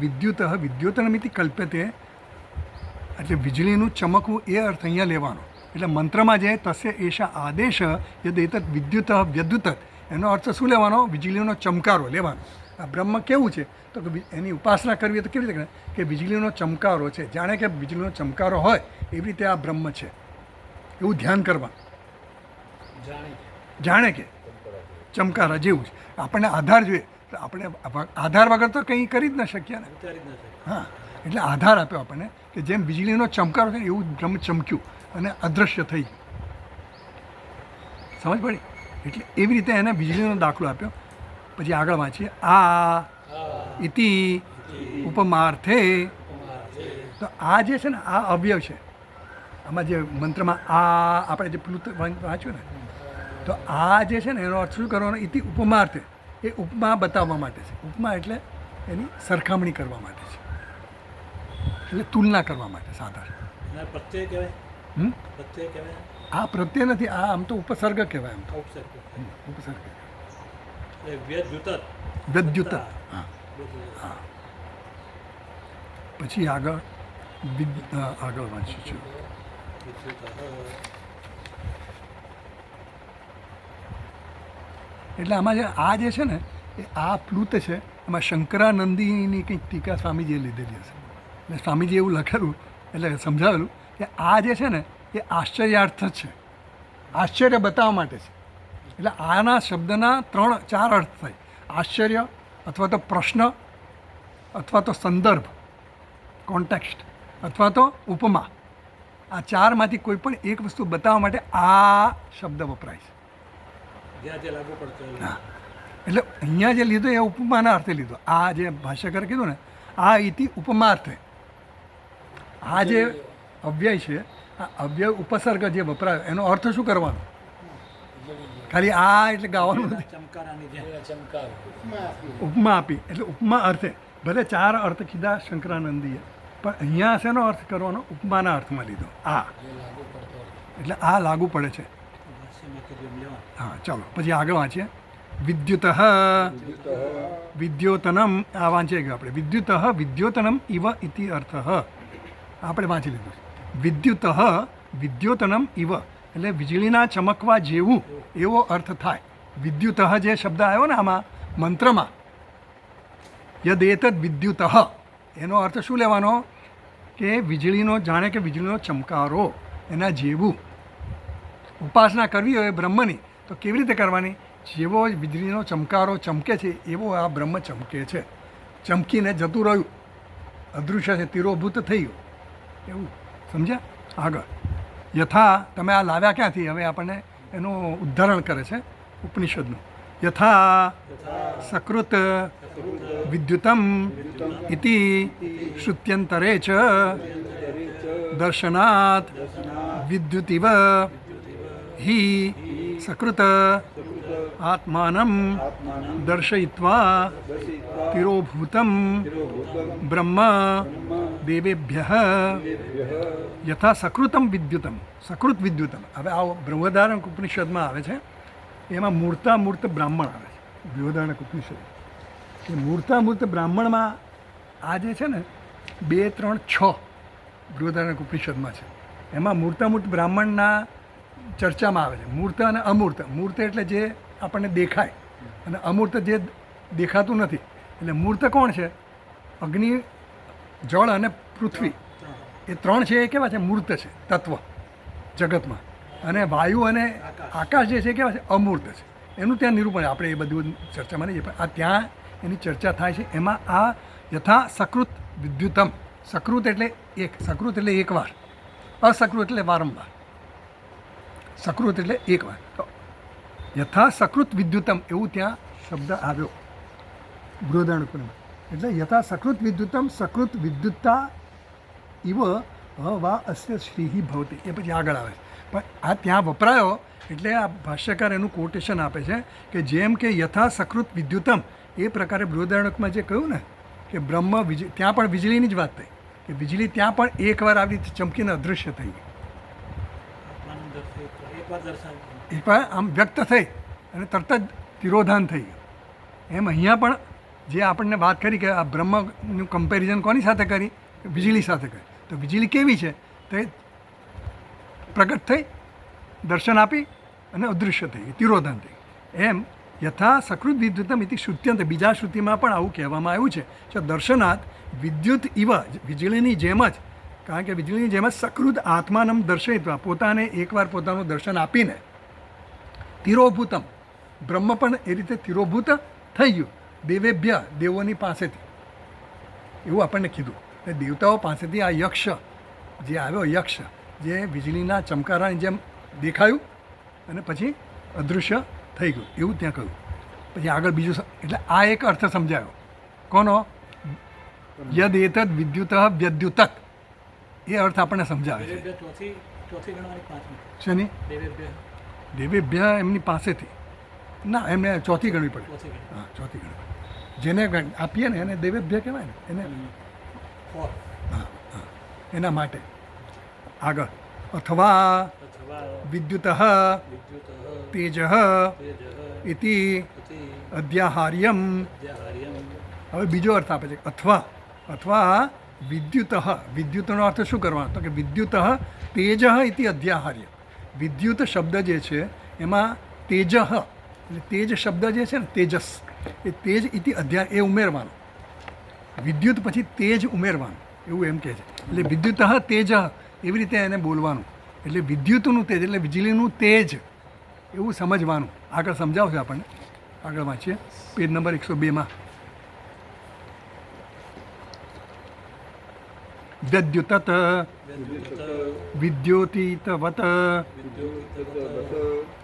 વિદ્યુતનમિતિ કલ્પ્યતે, એટલે વીજળીનું ચમકવું એ અર્થ અહીંયા લેવાનો. એટલે મંત્રમાં જે તસ્ય એશા આદેશ યદ એતત વિદ્યુત વ્યદ્યુત, એનો અર્થ શું લેવાનો? વીજળીનો ચમકારો લેવાનો. આ બ્રહ્મ કેવું છે? તો કે એની ઉપાસના કરવી હોય તો કેવી રીતે કે વીજળીનો ચમકારો છે, જાણે કે વીજળીનો ચમકારો હોય એવી રીતે આ બ્રહ્મ છે, એવું ધ્યાન કરવાનું. જાણે કે ચમકારા જેવું છે. આપણને આધાર જોઈએ તો આપણે આધાર વગર તો કંઈ કરી જ ન શકીએ ને. હા, એટલે આધાર આપ્યો આપણને કે જેમ વીજળીનો ચમકારો છે એવું બ્રહ્મ ચમક્યું અને અદૃશ્ય થઈ ગયું. સમજ પડી? એટલે એવી રીતે એને વીજળીનો દાખલો આપ્યો. પછી આગળ વાંચીએ આ ઇતિ ઉપમાર્થે. તો આ જે છે ને આ અવયવ છે. આમાં જે મંત્રમાં આ આપણે જે પ્લુત વાંચ્યું ને, તો આ જે છે ને એનો અર્થ શું કરવાનો? ઇતિ ઉપમાર્થે, એ ઉપમા બતાવવા માટે છે. ઉપમા એટલે એની સરખામણી કરવા માટે છે, એટલે તુલના કરવા માટે સાધારણ. પ્રત્યય કહેવાય. પ્રત્યય કહેવાય. આ પ્રત્યય નથી, આ આમ તો ઉપસર્ગ કહેવાય. આમ તો ઉપસર્ગ વ્યદ્યુત. હા હા. પછી આગળ આગળ વાંચીશું. એટલે આમાં જે આ જે છે ને એ આ પ્લુત છે, એમાં શંકરાનંદીની કંઈક ટીકા સ્વામીજીએ લીધેલી હશે. એટલે સ્વામીજીએ એવું લખેલું, એટલે સમજાવેલું કે આ જે છે ને એ આશ્ચર્યાર્થ છે, આશ્ચર્ય બતાવવા માટે છે. એટલે આના શબ્દના 3-4 અર્થ થાય. આશ્ચર્ય અથવા તો પ્રશ્ન અથવા તો સંદર્ભ કોન્ટેક્સ્ટ અથવા તો ઉપમા. આ 4માંથી કોઈ પણ એક વસ્તુ બતાવવા માટે આ શબ્દ વપરાય છે. હા, એટલે અહીંયા જે લીધો એ ઉપમાના અર્થે લીધો. આ જે ભાષ્યકારે કીધું ને આ ઇતિ ઉપમાર્થે, આ જે અવ્યય છે આ અવ્યય ઉપસર્ગ જે વપરાયો એનો અર્થ શું કરવાનો? ખાલી આ એટલે ગાવાનું નથી. ઉપમા આપી એટલે ઉપમા અર્થે. ભલે 4 અર્થ કીધા શંકરાનંદીએ, પણ અહીંયા શેનો અર્થ કરવાનો? ઉપમાના અર્થમાં લીધો. આ એટલે આ લાગુ પડે છે. હા, ચાલો પછી આગળ વાંચીએ. વિદ્યુત વિદ્યોતનમ, આ વાંચી ગયો આપણે. વિદ્યુત વિદ્યોતનમ ઇવ ઇતિ અર્થ આપણે વાંચી લીધું. વિદ્યુત વિદ્યોતનમ ઇવ એટલે વીજળીના ચમકવા જેવું એવો અર્થ થાય. વિદ્યુત જે શબ્દ આવ્યો ને આમાં મંત્રમાં, યદ એતદ વિદ્યુત, એનો અર્થ શું લેવાનો કે વીજળીનો જાણે કે વીજળીનો ચમકારો એના જેવું ઉપાસના કરવી હોય બ્રહ્મની તો કેવી રીતે કરવાની? જેવો વીજળીનો ચમકારો ચમકે છે એવો આ બ્રહ્મ ચમકે છે. ચમકીને જતું રહ્યું, અદૃશ્ય છે, તિરોભૂત થઈ ગયું, એવું સમજ્યા? આગળ યથા, તમે આ લાવ્યા ક્યાંથી? હવે આપણને એનું ઉદાહરણ કરે છે ઉપનિષદનું. યથા સકૃત વિદ્યુતમ ઇતિ શ્રુત્યંતરે ચ દર્શનાત વિદ્યુતિવ હિ સકૃત આત્માનમ દર્શયિત્વા તિરોભૂતમ બ્રહ્મ દેવેભ્યઃ યથા સકૃતમ વિદ્યુતમ. સકૃત વિદ્યુતમ, હવે આ બૃહદારણ્યક ઉપનિષદમાં આવે છે, એમાં મૂર્તામૂર્ત બ્રાહ્મણ આવે છે બૃહદારણ્યક ઉપનિષદ. એ મૂર્તામૂર્ત બ્રાહ્મણમાં આ જે છે ને 2, 3, 6 બૃહદારણ્યક ઉપનિષદમાં છે. એમાં મૂર્તામૂર્ત બ્રાહ્મણના ચર્ચામાં આવે છે. મૂર્ત અને અમૂર્ત. મૂર્ત એટલે જે આપણને દેખાય અને અમૂર્ત જે દેખાતું નથી. એટલે મૂર્ત કોણ છે? અગ્નિ, જળ અને પૃથ્વી, એ 3 છે એ કેવા છે? મૂર્ત છે તત્વ જગતમાં. અને વાયુ અને આકાશ જે છે કેવા છે? અમૂર્ત છે. એનું ત્યાં નિરૂપણ, આપણે એ બધું ચર્ચામાં નહીં, પણ આ ત્યાં એની ચર્ચા થાય છે. એમાં આ યથા સકૃત વિદ્યુતમ, સકૃત એટલે એક, સકૃત એટલે એકવાર, અસકૃત એટલે વારંવાર, સકૃત એટલે એકવાર. તો યથા સકૃત વિદ્યુતમ એવું ત્યાં શબ્દ આવ્યો બૃહદારણ્યકમાં. એટલે યથા સકૃત વિદ્યુતમ સકૃત વિદ્યુતતા ઇવ વા અસ્ય શ્રીહી ભવતી, એ પછી આગળ આવે છે. પણ આ ત્યાં વપરાયો એટલે આ ભાષ્યકાર એનું કોટેશન આપે છે કે જેમ કે યથા સકૃત વિદ્યુતમ, એ પ્રકારે બૃહદારણ્યકમાં જે કહ્યું ને કે બ્રહ્મ ત્યાં પણ વીજળીની જ વાત થઈ કે વીજળી ત્યાં પણ એકવાર આવી રીતે ચમકીને અદૃશ્ય થઈ ગઈ, એકવાર આમ વ્યક્ત થઈ અને તરત જ તિરોધાન થઈ ગયું. એમ અહીંયા પણ જે આપણને વાત કરી કે આ બ્રહ્મનું કમ્પેરિઝન કોની સાથે કરી? વીજળી સાથે કરી. તો વીજળી કેવી છે? તો એ પ્રગટ થઈ, દર્શન આપી અને અદૃશ્ય થઈ ગઈ, તિરોધાન થઈ. એમ યથા સકૃત વિદ્યુતમ ઇતિ શ્રુત્યંત, બીજા શ્રુતિમાં પણ આવું કહેવામાં આવ્યું છે કે દર્શનાત વિદ્યુત ઇવ, વીજળીની જેમ જ, કારણ કે વીજળીની જેમ જ સકૃત આત્માનમ દર્શયિત્વા, પોતાને એકવાર પોતાનું દર્શન આપીને તિરોભૂતમ, બ્રહ્મ પણ એ રીતે તિરોભૂત થઈ ગયું દેવેભ્ય, દેવોની પાસેથી, એવું આપણને કીધું. એ દેવતાઓ પાસેથી આ યક્ષ જે આવ્યો, યક્ષ જે વીજળીના ચમકારાની જેમ દેખાયું અને પછી અદૃશ્ય થઈ ગયું, એવું ત્યાં કહ્યું. પછી આગળ બીજું, એટલે આ એક અર્થ સમજાયો કોનો? યદ એતદ વિદ્યુત વ્યદ્યુતક, એ અર્થ આપણને સમજાવે છે. શેની? દેવેભ્ય એમની પાસેથી ના, એમને ચોથી ગણવી પડે. હા, ચોથી ગણવી પડે. જેને આપીએ ને એને દેવેભ્ય કહેવાય ને, એને હા હા એના માટે. આગળ અથવા વિદ્યુત તેજ ઇતિ અધ્યાહાર્યમ, હવે બીજો અર્થ આપે છે અથવા વિદ્યુત. વિદ્યુતનો અર્થ શું કરવાનો? તો કે વિદ્યુત તેજ ઇતિ અધ્યાહાર્ય. વિદ્યુત શબ્દ જે છે એમાં તેજ, એટલે તેજ શબ્દ જે છે ને, તેજસ, એ તેજ ઇતિ અધ્યાય એ ઉમેરવાનું. વિદ્યુત પછી તેજ ઉમેરવાનું, એવું એમ કહે છે. એટલે વિદ્યુત તેજ એવી રીતે એને બોલવાનું. એટલે વિદ્યુતનું તેજ એટલે વીજળીનું તેજ એવું સમજવાનું. આગળ સમજાવશે આપણને, આગળ વાંચીએ પેજ નંબર 102માં. વ્યદ્યુતત વિદ્યોતિતવત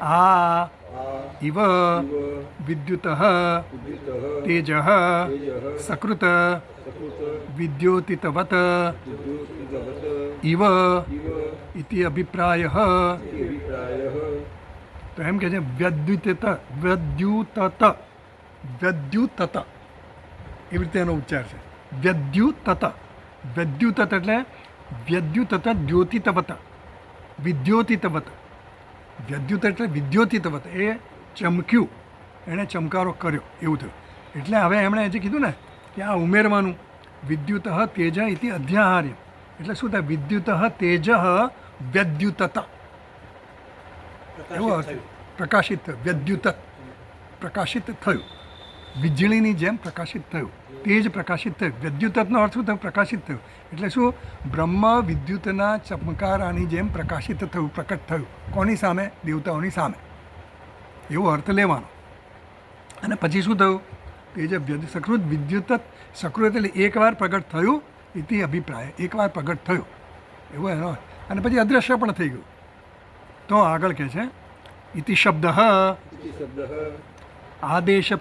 આ ઇવ વિદ્યુત તેજ સકૃત વિદ્યોતિતવત ઇવ ઇતિ અભિપ્રાય. તો એમ કે છે વ્યદ્યુતત એવી રીતે એનો ઉચ્ચાર છે. વ્યદ્યુતત એટલે વ્યદ્યુતત દ્યોતિતવત, વિદ્યોતિતવત. વ્યદ્યુત એટલે વિદ્યોતિતવત, એ ચમક્યું, એણે ચમકારો કર્યો એવું થયું. એટલે હવે એમણે જે કીધું ને કે આ ઉમેરવાનું વિદ્યુત તેજ ઇતિ અધ્યાહાર્ય, એટલે શું થાય? વિદ્યુત તેજ વ્યદ્યુતત, એવો અર્થ પ્રકાશિત થયું. વ્યદ્યુત પ્રકાશિત થયું. વીજળીની જેમ પ્રકાશિત થયું, તેજ પ્રકાશિત થયું. વિદ્યુતનો અર્થ શું થયું? પ્રકાશિત થયું. એટલે શું? બ્રહ્મ વિદ્યુતના ચમકારાની જેમ પ્રકાશિત થયું, પ્રકટ થયું. કોની સામે? દેવતાઓની સામે. એવો અર્થ લેવાનો. અને પછી શું થયું? તેજ સકૃત વિદ્યુત સકૃત એટલે એકવાર પ્રગટ થયું, ઇતિ અભિપ્રાય, એકવાર પ્રગટ થયું એવો એનો. અને પછી અદૃશ્ય પણ થઈ ગયું. તો આગળ કહે છે ઇતિ શબ્દ આદેશ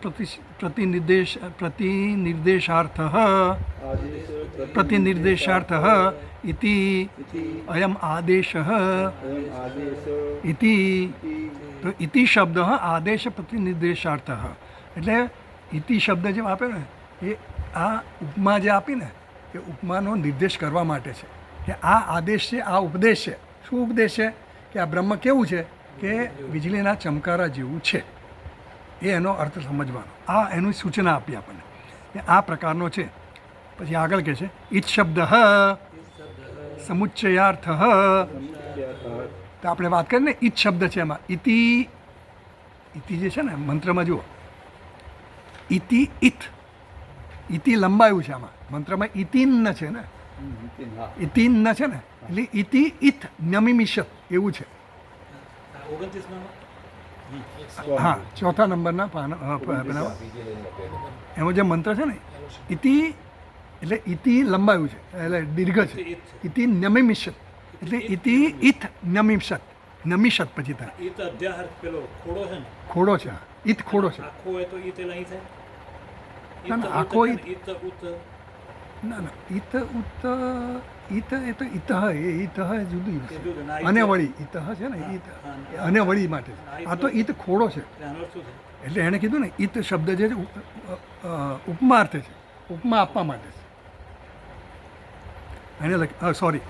પ્રતિનિર્દેશાર્થ ઇતિ અયમ આદેશ ઇતિ. તો ઇતિ શબ્દ આદેશ પ્રતિનિર્દેશાર્થ એટલે ઇતિ શબ્દ જે આપે ને એ આ ઉપમા જે આપી ને એ ઉપમાનો નિર્દેશ કરવા માટે છે કે આ આદેશ છે, આ ઉપદેશ છે. શું ઉપદેશ છે? કે આ બ્રહ્મ કેવું છે કે વીજળીના ચમકારા જેવું છે. એ એનો અર્થ સમજવાનો. આ એનું સૂચના આપી આપણને કે આ પ્રકારનો છે. પછી આગળ કહે છે ઇત શબ્દ સમુચ્ચયાર્થ. તો આપણે વાત કરીએ ને ઇત શબ્દ છે એમાં ઇતિ જે છે ને મંત્રમાં જુઓ ઇતિ ઇત, ઇતિ લંબાયું છે આમાં મંત્રમાં. ઇતિન છે ને, ઇતિન છે ને, એટલે ઇતિ ઇત નમિમિષત એવું છે. 29 હા, ચોથા નંબરના એમાં જે મંત્ર છે ને ઇતિ એટલે ઇતિ લંબાયું છે એટલે દીર્ઘ છે. ઇતિ નમિમિષત એટલે ઇતિ ઇત નમિષત, નમિષત પછી થાય. ઈત અધ્યાહાર પેલો ખોડો છે ને, ખોડો છે. ઇત ખોડો છે. આખો હોય તો ઈત અહીં થાય. ના, ના, આખો ઈત. ઈત ઉત ના ના ઇત ઉત ઇત એ તો ઇત એ ઇત જુદી છે. જુદું ના, અને વળી ઇત છે ને ઇત અને વળી માટે છે. આ તો ઇત ખોડો છે. આનો અર્થ શું થાય? એટલે એણે કીધું ને ઇત શબ્દ જે છે ઉપમાર્થે છે, ઉપમા આપવા માટે છે. એને લખે સોરી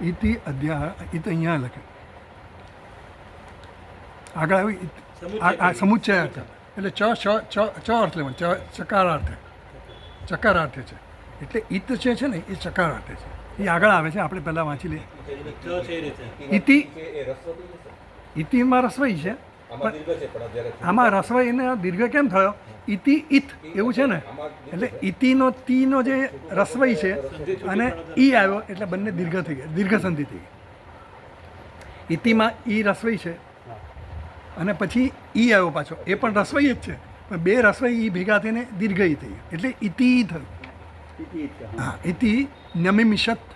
ઇતિ અધ્યાય ઇત અહીંયા લખે. આગળ આવ્યું સમુચ્ચય અર્થ એટલે ચ અર્થ લેવાનો, ચકારાર્થે, ચકારાર્થે છે. એટલે ઇત છે ને એ ચકારાર્થે છે. એ આગળ આવે છે, આપણે પહેલાં વાંચી લઈએ. ચ છે એ રીતે. ઇતિ ઇતિમાં રસવઈ છે, આમાં રસવઈ એને દીર્ઘ કેમ થયો? ઇતિ ઇત એવું છે ને, એટલે ઇતિનો તીનો જે રસવઈ છે અને ઈ આવ્યો એટલે બંને દીર્ઘ થઈ ગયા, દીર્ઘ સંધિ થઈ ગઈ. ઇતિમાં ઈ રસવઈ છે અને પછી ઈ આવ્યો પાછો, એ પણ રસવઈ જ છે, પણ બે રસવઈ ઈ ભેગા થઈને દીર્ઘ ઈ થઈ ગયું એટલે ઇતિ થયું. હા, ઇતિ નમિમિષત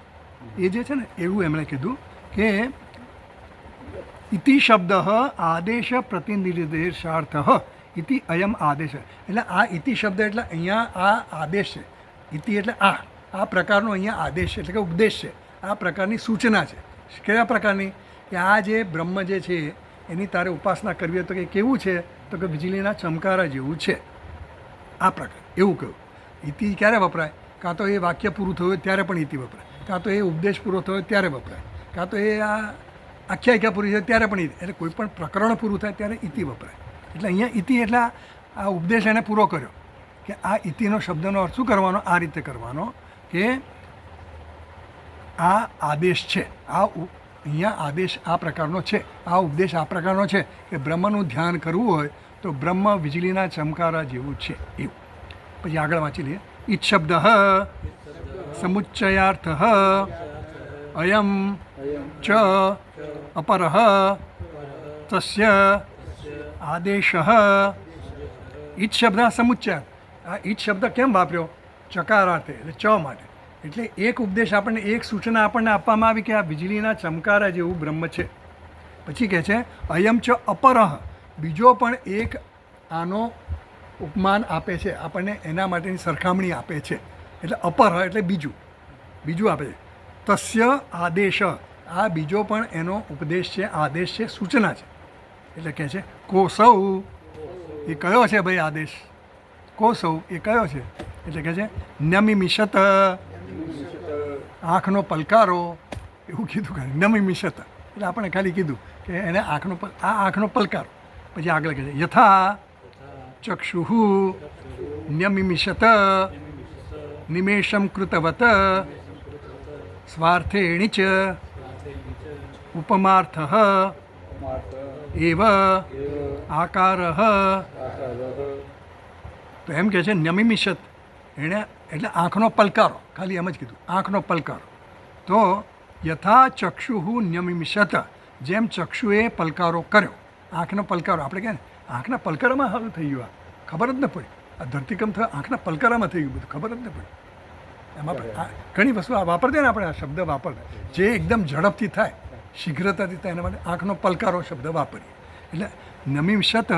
એ જે છે ને એવું એમણે કીધું કે ઇતિ શબ્દ આદેશ પ્રતિનિર્દેશાર્થ ઇતિ અયમ આદેશ. એટલે આ ઇતિ શબ્દ એટલે અહીંયા આ આદેશ છે. ઇતિ એટલે આ પ્રકારનો અહીંયા આદેશ છે, એટલે કે ઉપદેશ છે. આ પ્રકારની સૂચના છે. કયા પ્રકારની? કે આ જે બ્રહ્મ જે છે એની તારે ઉપાસના કરવી હોય તો કે કેવું છે? તો કે વીજળીના ચમકારા જેવું છે. આ પ્રકાર એવું કહ્યું. ઇતિ ક્યારે વપરાય? કાં તો એ વાક્ય પૂરું થયું હોય ત્યારે પણ ઇતિ વપરાય, કાં તો એ ઉપદેશ પૂરો થયો ત્યારે વપરાય, કાં તો એ આ આખ્યાયિકા પૂરી થાય ત્યારે પણ ઇતિ. એટલે કોઈ પણ પ્રકરણ પૂરું થાય ત્યારે ઇતિ વપરાય. એટલે અહીંયા ઇતિ એટલે આ ઉપદેશ એને પૂરો કર્યો કે આ ઇતિનો શબ્દનો અર્થ શું કરવાનો? આ રીતે કરવાનો કે આ આદેશ છે, અહીંયા આદેશ આ પ્રકારનો છે, આ ઉપદેશ આ પ્રકારનો છે કે બ્રહ્મનું ધ્યાન કરવું હોય તો બ્રહ્મ વીજળીના ચમકારા જેવું છે એવું. પછી આગળ વાંચી લઈએ. ઇત શબ્દ સમુચ્ચયાર્થ અયમ ચ અપર તસ્ય આદેશ. ઇત શબ્દ સમુચ્ચય. આ ઇત શબ્દ કેમ વાપર્યો? ચકારાર્થે એટલે ચ માટે. એટલે એક ઉપદેશ આપણને, એક સૂચના આપણને આપવામાં આવી કે આ વીજળીના ચમકારા જેવું બ્રહ્મ છે. પછી કહે છે અયમ ચ અપરઃ, બીજો પણ એક આનો ઉપમાન આપે છે આપણને, એના માટેની સરખામણી આપે છે. એટલે અપર એટલે બીજું આપે છે. તસ્ય આદેશ, આ બીજો પણ એનો ઉપદેશ છે, આદેશ છે, સૂચના છે. એટલે કહે છે કોસૌ, એ કયો છે ભાઈ આદેશ? કોસૌ એ કયો છે? એટલે કહે છે નમિમિષત, આંખનો પલકારો, એવું કીધું કે નમિમિષત. એટલે આપણે ખાલી કીધું કે એને આંખનો પલકારો. પછી આગળ કહે છે યથા ચક્ષુઃ ન્યમિમિષત નિમેષમ કૃતવત સ્વાર્થેણી ચ ઉપમાર્થ એવ આકાર તો એમ કહે છે ન્યમિમિષત, એણે એટલે આંખનો પલકારો, ખાલી એમ જ કીધું આંખનો પલકારો. તો યથા ચક્ષુઃ ન્યમિમિષત, જેમ ચક્ષુએ પલકારો કર્યો, આંખનો પલકારો. આપણે કહે ને આંખના પલકારામાં હારું થઈ ગયું, આ ખબર જ ન પડી. આ ધરતીકંપ થયો આંખના પલકારામાં થઈ ગયું, બધું ખબર જ ન પડી. એમાં ઘણી વસ્તુ આ વાપરते ને આપણે, આ શબ્દ વાપરતા જે એકદમ ઝડપથી થાય, શીઘ્રતાથી થાય, એના માટે આંખનો પલકારો શબ્દ વાપરીએ. એટલે નમિષત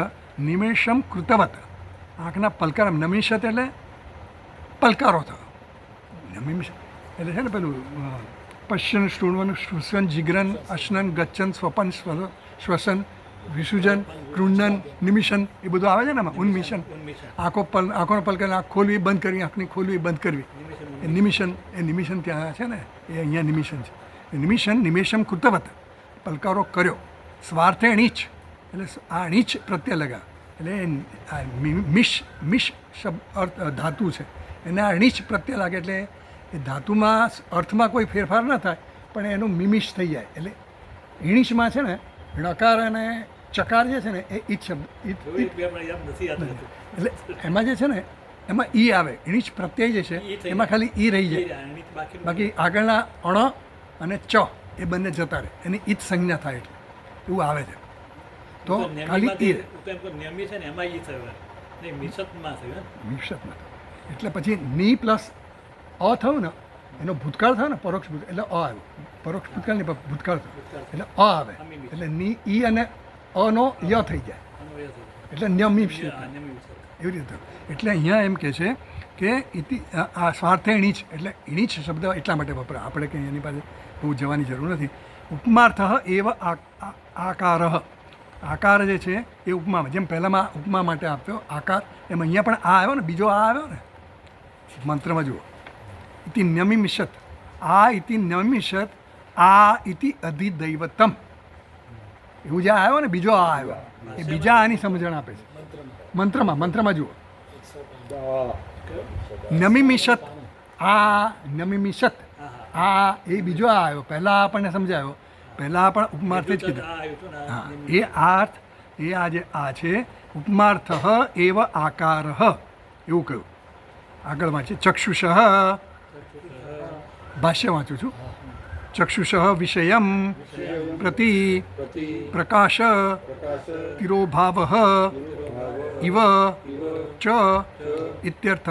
નિમેષમ કૃતવત, આંખના પલકાર. નમિષત એટલે પલકારો થયો. નમિષ એટલે છે ને પેલું પશ્યન સ્ટુણવન શ્વસન જીગ્રન અશ્નન ગચ્છન સ્વપન શ્વસન વિસુજન કૃંડન નિમિશન, એ બધું આવે છે ને એમાં. ઉન્મિશન, આંખોનો પલકાર, આંખ ખોલવી બંધ કરવી, આંખની ખોલવી બંધ કરવી, એ નિમિશન. એ નિમિશન ત્યાં છે ને, એ અહીંયા નિમિશન છે. એ નિમિશન નિમેષમ કૃતવત, પલકારો કર્યો. સ્વાર્થે નીચ એટલે આ નીચ પ્રત્યે લગા, એટલે આ મિશ શબ્દ અર્થ ધાતુ છે, એને આ નીચ પ્રત્યે લાગે એટલે એ ધાતુમાં અર્થમાં કોઈ ફેરફાર ન થાય, પણ એનું મિમિશ થઈ જાય. એટલે ઈણીશમાં છે ને ણકાર અને ચકાર જે છે ને એ ઈચ શબ્દ એટલે એમાં જે છે ને એમાં ઈ આવે. ઈણીશ પ્રત્યય જે છે એમાં ખાલી ઈ રહી જાય, બાકી આગળના અણ અને ચ એ બંને જતા રહે, એની ઈચ સંજ્ઞા થાય, એટલે એવું આવે છે. તો ખાલી ઈ મિષતમાં એટલે પછી ની પ્લસ અ થયું ને, એનો ભૂતકાળ થયો ને પરોક્ષ ભૂતકાળ, એટલે અ આવ્યો. પરોક્ષ ભૂતકાળ નહીં, ભૂતકાળ થયો એટલે અ આવે. એટલે ની ઈ અને અનો ય થઈ જાય, એટલે ન્યમિષત એવી રીતે. એટલે અહીંયા એમ કહે છે કે ઇતિ આ સ્વાર્થે ઈણીચ, એટલે ઈણીચ શબ્દ એટલા માટે વપરાય. આપણે કંઈ એની પાસે બહુ જવાની જરૂર નથી. ઉપમાર્થ એવ આકાર, આકાર જે છે એ ઉપમામાં, જેમ પહેલાંમાં ઉપમા માટે આપ્યો આકાર, એમ અહીંયા પણ આ આવ્યો ને, બીજો આ આવ્યો ને મંત્રમાં જુઓ. ઇતિ ન્યમિમિષત, આ ઇતિ ન્યમિમિષત, આ ઇતિ અધિદૈવતમ, એવું જે આવ્યો ને બીજો આ આવ્યો, એ બીજા આની સમજણ આપે છે મંત્રમાં જુઓ. નમિમિષત, આ નમિમિષત, આ એ બીજો આ આવ્યો. પહેલાં આપણને સમજાયો, પહેલાં પણ ઉપમાર્થ જ કીધું. હા, એ અર્થ, એ આ જે આ છે ઉપમાર્થ એવ આકાર, એવું કહ્યું. આગળ વાંચે ચક્ષુષ, ભાષ્ય વાંચું છું. ચક્ષુષ વિષયમ પ્રતિ પ્રકાશ તિરોભાવ ઇવ ચ ઇત્યર્થ.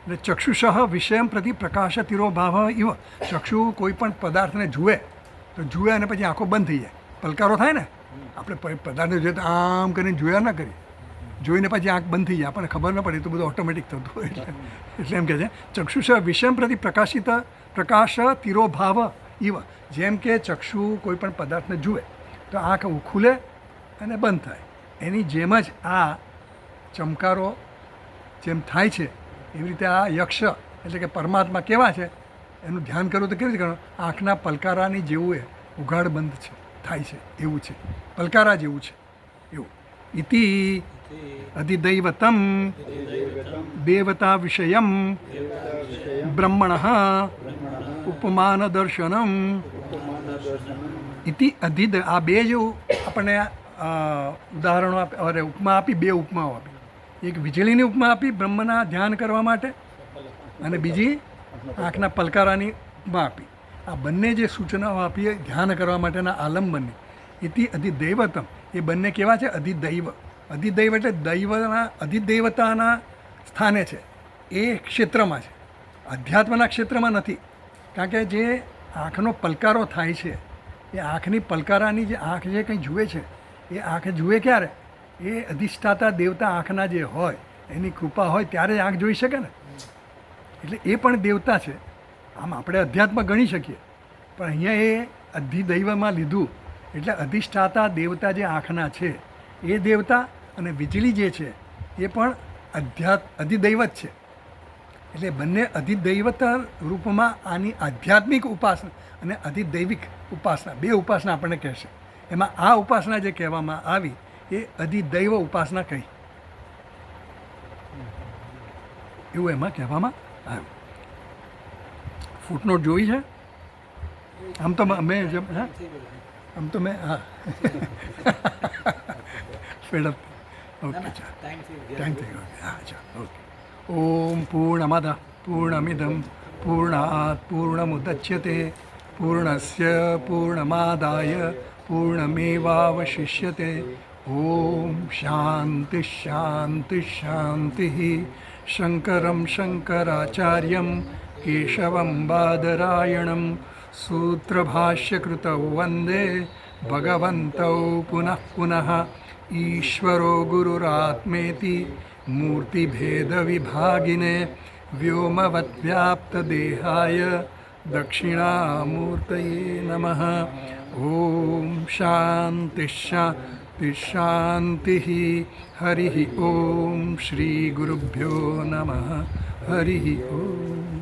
એટલે ચક્ષુષ વિષયમ પ્રતિ પ્રકાશ તિરોભાવ ઇવ, ચક્ષુ કોઈ પણ પદાર્થને જુએ તો જુએ અને પછી આંખો બંધ થઈ જાય, પલકારો થાય ને. આપણે પદાર્થને જોઈએ તો આમ કરીને જોયા ના કરીએ, જોઈને પછી આંખ બંધ થઈ જાય, આપણને ખબર ન પડે, તો બધું ઓટોમેટિક થતું હોય. એટલે એમ કહે છે ચક્ષુષ વિષયમ પ્રતિ પ્રકાશ તિરોભાવ ઇવ, જેમ કે ચક્ષુ કોઈ પણ પદાર્થને જુએ તો આંખ ખુલે અને બંધ થાય, એની જેમ જ આ ચમકારો જેમ થાય છે એવી રીતે આ યક્ષ એટલે કે પરમાત્મા કેવા છે એનું ધ્યાન કરવું તો કેવી રીતે કરવું? આંખના પલકારાની જેવું એ ઉઘાડ બંધ છે થાય છે એવું છે, પલકારા જેવું છે એવું. ઇતિ અધિદૈવતમ દેવતા વિષયમ બ્રહ્મણ ઉપમાન દર્શનમ. ઇતિ અધિદ, આ બે જેવું આપણને ઉદાહરણો અરે ઉપમા આપી, બે ઉપમાઓ આપી. એક વીજળીની ઉપમા આપી બ્રહ્મના ધ્યાન કરવા માટે, અને બીજી આંખના પલકારાની ઉપમા આપી. આ બંને જે સૂચનાઓ આપી ધ્યાન કરવા માટેના આલંબનની. ઇતિ અધિદૈવતમ, એ બંને કેવા છે? અધિદૈવ. અધિદૈવ એટલે દૈવના અધિદૈવતાના સ્થાને છે, એ ક્ષેત્રમાં છે, અધ્યાત્મના ક્ષેત્રમાં નથી. કારણ કે જે આંખનો પલકારો થાય છે એ આંખની પલકારાની જે આંખ જે કંઈ જુએ છે એ આંખ જુએ ક્યારે? એ અધિષ્ઠાતા દેવતા આંખના જે હોય એની કૃપા હોય ત્યારે જ આંખ જોઈ શકે ને. એટલે એ પણ દેવતા છે. આમ આપણે અધ્યાત્મ ગણી શકીએ, પણ અહીંયા એ અધિદૈવમાં લીધું એટલે અધિષ્ઠાતા દેવતા જે આંખના છે એ દેવતા, અને વીજળી જે છે એ પણ અધિદૈવ જ છે. એટલે બંને અધિદૈવતા રૂપમાં આની આધ્યાત્મિક ઉપાસના અને અધિદૈવિક ઉપાસના, બે ઉપાસના આપણને કહેશે. એમાં આ ઉપાસના જે કહેવામાં આવી એ અધિદૈવ ઉપાસના કહી, એવું એમાં કહેવામાં આવ્યું. ફૂટનોટ જોઈ છે? આમ તો મેં આમ તો મેં હા ફેડઅપ ઓકે ના, ચાલો ટાઈમ થઈ ગયો. ટાઈમ થઈ ગયો હા ચાલો ઓકે ઓમ પૂર્ણમદ પૂર્ણમિદમ પૂર્ણાત પૂર્ણમુદચ્યતે પૂર્ણસ્ય પૂર્ણમાદાય પૂર્ણમેવાવશિષ્યતે ઓમ શાંતિ શાંતિ શાંતિ શંકરમ શંકરાચાર્યમ કેશવમ બાદરાયણમ સૂત્રભાષ્યકૃતૌ વંદે ભગવन्तौ પુનઃ પુનઃ ઈશ્વરો ગુરુરાત્મેતિ મૂર્તિભેદવિભાગિને વ્યોમવદ્વ્યાપ્તદેહાય દક્ષિણામૂર્તયે નમઃ ઓમ શાંતિ શાંતિ શાંતિ હરિ ઓમ શ્રી ગુરુભ્યો નમઃ હરિ ઓમ